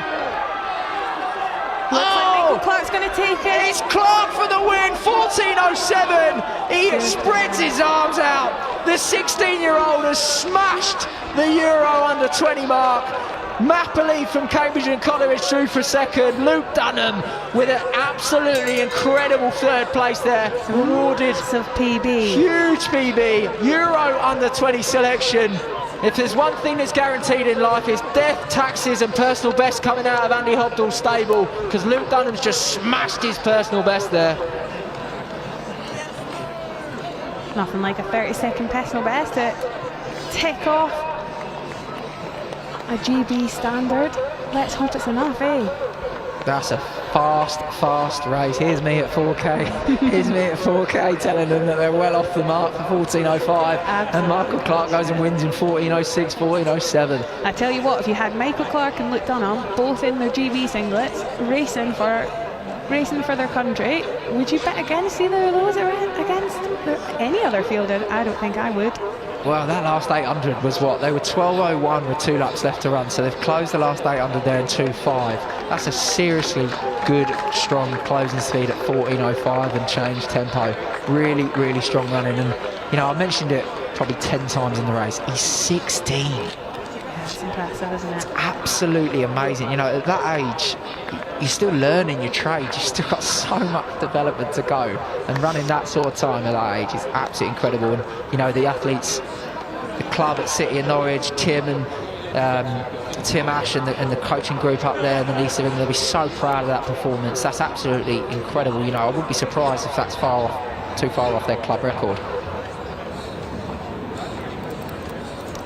Looks like Michael Clark's going to take it. It's Clark for the win, 14:07. He spreads his arms out. The 16-year-old has smashed the Euro under 20 mark. Mapley from Cambridge and Coleridge through for second. Luke Dunham with an absolutely incredible third place there. Awarded of PB. Huge PB. Euro under 20 selection. If there's one thing that's guaranteed in life, it's death, taxes and personal best coming out of Andy Hobdell's stable, because Luke Dunham's just smashed his personal best there. Nothing like a 30-second personal best to tick off a GB standard. Let's hope it's enough, eh? That's a fast race. Here's me at 4k. Here's me at 4k telling them that they're well off the mark for 14:05. And Michael Clark goes and wins in 14:06, 14:07. I tell you what, if you had Michael Clark and Luke Dunham both in their GB singlets racing for their country, would you bet against either of those or against any other fielder? I don't think I would. Well, that last 800 was what? They were 12:01 with 2 laps left to run, so they've closed the last 800 there in 2:05. That's a seriously good, strong closing speed at 14:05 and change tempo. Really, really strong running. And, you know, I mentioned it probably 10 times in the race. He's 16. That's impressive, isn't it? It's absolutely amazing. You know, at that age, you're still learning your trade. You've still got so much development to go. And running that sort of time at that age is absolutely incredible. And, you know, the athletes, the club at City and Norwich, Tim Ash and the coaching group up there in the East of England, they'll be so proud of that performance. That's absolutely incredible. You know, I wouldn't be surprised if that's too far off their club record.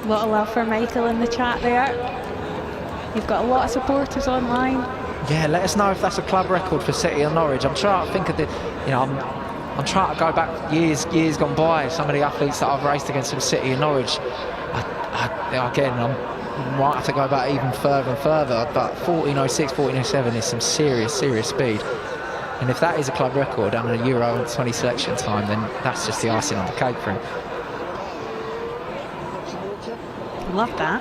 A lot of love for Michael in the chat there. You've got a lot of supporters online. Yeah, let us know if that's a club record for City and Norwich. I'm trying to think of I'm trying to go back years gone by. Some of the athletes that I've raced against from City and Norwich. I might have to go back even further and further. But 14:06, 14:07 is some serious speed. And if that is a club record under a Euro 20 selection time, then that's just the icing on the cake for him. Love that.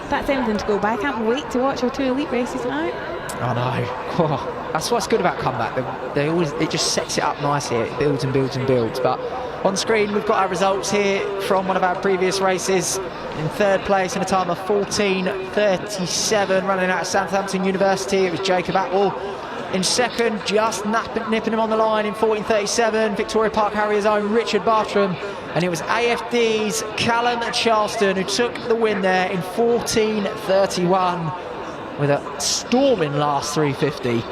That's anything to go by. I can't wait to watch our 2 elite races now. I know. Oh, that's what's good about comeback. It just sets it up nicely. It builds and builds and builds. But on screen, we've got our results here from one of our previous races. In third place in a time of 14:37, running out of Southampton University. It was Jacob Atwell. In second, just nipping him on the line in 14:37, Victoria Park Harriers' own Richard Bartram. And it was AFD's Callum Charleston who took the win there in 14:31 with a storming last 350.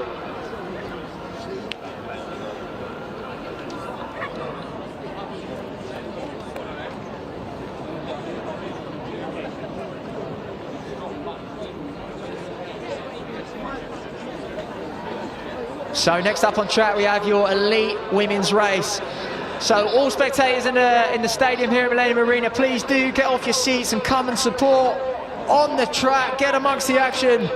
So next up on track we have your elite women's race. So all spectators in the stadium here at Millennium Arena, please do get off your seats and come and support on the track, get amongst the action,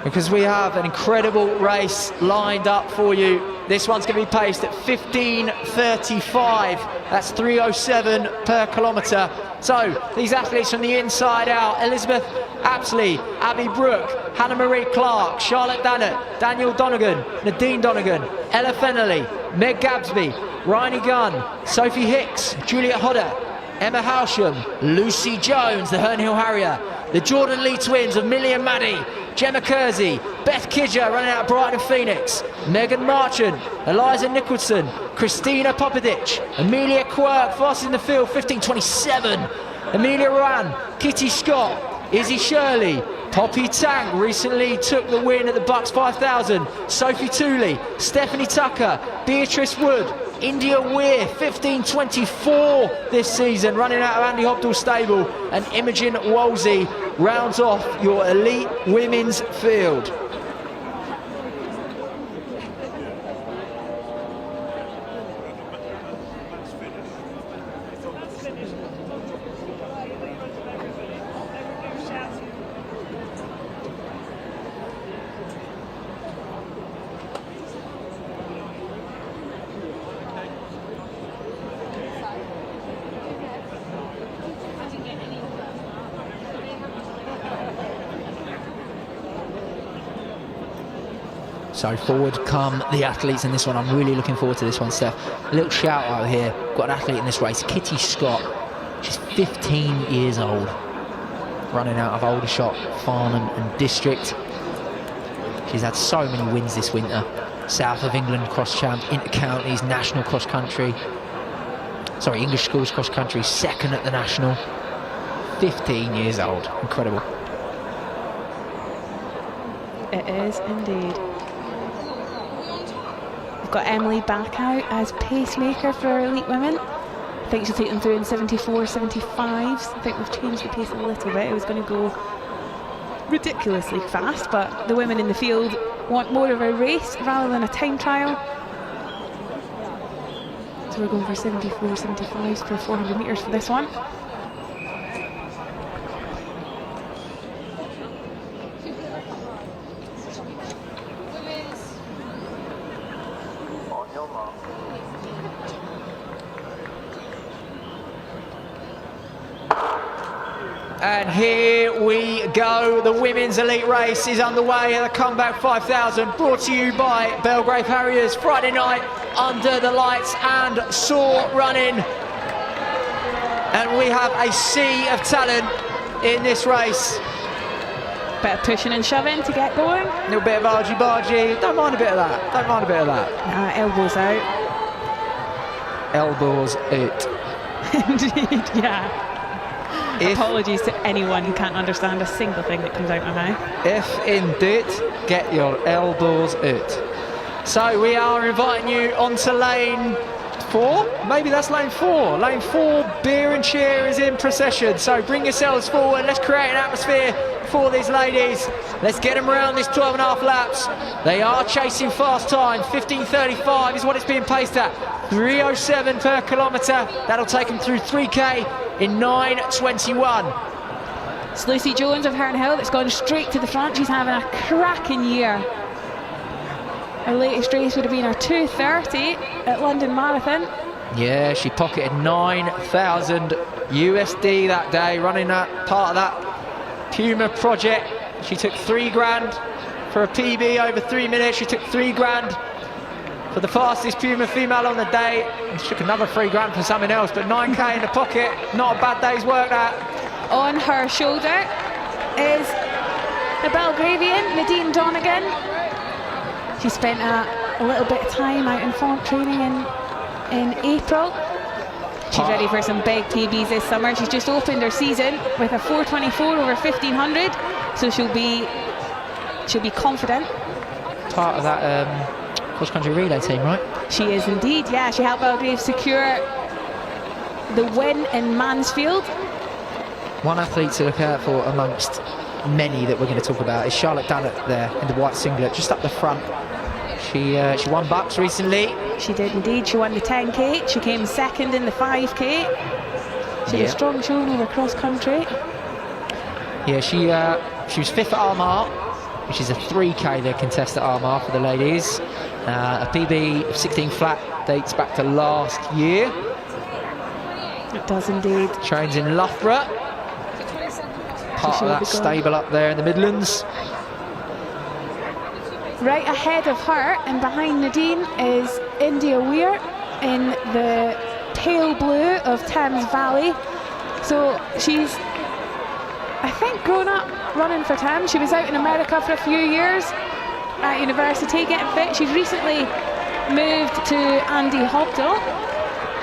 because we have an incredible race lined up for you. This one's going to be paced at 15:35. That's 3:07 per kilometre. So these athletes from the inside out: Elizabeth Apsley, Abby Brooke, Hannah Marie Clark, Charlotte Dannett, Daniel Donegan, Nadine Donegan, Ella Fennelly, Meg Gabsby, Ryan Gunn, Sophie Hicks, Juliet Hodder, Emma Halsham, Lucy Jones, the Herne Hill Harrier, the Jordan Lee twins of Millie and Maddie, Gemma Kersey, Beth Kidger running out of Brighton and Phoenix, Megan Marchant, Eliza Nicholson, Christina Popadic, Amelia Quirk, fastest in the field, 15:27, Amelia Rowan, Kitty Scott, Izzy Shirley, Poppy Tank recently took the win at the Bucks 5000, Sophie Tooley, Stephanie Tucker, Beatrice Wood, India Weir, 15:24 this season, running out of Andy Hobdall's stable, and Imogen Wolsey rounds off your elite women's field. So forward come the athletes in this one. I'm really looking forward to this one, Steph. A little shout out here. Got an athlete in this race, Kitty Scott. She's 15 years old. Running out of Aldershot, Farnham and District. She's had so many wins this winter. South of England cross champ, inter-counties, national cross country. Sorry, English schools cross country, second at the national. 15 years old. Incredible. It is indeed. We've got Emily back out as pacemaker for our elite women. I think she'll take them through in 74, 75s. I think we've changed the pace a little bit. It was going to go ridiculously fast, but the women in the field want more of a race rather than a time trial. So we're going for 74, 75s per 400 metres for this one. And here we go. The women's elite race is underway at the Comeback 5000, brought to you by Belgrave Harriers. Friday night under the lights and Soar running. And we have a sea of talent in this race. Bit of pushing and shoving to get going. A little bit of argy-bargy. Don't mind a bit of that. Don't mind a bit of that. Elbows out. Elbows out. Indeed, yeah. Apologies to anyone who can't understand a single thing that comes out of my mouth. If in doubt, get your elbows out. So we are inviting you onto lane 4. Maybe that's lane 4. Lane 4, beer and cheer is in procession. So bring yourselves forward. Let's create an atmosphere for these ladies. Let's get them around this 12.5 laps. They are chasing fast time. 15:35 is what it's being paced at. 3:07 per kilometre. That'll take them through 3K in 9:21. It's Lucy Jones of Herne Hill that's gone straight to the front. She's having a cracking year. Her latest race would have been her 2:30 at London Marathon. Yeah, she pocketed 9,000 USD that day, running that part of that Puma project. She took $3,000 for a PB over 3 minutes. She took $3,000 for the fastest Puma female on the day, and she took another $3,000 for something else, but 9K in the pocket, not a bad day's work that. On her shoulder is the Belgravian, Nadine Donegan. She spent a little bit of time out in font training in April. She's ready for some big PBs this summer. She's just opened her season with a 4:24 over 1500, so she'll be confident. Part of that cross-country relay team, right? She is indeed, yeah. She helped Belgrave secure the win in Mansfield. One athlete to look out for amongst many that we're going to talk about is Charlotte Dannett there in the white singlet, just up the front. She won Bucks recently. She did indeed. She won the 10K. She came second in the 5K. She had a strong showing over cross country. Yeah, she was 5th at Armagh, which is a 3K they contest at Armagh for the ladies. A PB of 16 flat dates back to last year. It does indeed. Trains in Loughborough, part of that stable up there in the Midlands. Right ahead of her and behind Nadine is India Weir in the pale blue of Thames Valley. So she's, I think, grown up running for Thames. She was out in America for a few years at university getting fit. She's recently moved to Andy Hobdell.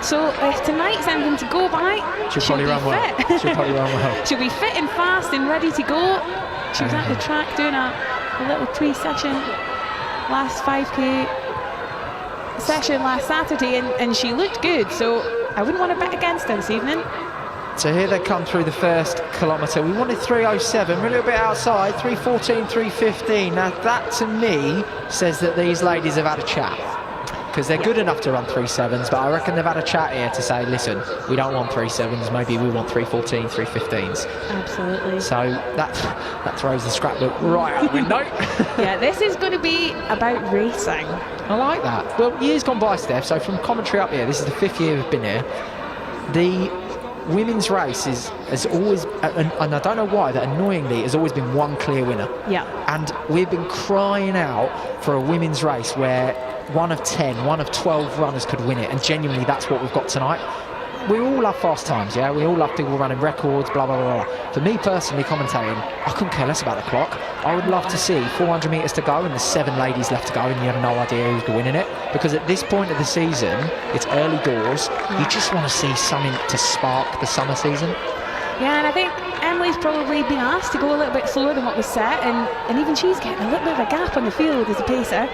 So if tonight's anything to go by, she'll probably run well. She'll probably run well. She'll be fit and fast and ready to go. She was at the track doing a little pre-session last 5K session last Saturday, and she looked good, so I wouldn't want to bet against her this evening. So here they come through the first kilometre. We wanted 3:07, we're a little bit outside, 3:14, 3:15. Now that to me says that these ladies have had a chat, because they're good enough to run 3:7s, but I reckon they've had a chat here to say, listen, we don't want 3:7s, maybe we want 3:14, 3:15s. Absolutely. So that throws the scrapbook right out the window. Yeah, this is going to be about racing. I like that. Well, years gone by, Steph, so from commentary up here, this is the 5th year we've been here, the women's race has always, and I don't know why, that annoyingly has always been one clear winner. Yeah. And we've been crying out for a women's race where 1 of 10, 1 of 12 runners could win it, and genuinely that's what we've got tonight. We all love fast times, yeah? We all love people running records, blah, blah, blah, blah. For me personally, commentating, I couldn't care less about the clock. I would love to see 400 metres to go and there's 7 ladies left to go and you have no idea who's winning it. Because at this point of the season, it's early doors. You just want to see something to spark the summer season. Yeah, and I think Emily's probably been asked to go a little bit slower than what was set, and even she's getting a little bit of a gap on the field as a pacer.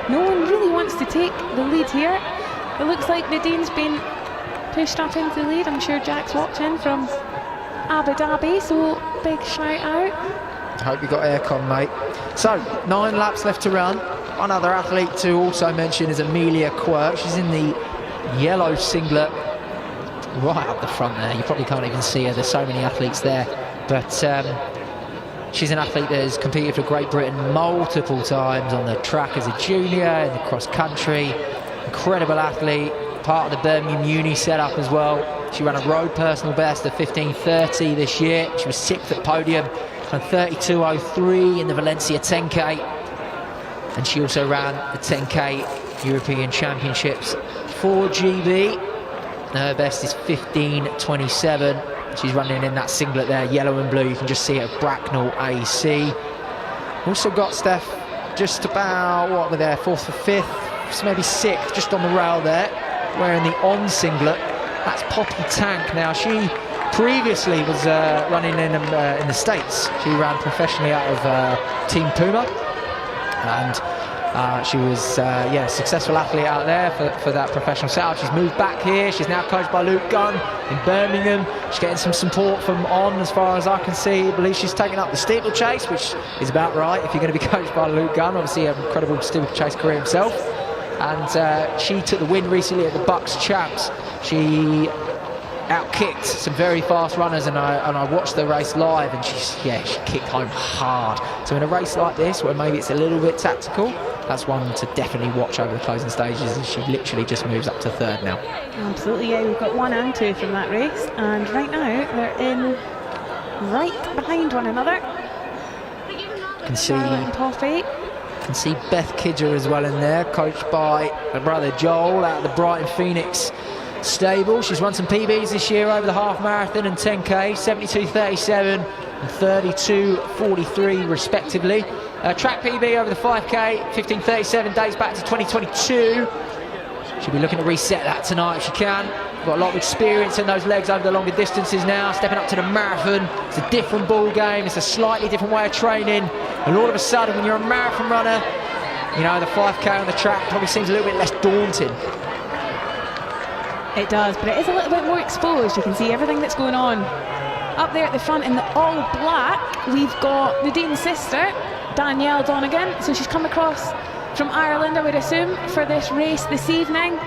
No one really wants to take the lead here. It looks like Nadine's been pushed up into the lead. I'm sure Jack's watching from Abu Dhabi, so big shout out. I hope you got aircon, mate. So 9 laps left to run. One other athlete to also mention is Amelia Quirk. She's in the yellow singlet right up the front there. You probably can't even see her, there's so many athletes there, but she's an athlete that has competed for Great Britain multiple times on the track as a junior, in the cross country. Incredible athlete, part of the Birmingham Uni setup as well. She ran a road personal best of 15:30 this year. She was 6th at podium and 32:03 in the Valencia 10K, and she also ran the 10K European Championships for GB. Her best is 15:27. She's running in that singlet there, yellow and blue. You can just see it at Bracknell AC. Also got Steph just about, what were there, 4th or 5th, so maybe 6th, just on the rail there, wearing the on singlet. That's Poppy Tank. Now, she previously was running in the States. She ran professionally out of Team Puma, and she was a successful athlete out there for that professional setup. She's moved back here. She's now coached by Luke Gunn in Birmingham. She's getting some support from On, as far as I can see. I believe she's taking up the steeplechase, which is about right if you're going to be coached by Luke Gunn. Obviously, an incredible steeplechase career himself. And she took the win recently at the Bucks Champs. She outkicked some very fast runners, and I watched the race live, and she kicked home hard. So in a race like this, where maybe it's a little bit tactical, that's one to definitely watch over the closing stages, and she literally just moves up to 3rd now. Absolutely, yeah, we've got 1 and 2 from that race, and right now they're in right behind one another. Can see and Poppy. Can see Beth Kidger as well in there, coached by her brother Joel out of the Brighton Phoenix stable. She's run some PBs this year over the half marathon and 10K, 72:37 and 32:43 respectively. Track PB over the 5K, 15:37, dates back to 2022. She'll be looking to reset that tonight if she can. Got a lot of experience in those legs over the longer distances now, stepping up to the marathon. It's a different ball game, it's a slightly different way of training, and all of a sudden when you're a marathon runner, you know, the 5K on the track probably seems a little bit less daunting. It does, but it is a little bit more exposed. You can see everything that's going on. Up there at the front in the all black, we've got Nadine's sister, Danielle Donegan. So she's come across from Ireland, I would assume, for this race this evening.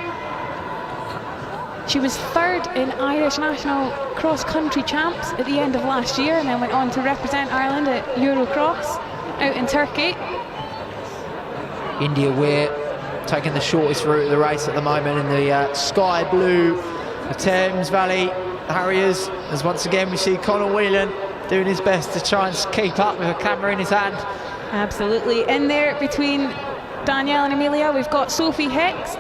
She was third in Irish national cross-country champs at the end of last year, and then went on to represent Ireland at Eurocross out in Turkey. India Weir taking the shortest route of the race at the moment in the sky blue, the Thames Valley Harriers, as once again we see Conor Whelan doing his best to try and keep up with a camera in his hand. Absolutely. In there between Danielle and Amelia, we've got Sophie Hicks,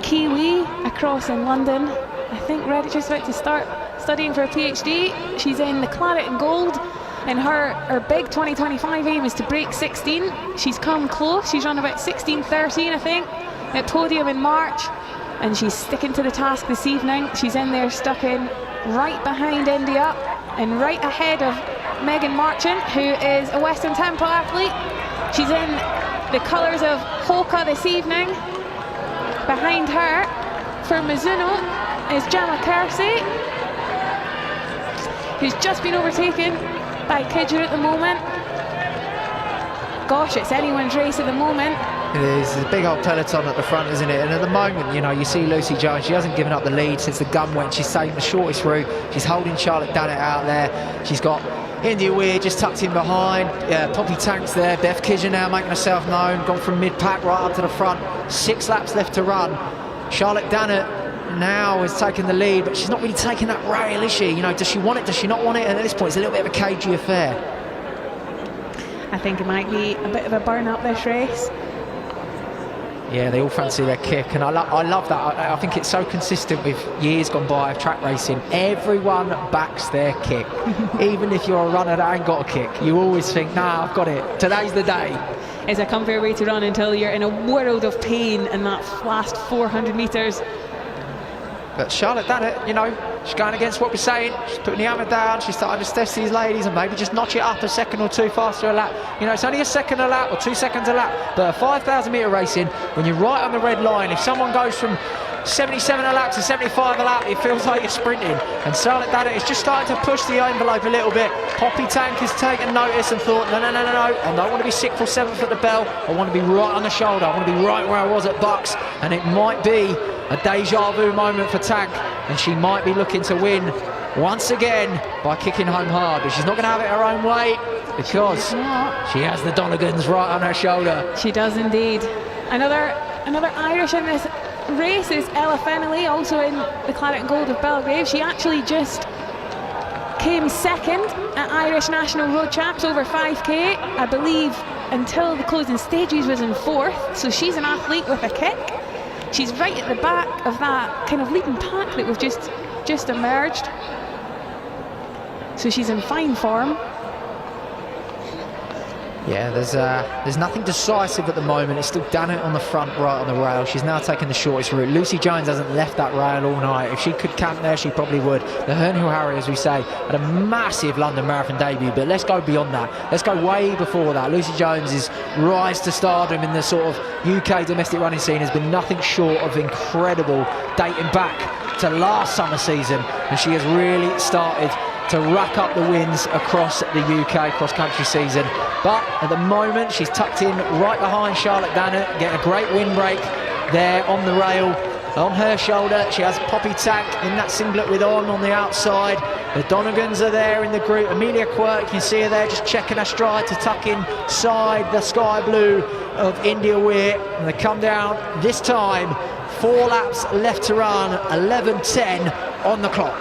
Kiwi, across in London. I think ready just about to start studying for a PhD. She's in the claret and gold, and her big 2025 aim is to break 16. She's come close. She's run about 16:13, I think, at podium in March, and she's sticking to the task this evening. She's in there stuck in right behind India and right ahead of Megan Marchant, who is a Western Temple athlete. She's in the colours of Hoka this evening. Behind her, for Mizuno, is Jama Kersey, who's just been overtaken by Kidger at the moment. Gosh, it's anyone's race at the moment. It is. There's a big old peloton at the front, isn't it? And at the moment, you know, you see Lucy Jones, she hasn't given up the lead since the gun went. She's taking the shortest route. She's holding Charlotte Dannett out there. She's got India Weir just tucked in behind. Poppy Tank's there. Beth Kidger now making herself known. Gone from mid-pack right up to the front. 6 laps left to run. Charlotte Dannett now is taking the lead, but she's not really taking that rail, is she? You know, does she want it? Does she not want it? And at this point, it's a little bit of a cagey affair. I think it might be a bit of a burn-up this race. Yeah, they all fancy their kick, and I love that. I think it's so consistent with years gone by of track racing. Everyone backs their kick. Even if you're a runner that ain't got a kick, you always think, nah, I've got it. Today's the day. It's a comfier way to run until you're in a world of pain in that last 400 metres. But Charlotte Dannett, you know, she's going against what we're saying. She's putting the hammer down. She's starting to test these ladies and maybe just notch it up a second or two faster a lap. You know, it's only a second a lap or 2 seconds a lap. But a 5,000 metre racing, when you're right on the red line, if someone goes from 77 a lap to 75 a lap, it feels like you're sprinting. And Charlotte Dannett is just starting to push the envelope a little bit. Poppy Tank has taken notice and thought, no, I don't want to be 6th or 7th at the bell. I want to be right on the shoulder. I want to be right where I was at Bucks. And it might be a deja vu moment for Tank, and she might be looking to win once again by kicking home hard, but she's not going to have it her own way because she has the Donegans right on her shoulder. She does indeed. Another Irish in this race is Ella Fennelly, also in the claret and gold of Belgrave. She actually just came second at Irish National Road Champs over 5k. I believe until the closing stages was in 4th, so she's an athlete with a kick. She's right at the back of that kind of leading pack that we've just emerged. So she's in fine form. Yeah, there's nothing decisive at the moment. It's still Dannett on the front, right on the rail. She's now taking the shortest route. Lucy Jones hasn't left that rail all night. If she could camp there, she probably would. The Hernhill Harriers, we say, had a massive London Marathon debut, but let's go beyond that. Let's go way before that. Lucy Jones's rise to stardom in the sort of UK domestic running scene has been nothing short of incredible, dating back to last summer season, and she has really started to rack up the wins across the UK cross-country season. But at the moment, she's tucked in right behind Charlotte Dannett, getting a great windbreak there on the rail. On her shoulder, she has Poppy Tank in that singlet with on the outside. The Donegans are there in the group. Amelia Quirk, you can see her there just checking her stride to tuck inside the sky blue of India Weir. And they come down this time, 4 laps left to run, 11:10 on the clock.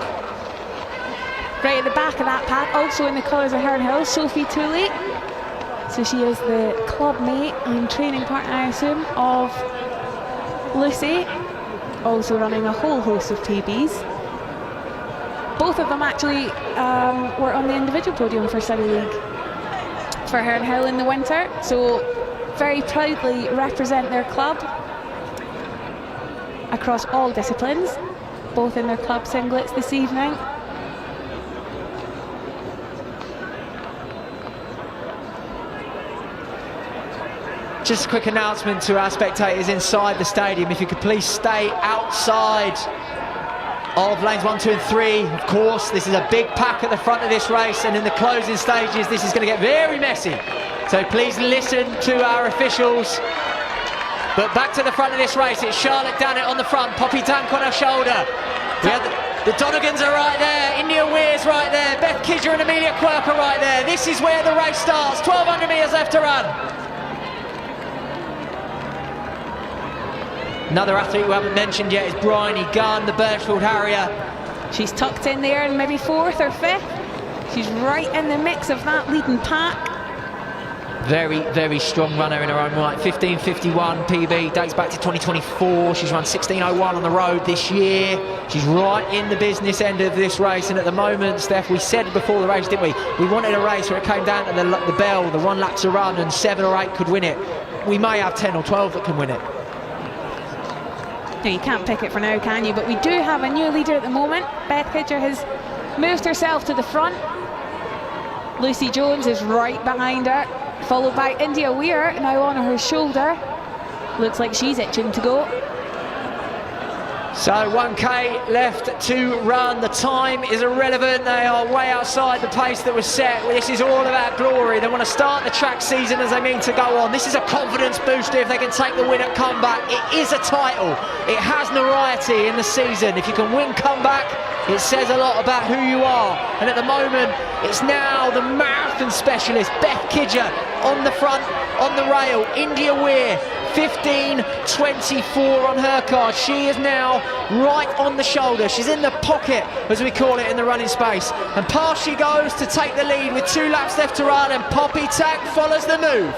Right at the back of that pack, also in the colours of Hernhill, Sophie Tooley. So she is the club mate and training partner, I assume, of Lucy, also running a whole host of PBs. Both of them actually were on the individual podium for Surrey League for Hernhill in the winter, so very proudly represent their club across all disciplines, both in their club singlets this evening. Just a quick announcement to our spectators inside the stadium. If you could please stay outside of lanes 1, 2 and 3. Of course, this is a big pack at the front of this race, and in the closing stages this is going to get very messy. So please listen to our officials But back to the front of this race, it's Charlotte Dannett on the front, Poppy Tank on her shoulder. We have the Donegans are right there, India Weir's right there, Beth Kidger and Amelia Quirk are right there. This is where the race starts, 1,200 metres left to run. Another athlete we haven't mentioned yet is Bryony Gunn, the Birchfield Harrier. She's tucked in there in maybe 4th or 5th. She's right in the mix of that leading pack. Very, very strong runner in her own right. 15:51 PB, dates back to 2024. She's run 16:01 on the road this year. She's right in the business end of this race. And at the moment, Steph, we said before the race, didn't we? We wanted a race where it came down to the bell, the 1 lap to run, and 7 or 8 could win it. We may have 10 or 12 that can win it. No, you can't pick it for now, can you? But we do have a new leader at the moment. Beth Kidger has moved herself to the front. Lucy Jones is right behind her, followed by India Weir, now on her shoulder. Looks like she's itching to go. So 1k left to run. The time is irrelevant. They are way outside the pace that was set. This is all about glory. They want to start the track season as they mean to go on. This is a confidence booster if they can take the win at comeback. It is a title. It has notoriety in the season. If you can win comeback, it says a lot about who you are. And at the moment, it's now the marathon specialist, Beth Kidger, on the front, on the rail. India Weir, 15:24 on her card. She is now right on the shoulder. She's in the pocket, as we call it in the running space. And past she goes to take the lead with 2 laps left to run, and Poppy Tank follows the move.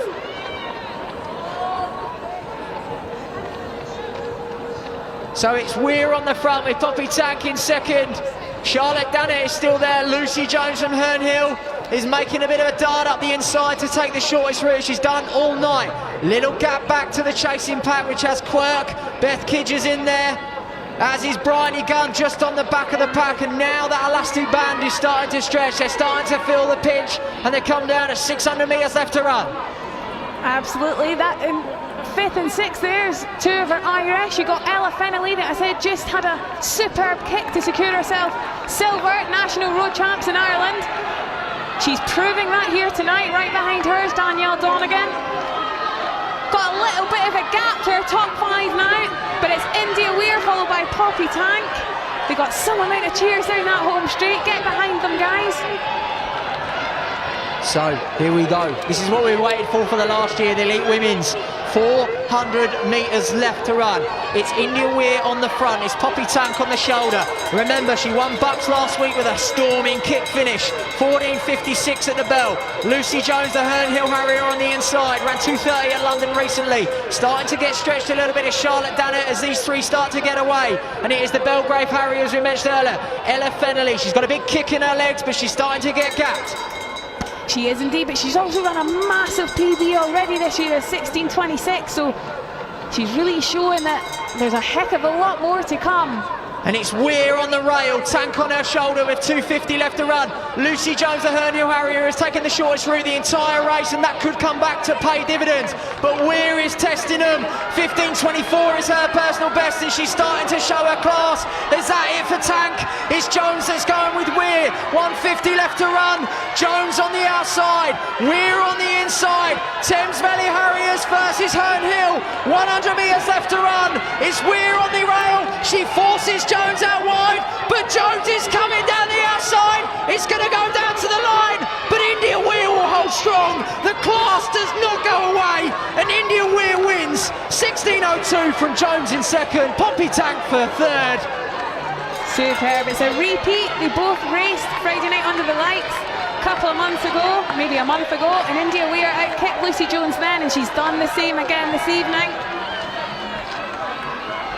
So it's Weir on the front with Poppy Tank in second. Charlotte Dannett is still there. Lucy Jones from Herne Hill is making a bit of a dart up the inside to take the shortest route. She's done all night. Little gap back to the chasing pack, which has Quirk. Beth Kidger's in there, as is Bryony Gunn just on the back of the pack. And now that elastic band is starting to stretch. They're starting to feel the pinch, and they come down to 600 metres left to run. Absolutely. That in 5th and 6th, there's 2 of her Irish. You got Ella Fennelly, that I said just had a superb kick to secure herself silver national road champs in Ireland. She's proving that here tonight. Right behind her is Danielle Donegan. Got a little bit of a gap to her top 5 now, but it's India Weir followed by Poppy Tank. They got some amount of cheers down that home straight. Get behind them, guys. So here we go. This is what we waited for the last year, the Elite Women's. 400 metres left to run. It's India Weir on the front. It's Poppy Tank on the shoulder. Remember, she won Bucks last week with a storming kick finish. 14:56 at the bell. Lucy Jones, the Herne Hill Harrier, on the inside. Ran 2:30 at London recently. Starting to get stretched a little bit is Charlotte Dannett as these 3 start to get away. And it is the Belgrave Harriers we mentioned earlier. Ella Fennelly. She's got a big kick in her legs, but she's starting to get gapped. She is indeed, but she's also run a massive PB already this year, 16:26, so she's really showing that there's a heck of a lot more to come. And it's Weir on the rail, Tank on her shoulder with 2:50 left to run. Lucy Jones, the Herne Hill Harrier, has taken the shortest route the entire race, and that could come back to pay dividends. But Weir is testing them. 15:24 is her personal best, and she's starting to show her class. Is that it for Tank? It's Jones that's going with Weir. 1:50 left to run. Jones on the outside, Weir on the inside. Thames Valley Harriers versus Herne Hill. 100 metres left to run. It's Weir on the rail. She forces Jones out wide, but Jones is coming down the outside. It's going to go down to the line, but India Weir will hold strong. The class does not go away, and India Weir wins. 16:02 from Jones in second, Poppy Tank for third. Superb. It's a repeat. They both raced Friday night under the lights a couple of months ago, maybe a month ago, and India Weir outkicked Lucy Jones then, and she's done the same again this evening.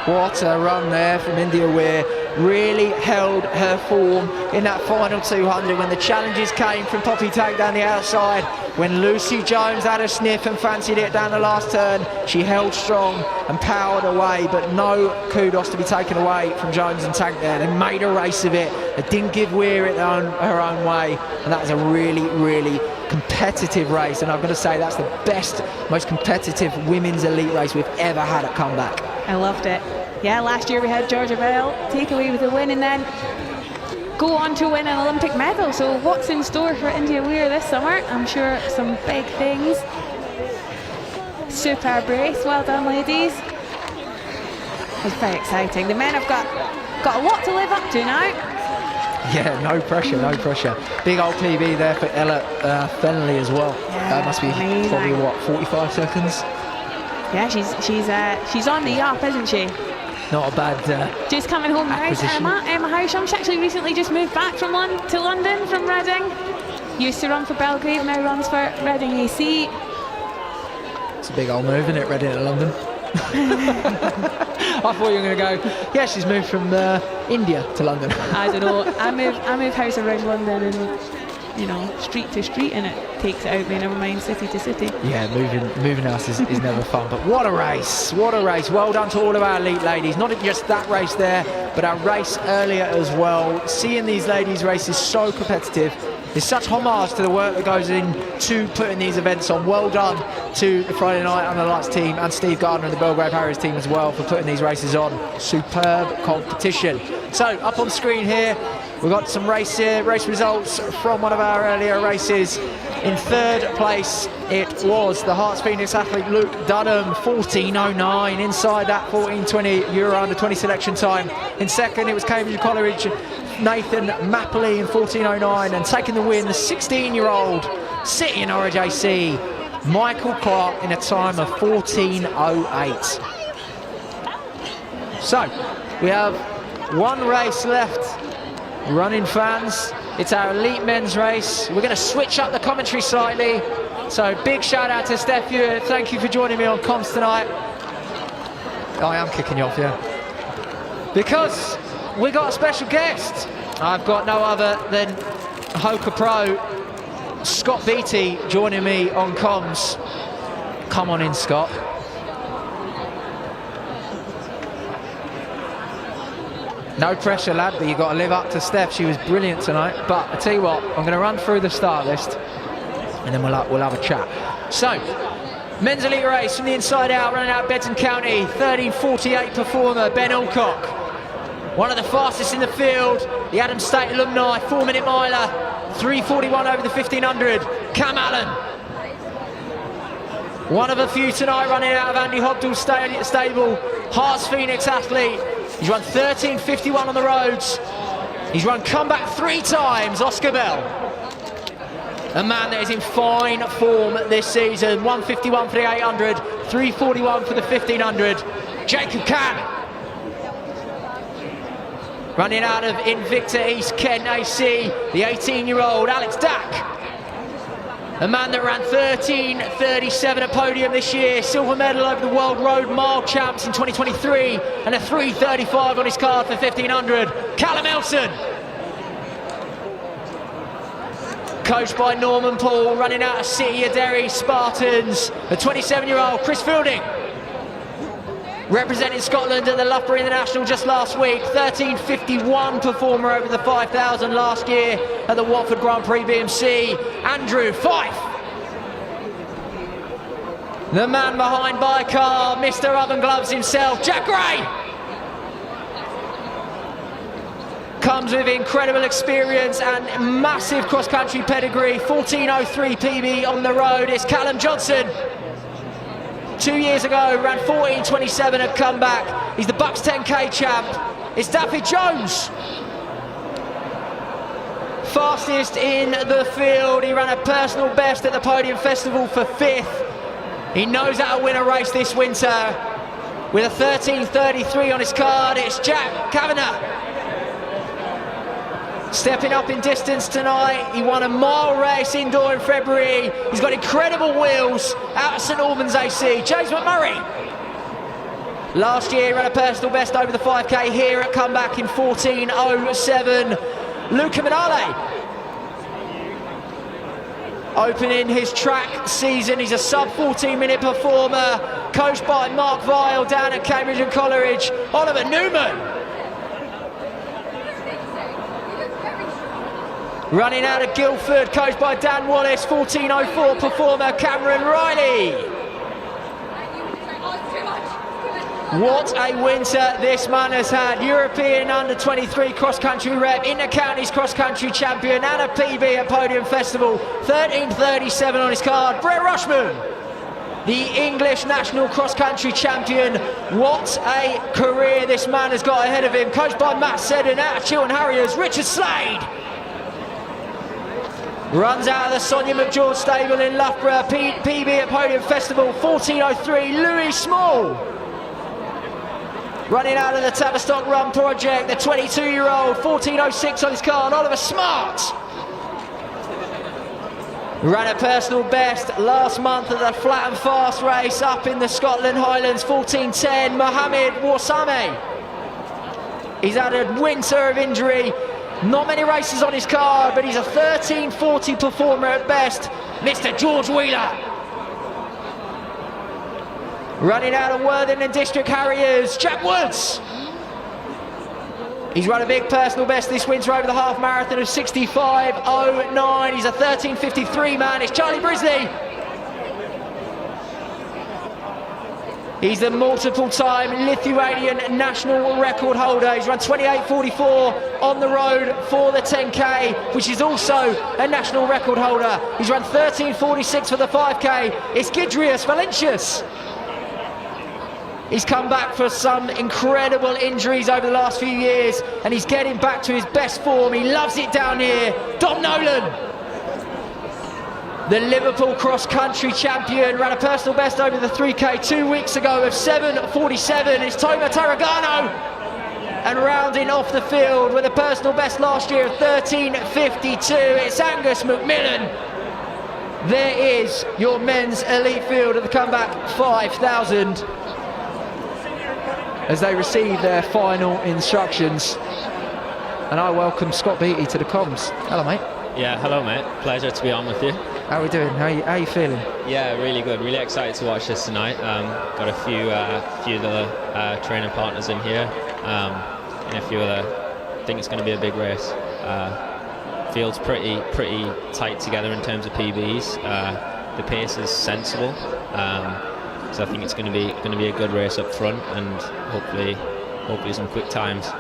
What a run there from India Weir. Really held her form in that final 200 when the challenges came from Poppy Tank down the outside. When Lucy Jones had a sniff and fancied it down the last turn, she held strong and powered away, but no kudos to be taken away from Jones and Tank there. They made a race of it. They didn't give Weir it her own way, and that was a really, really competitive race. And I'm going to say that's the best, most competitive women's elite race we've ever had at Comeback. I loved it. Yeah, last year we had Georgia Bell take away with the win and then go on to win an Olympic medal. So what's in store for India Weir this summer? I'm sure some big things. superb race. Well done, ladies. It's very exciting. The men have got a lot to live up to now. Yeah, no pressure, no pressure. Big old PB there for Ella FNUL as well. Yeah, That must be amazing. probably, what, 45 seconds? Yeah, she's on the up, isn't she? Not a bad... Just coming home now is Emma Howsham. She actually recently just moved back to London from Reading. Used to run for Belgrave, now runs for Reading AC. It's a big old move, isn't it, Reading to London? I thought you were going to go, yeah, she's moved from India to London. I don't know. I move house around London and, you know, street to street, and it takes it out me, never mind city to city. Yeah, moving house is never fun. But what a race, what a race. Well done to all of our elite ladies. Not just that race there, but our race earlier as well. Seeing these ladies races so competitive. It's such homage to the work that goes into putting these events on. Well done to the Friday Night Under the Lights team and Steve Gardner and the Belgrave Harriers team as well for putting these races on. Superb competition. So up on screen here, we've got some race results from one of our earlier races. In third place, it was the Hearts Phoenix athlete Luke Dunham, 14:09. Inside that 14:20 Euro under 20 selection time. In second, it was Cambridge College Nathan Mapley in 14:09, and taking the win, the 16-year-old City and Norwich AC Michael Clark in a time of 14:08. So we have one race left. Running fans, it's our elite men's race. We're going to switch up the commentary slightly. So big shout out to Steph Hewitt. Thank you for joining me on comms tonight. I am kicking you off, yeah. Because we got a special guest. I've got no other than Hoka Pro Scott Beattie joining me on comms. Come on in, Scott. No pressure, lad, but you've got to live up to Steph. She was brilliant tonight. But I tell you what, I'm going to run through the start list and then we'll have a chat. So, men's elite race from the inside out, running out Bedton County, 13:48 performer, Ben Alcock. One of the fastest in the field, the Adams State alumni, 4-minute miler, 3:41 over the 1500, Cam Allen. One of a few tonight running out of Andy Hobdell's stable, Hearts Phoenix athlete. He's run 13:51 on the roads. He's run comeback 3 times, Oscar Bell. A man that is in fine form this season. 1:51 for the 800, 3:41 for the 1500. Jacob Cann. Running out of Invicta East Kent AC, the 18-year-old Alex Dack. A man that ran 13:37 at podium this year, silver medal over the World Road Mile Champs in 2023, and a 3:35 on his card for 1500. Callum Elson. Coached by Norman Paul, running out of City of Derry Spartans, the 27-year-old Chris Fielding. Representing Scotland at the Loughborough International just last week, 13:51 performer over the 5,000 last year at the Watford Grand Prix BMC, Andrew Fife. The man behind Baikar, Mr. Oven Gloves himself, Jack Gray. Comes with incredible experience and massive cross-country pedigree, 14:03 PB on the road, it's Callum Johnson. 2 years ago, ran 14:27 at comeback. He's the Bucks 10K champ. It's Daffy Jones. Fastest in the field. He ran a personal best at the Podium Festival for 5th. He knows how to win a race this winter. With a 13:33 on his card, it's Jack Kavanagh. Stepping up in distance tonight, he won a mile race indoor in February. He's got incredible wheels out of St Albans AC. James McMurray. Last year he ran a personal best over the 5k here at comeback in 14:07. Luca Minale. Opening his track season, he's a sub 14-minute performer, coached by Mark Vile down at Cambridge and Coleridge. Oliver Newman. Running out of Guildford, coached by Dan Wallace, 14:04 performer Cameron Riley. What a winter this man has had. European under-23 cross-country rep, Inter-Counties cross-country champion and a PB at Podium Festival. 13:37 on his card. Brett Rushman. the English national cross-country champion. What a career this man has got ahead of him. Coached by Matt Seddon out of Chiltern Harriers, Richard Slade. Runs out of the Sonia McGeorge stable in Loughborough, PB at Podium Festival, 14:03, Louis Small. Running out of the Tavistock Run Project, the 22-year-old, 14:06 on his card, Oliver Smart. Ran a personal best last month at the Flat and Fast race up in the Scotland Highlands, 14:10, Mohamed Warsame. He's had a winter of injury, not many races on his card, but he's a 13:40 performer at best, Mr. George Wheeler. Running out of Worthing District Harriers, Jack Woods. He's run a big personal best this winter over the half marathon of 65:09. He's a 13:53 man. It's Charlie Brisley. He's the multiple-time Lithuanian national record holder. He's run 28:44 on the road for the 10K, which is also a national record holder. He's run 13:46 for the 5K. It's Gidrius Valencius. He's come back for some incredible injuries over the last few years, and he's getting back to his best form. He loves it down here. Dom Nolan, the Liverpool cross-country champion, ran a personal best over the 3K 2 weeks ago of 7:47. It's Toma Tarragano. And rounding off the field with a personal best last year of 13:52, it's Angus McMillan. There is your men's elite field of the Comeback 5000. As they receive their final instructions. And I welcome Scott Beattie to the comms. Hello, mate. Yeah, hello, mate. Pleasure to be on with you. How are we doing? How are you feeling? Yeah, really good. Really excited to watch this tonight. Got a few of the training partners in here, and a few other. I think it's going to be a big race. Field's pretty tight together in terms of PBs. The pace is sensible. So I think it's going to be a good race up front, and hopefully some quick times.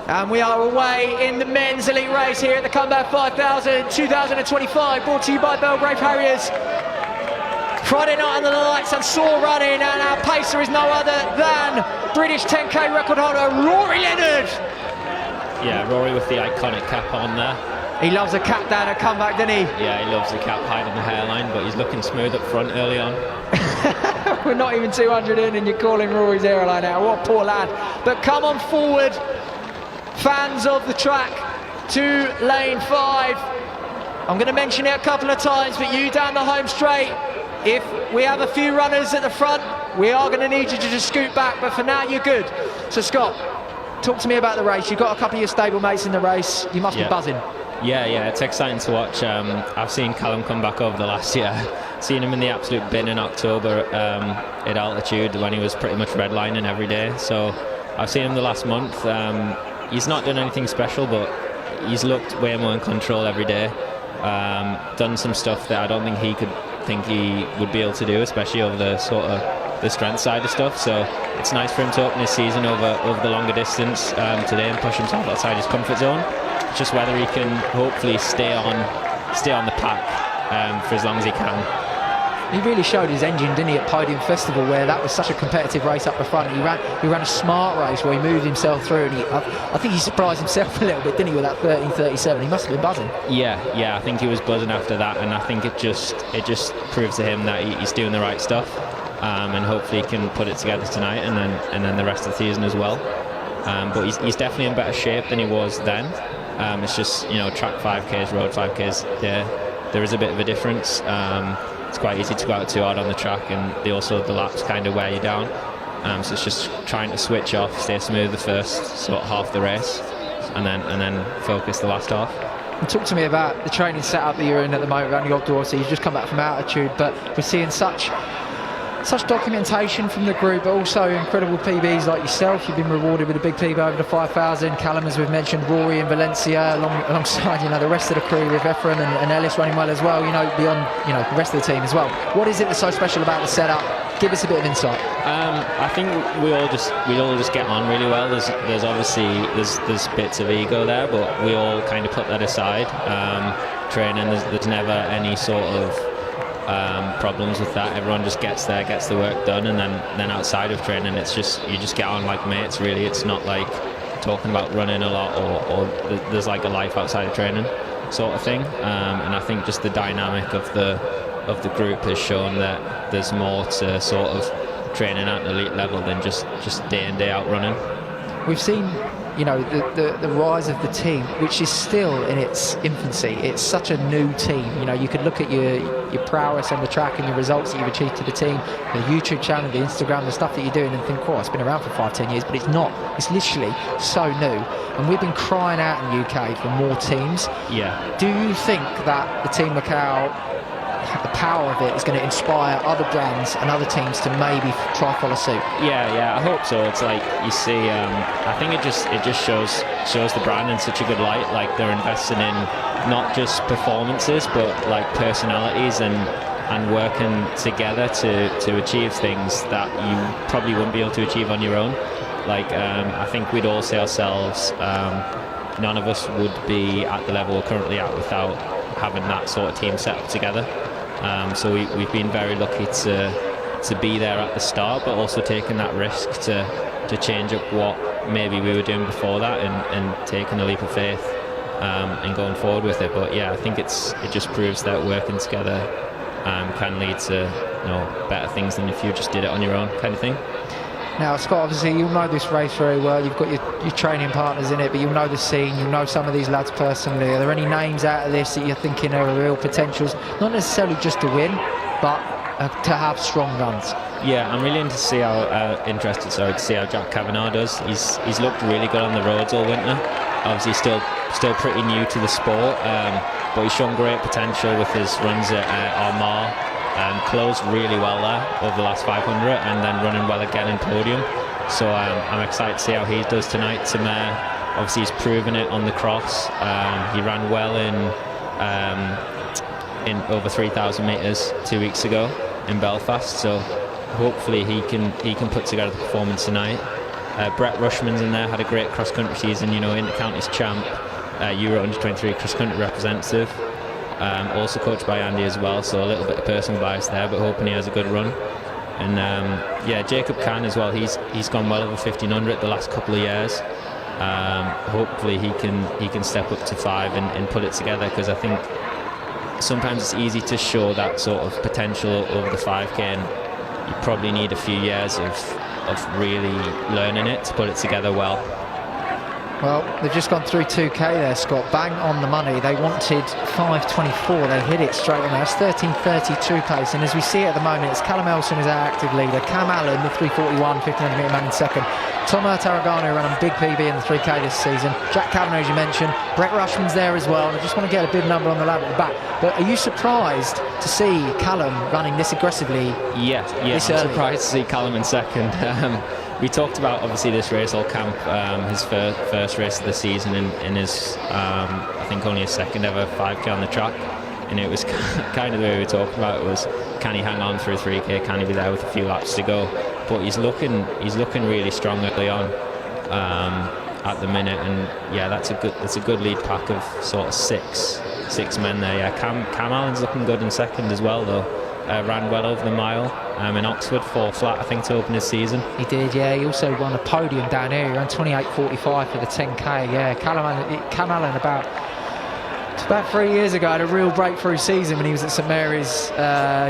And we are away in the men's elite race here at the Comeback 5000 2025, brought to you by Belgrave Harriers. Friday night under the lights and Soar running, and our pacer is no other than British 10K record holder Rory Leonard. Yeah, Rory with the iconic cap on there. He loves a cap down at Comeback, doesn't he? Yeah, he loves the cap hiding the hairline, but he's looking smooth up front early on. We're not even 200 in and you're calling Rory's hairline out. What a poor lad. But come on forward, fans of the track, to lane 5. I'm going to mention it a couple of times, but you down the home straight, if we have a few runners at the front, we are going to need you to just scoot back, but for now you're good. So Scott, talk to me about the race. You've got a couple of your stable mates in the race. You must be buzzing. Yeah, it's exciting to watch. I've seen Callum come back over the last year. Seen him in the absolute bin in October at altitude when he was pretty much redlining every day. So I've seen him the last month. He's not done anything special, but he's looked way more in control every day. Done some stuff that I don't think he would be able to do, especially over the sort of the strength side of stuff. So it's nice for him to open his season over the longer distance today and push himself outside his comfort zone. It's just whether he can hopefully stay on the pack for as long as he can. He really showed his engine, didn't he, at Podium Festival, where that was such a competitive race up the front. He ran a smart race where he moved himself through, and I think he surprised himself a little bit, didn't he, with that 13:37. He must have been buzzing. Yeah, I think he was buzzing after that, and I think it just proves to him that he's doing the right stuff, and hopefully he can put it together tonight and then the rest of the season as well. But he's definitely in better shape than he was then. It's just, track 5Ks, road 5Ks, there is a bit of a difference. It's quite easy to go out too hard on the track, and the laps kind of wear you down. So it's just trying to switch off, stay smooth the first sort of half the race, and then focus the last half. And talk to me about the training setup that you're in at the moment around the outdoor. So you've just come back from altitude, but we're seeing such documentation from the group, but also incredible PBs like yourself. You've been rewarded with a big PB over the 5,000. Callum, as we've mentioned, Rory in Valencia, alongside the rest of the crew with Ephraim and Ellis running well as well. Beyond the rest of the team as well. What is it that's so special about the setup? Give us a bit of insight. I think we all just get on really well. There's obviously there's bits of ego there, but we all kind of put that aside. Training, there's never any sort of problems with that. Everyone just gets there, gets the work done, and then outside of training, it's just you just get on like mates. Really, it's not like talking about running a lot or there's like a life outside of training sort of thing. And I think just the dynamic of the group has shown that there's more to sort of training at an elite level than just day in day out running. We've seen the rise of the team, which is still in its infancy. It's such a new team. You could look at your prowess on the track and your results that you've achieved to the team, the YouTube channel, the Instagram, the stuff that you're doing, and think, it's been around for 5-10 years, but it's not. It's literally so new, and we've been crying out in the UK for more teams. Yeah. Do you think that the Team Macau, the power of it, is going to inspire other brands and other teams to maybe try follow suit? Yeah, I hope so. It's like you see, I think it just shows the brand in such a good light. Like they're investing in not just performances, but like personalities and working together to achieve things that you probably wouldn't be able to achieve on your own. Like I think we'd all say ourselves, none of us would be at the level we're currently at without having that sort of team set up together. So we've been very lucky to be there at the start, but also taking that risk to change up what maybe we were doing before that and taking a leap of faith and going forward with it. But yeah, I think it just proves that working together can lead to better things than if you just did it on your own kind of thing. Now, Scott, obviously you'll know this race very well. You've got your training partners in it, but you'll know the scene, you'll know some of these lads personally. Are there any names out of this that you're thinking are real potentials? Not necessarily just to win, but to have strong runs. Yeah, I'm really interested to see how Jack Kavanagh does. He's looked really good on the roads all winter. Obviously still pretty new to the sport, but he's shown great potential with his runs at Armagh. Closed really well there over the last 500 and then running well again in podium. So I'm excited to see how he does tonight. Tamir, obviously he's proven it on the cross. He ran well in over 3,000 metres 2 weeks ago in Belfast. So hopefully he can put together the performance tonight. Brett Rushman's in there, had a great cross-country season, Inter-Counties champ, Euro Under-23 cross-country representative. Also coached by Andy as well, so a little bit of personal bias there, but hoping he has a good run. And Jacob Khan as well, he's gone well over 1,500 the last couple of years. Hopefully he can step up to 5 and put it together, because I think sometimes it's easy to show that sort of potential over the 5k, and you probably need a few years of really learning it to put it together well. Well, they've just gone through 2k there, Scott. Bang on the money. They wanted 5:24. They hit it straight on there. It's 13:32 pace. And as we see at the moment, it's Callum Elson as our active leader. Cam Allen, the 3:41, 1,500 metre man in second. Tomo Tarragona ran a big PB in the 3k this season. Jack Kavanagh, as you mentioned. Brett Rushman's there as well. And I just want to get a big number on the lap at the back. But are you surprised to see Callum running this aggressively? Yeah, I'm surprised to see Callum in second. We talked about obviously this race all camp, his first race of the season in his I think only his second ever 5k on the track, and it was kind of the way we were talking about it was, can he hang on for a 3k, can he be there with a few laps to go? But he's looking really strong early on at the minute, and yeah, that's a good lead pack of sort of six men there. Yeah, Cam Allen's looking good in second as well though. Ran well over the mile in Oxford, 4 flat I think to open his season. He did, yeah. He also won a podium down here. He ran 28:45 for the 10k. Yeah, Cam Allen about 3 years ago had a real breakthrough season when he was at St Mary's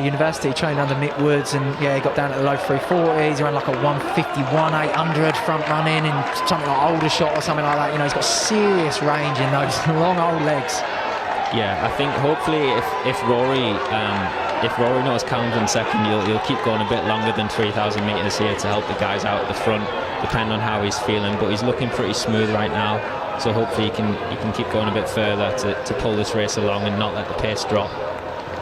University, trained under Mick Woods, and yeah, he got down at the low 340s. He ran like a 151 800 front running and something like Aldershot or something like that. He's got serious range in those long old legs. Yeah, I think hopefully if Rory knows Callum's in second, you'll keep going a bit longer than 3,000 metres here to help the guys out at the front, depending on how he's feeling. But he's looking pretty smooth right now, so hopefully he can keep going a bit further to pull this race along and not let the pace drop.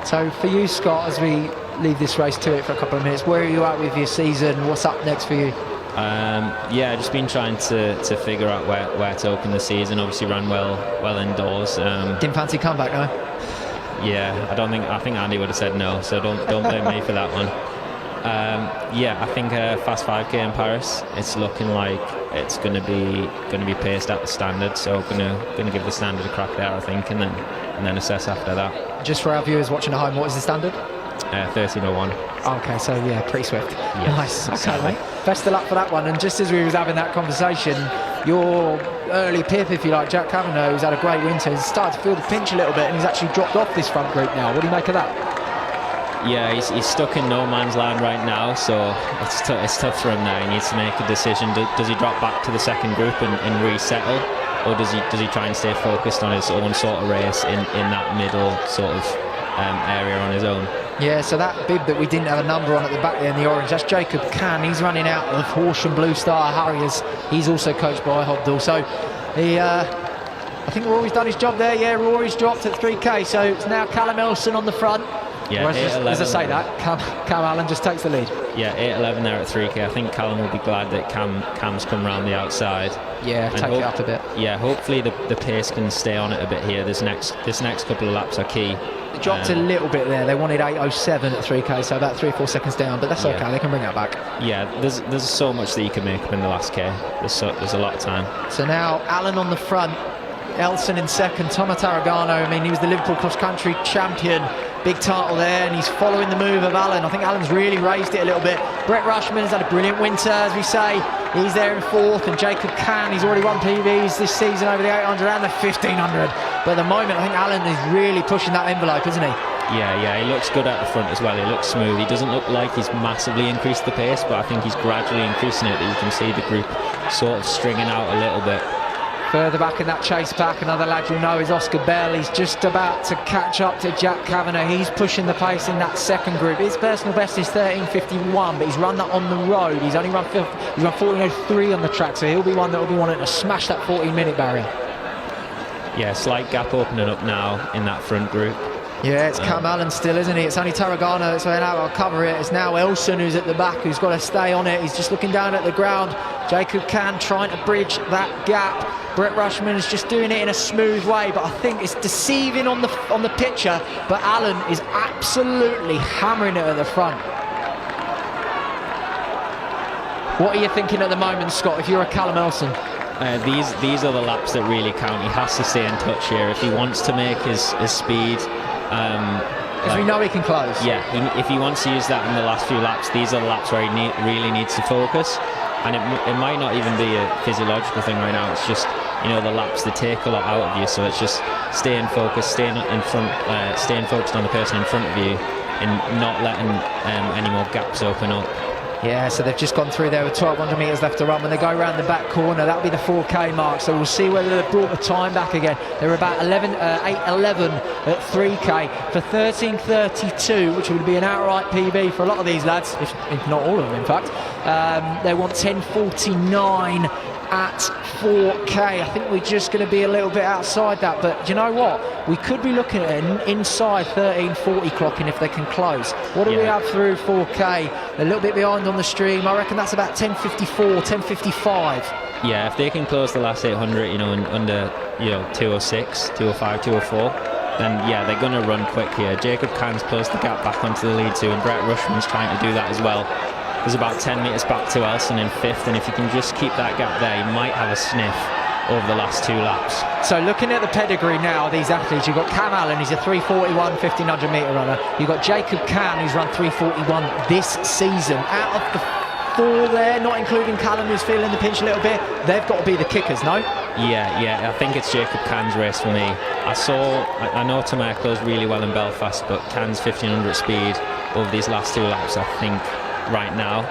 So for you, Scott, as we leave this race to it for a couple of minutes, where are you at with your season? What's up next for you? Just been trying to figure out where to open the season. Obviously ran well indoors. Didn't fancy comeback, no? Yeah, I think Andy would have said no, so don't blame me for that one. I think fast 5k in Paris. It's looking like it's going to be paced at the standard, so going to give the standard a crack there, I think, and then assess after that. Just for our viewers watching at home, what is the standard? 13:01. Okay, so yeah, pretty swift. Yes, nice. Okay, mate. Best of luck for that one. And just as we was having that conversation, your early pip, if you like, Jack Kavanagh, who's had a great winter, has started to feel the pinch a little bit, and he's actually dropped off this front group now. What do you make of that? Yeah, he's stuck in no man's land right now, so it's tough for him now. He needs to make a decision. Does he drop back to the second group and resettle, or does he try and stay focused on his own sort of race in that middle sort of area on his own? Yeah, so that bib that we didn't have a number on at the back there in the orange, that's Jacob Can. He's running out of Horsham Blue Star Harriers. He's also coached by Hobdell. So I think Rory's done his job there. Yeah, Rory's dropped at 3k. So it's now Callum Elson on the front. Yeah, as I say that, Cam Allen just takes the lead. Yeah, 8:11 there at 3k. I think Callum will be glad that Cam's come round the outside. Yeah, and take it up a bit. Yeah, hopefully the pace can stay on it a bit here. This next couple of laps are key. It dropped a little bit there. They wanted 8:07 at 3k, so about 3 or 4 seconds down, but that's okay. They can bring that back. Yeah, there's so much that you can make up in the last k. There's a lot of time. So now Allen on the front, Elson in second, Tomo Tarragano. I mean, he was the Liverpool cross country champion. Big title there, and he's following the move of Allen. I think Allen's really raised it a little bit. Brett Rushman's had a brilliant winter, as we say. He's there in fourth, and Jacob Can, he's already won PBs this season over the 800 and the 1500. But at the moment, I think Allen is really pushing that envelope, isn't he? Yeah, he looks good at the front as well. He looks smooth. He doesn't look like he's massively increased the pace, but I think he's gradually increasing it, that you can see the group sort of stringing out a little bit. Further back in that chase pack, another lad you'll know is Oscar Bell. He's just about to catch up to Jack Kavanagh. He's pushing the pace in that second group. His personal best is 13:51, but he's run that on the road. He's only run 14:03 on the track, so he'll be one that will be wanting to smash that 14-minute barrier. Yeah, slight gap opening up now in that front group. Yeah, it's Cam Allen still, isn't he? It's only Tarragano that's saying, I'll cover it. It's now Elson who's at the back, who's got to stay on it. He's just looking down at the ground. Jacob Can trying to bridge that gap. Brett Rushman is just doing it in a smooth way, but I think it's deceiving on the picture. But Allen is absolutely hammering it at the front. What are you thinking at the moment, Scott, if you're a Callum Elson? These are the laps that really count. He has to stay in touch here if he wants to make his speed. Because we know he can close. Yeah, if he wants to use that in the last few laps, these are the laps where he really needs to focus. And it might not even be a physiological thing right now. It's just, the laps, they take a lot out of you. So it's just staying focused, staying focused on the person in front of you, and not letting any more gaps open up. Yeah, so they've just gone through there with 1,200 metres left to run. When they go around the back corner, that'll be the 4k mark. So we'll see whether they've brought the time back again. They were about 8:11 at 3k for 13:32, which would be an outright PB for a lot of these lads, if not all of them, in fact. They want 10:49 at 4k. I think we're just going to be a little bit outside that, but you know what, we could be looking at an inside 13:40 clocking if they can close. What do we have through 4k? A little bit behind on the stream. I reckon that's about 10:54, 10:55. Yeah, if they can close the last 800 in under 206, 205, 204, then yeah, they're going to run quick here. Jacob Can's closed the gap back onto the lead too, and Brett Rushman's trying to do that as well. There's about 10 metres back to Elson in fifth, and if you can just keep that gap there, you might have a sniff over the last 2 laps. So looking at the pedigree now of these athletes, you've got Cam Allen, he's a 3:41 1500 metre runner. You've got Jacob Can, who's run 3:41 this season. Out of the 4 there, not including Callum, who's feeling the pinch a little bit, they've got to be the kickers, no? Yeah, I think it's Jacob Can's race for me. I know Tomac goes really well in Belfast, but Can's 1500 speed over these last 2 laps, I think, right now,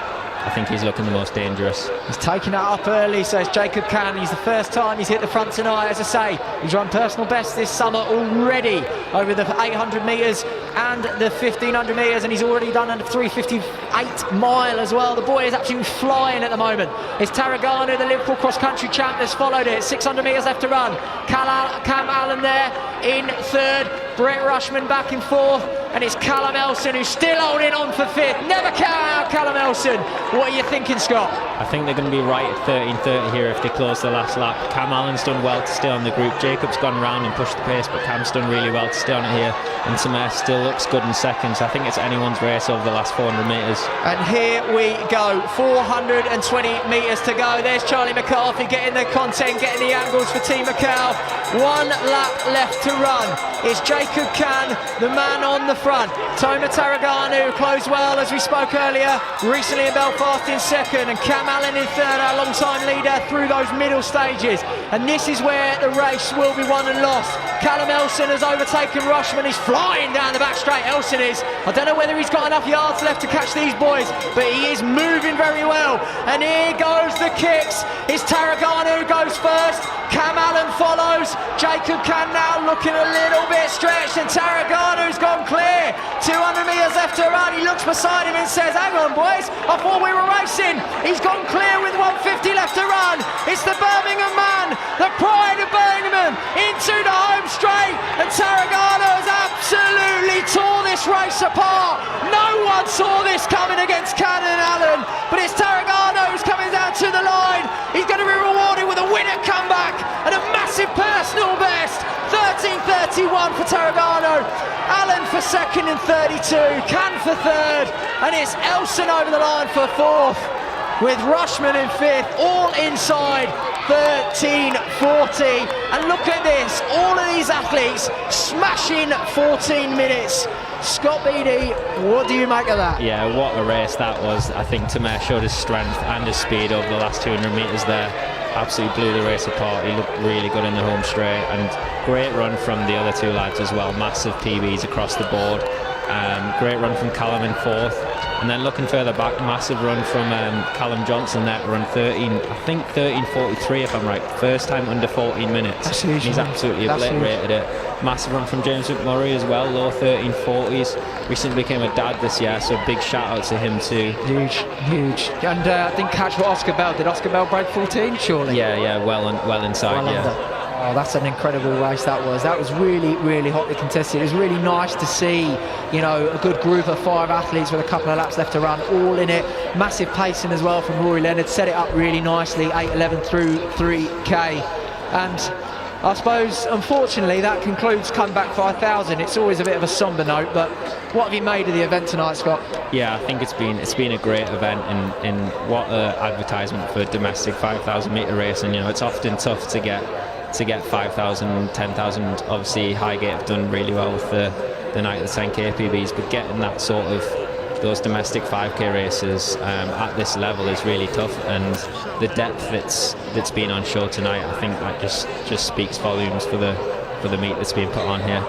I think he's looking the most dangerous. He's taking that up early, so it's Jacob Can. He's the first time he's hit the front tonight. As I say, he's run personal best this summer already over the 800 metres and the 1500 metres, and he's already done a 3:58 mile as well. The boy is absolutely flying at the moment. It's Tarragona, the Liverpool cross-country champ, that's followed it. 600 metres left to run. Cam Allen there in third. Brett Rushman back in fourth, and it's Callum Elson who's still holding on for fifth. Never count out Callum Elson. What are you thinking, Scott? I think they're going to be right at 13:30 here if they close the last lap. Cam Allen's done well to stay on the group. Jacob's gone round and pushed the pace, but Cam's done really well to stay on it here. And Tomer still looks good in second, so I think it's anyone's race over the last 400 metres. And here we go, 420 metres to go. There's Charlie McCarthy getting the content, getting the angles for Team Macau. 1 lap left to run. It's Jacob Can, the man on the front. Toma Tarragona, who closed well, as we spoke earlier, recently in Belfast in second, and Cam Allen in third, our long-time leader through those middle stages. And this is where the race will be won and lost. Callum Elson has overtaken Rushman. He's flying down the back straight, Elson is. I don't know whether he's got enough yards left to catch these boys, but he is moving very well. And here goes the kicks. It's Tarragona who goes first. Cam Allen follows. Jacob Can now looking a little bit stretched, and Tarragona who's gone clear. 200 metres left to run. He looks beside him and says, hang on boys, I thought we were racing. He's gone clear with 150 left to run. It's the Birmingham man, the pride of Birmingham, into the home straight, and Tarragona has absolutely tore this race apart. No one saw this coming against Cannon Allen, but it's Tarragona who's coming down to the line. He's going to be rewarded with a winner comeback and a massive personal best. 13:31 for Tarragona, Allen for second in 32, Can for third, and it's Elson over the line for fourth, with Rushman in fifth, all inside 13:40. And look at this, all of these athletes smashing 14 minutes. Scott Beattie, what do you make of that? Yeah, what a race that was. I think Tomer showed his strength and his speed over the last 200 metres there. Absolutely blew the race apart. He looked really good in the home straight, and great run from the other two lads as well. Massive PBs across the board. Great run from Callum in fourth, and then looking further back, massive run from Callum Johnson there to run 13:43 if I'm right. First time under 14 minutes. That's huge. He's absolutely obliterated it. Massive run from James McMurray as well, low 13:40s. Recently became a dad this year, so big shout out to him too. Huge. And I think catch for Oscar Bell. Did Oscar Bell break 14? Surely. Yeah, well inside. Well under. Oh, that's an incredible race that was. That was really hotly contested. It was really nice to see, you know, a good group of 5 athletes with a couple of laps left to run, all in it. Massive pacing as well from Rory Leonard. Set it up really nicely, 8:11 through 3K. And I suppose, unfortunately, that concludes Comeback 5000. It's always a bit of a somber note, but what have you made of the event tonight, Scott? Yeah, I think it's been a great event, and what an advertisement for domestic 5,000 metre racing. You know, it's often tough to get 5,000, 10,000. Obviously, Highgate have done really well with the night of the 10K PBs, but getting that sort of those domestic 5K races at this level is really tough, and the depth that's been on show tonight, I think that just speaks volumes for the meet that's being put on here.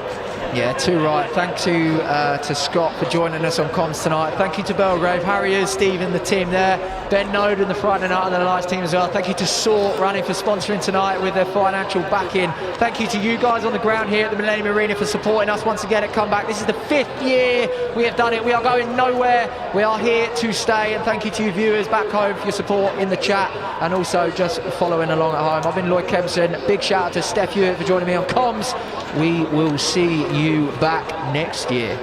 Yeah, too right. Thank you to Scott for joining us on comms tonight. Thank you to Belgrave Harriers, Stephen, the team there, Ben Node and the Friday Night of the Lights team as well. Thank you to Soar running for sponsoring tonight with their financial backing. Thank you to you guys on the ground here at the Millennium Arena for supporting us once again at Comeback. This is the 5th year we have done it. We are going nowhere. We are here to stay, and thank you to you viewers back home for your support in the chat and also just following along at home. I've been Lloyd Kempson. Big shout out to Steph Hewitt for joining me on comms. We will see you back next year.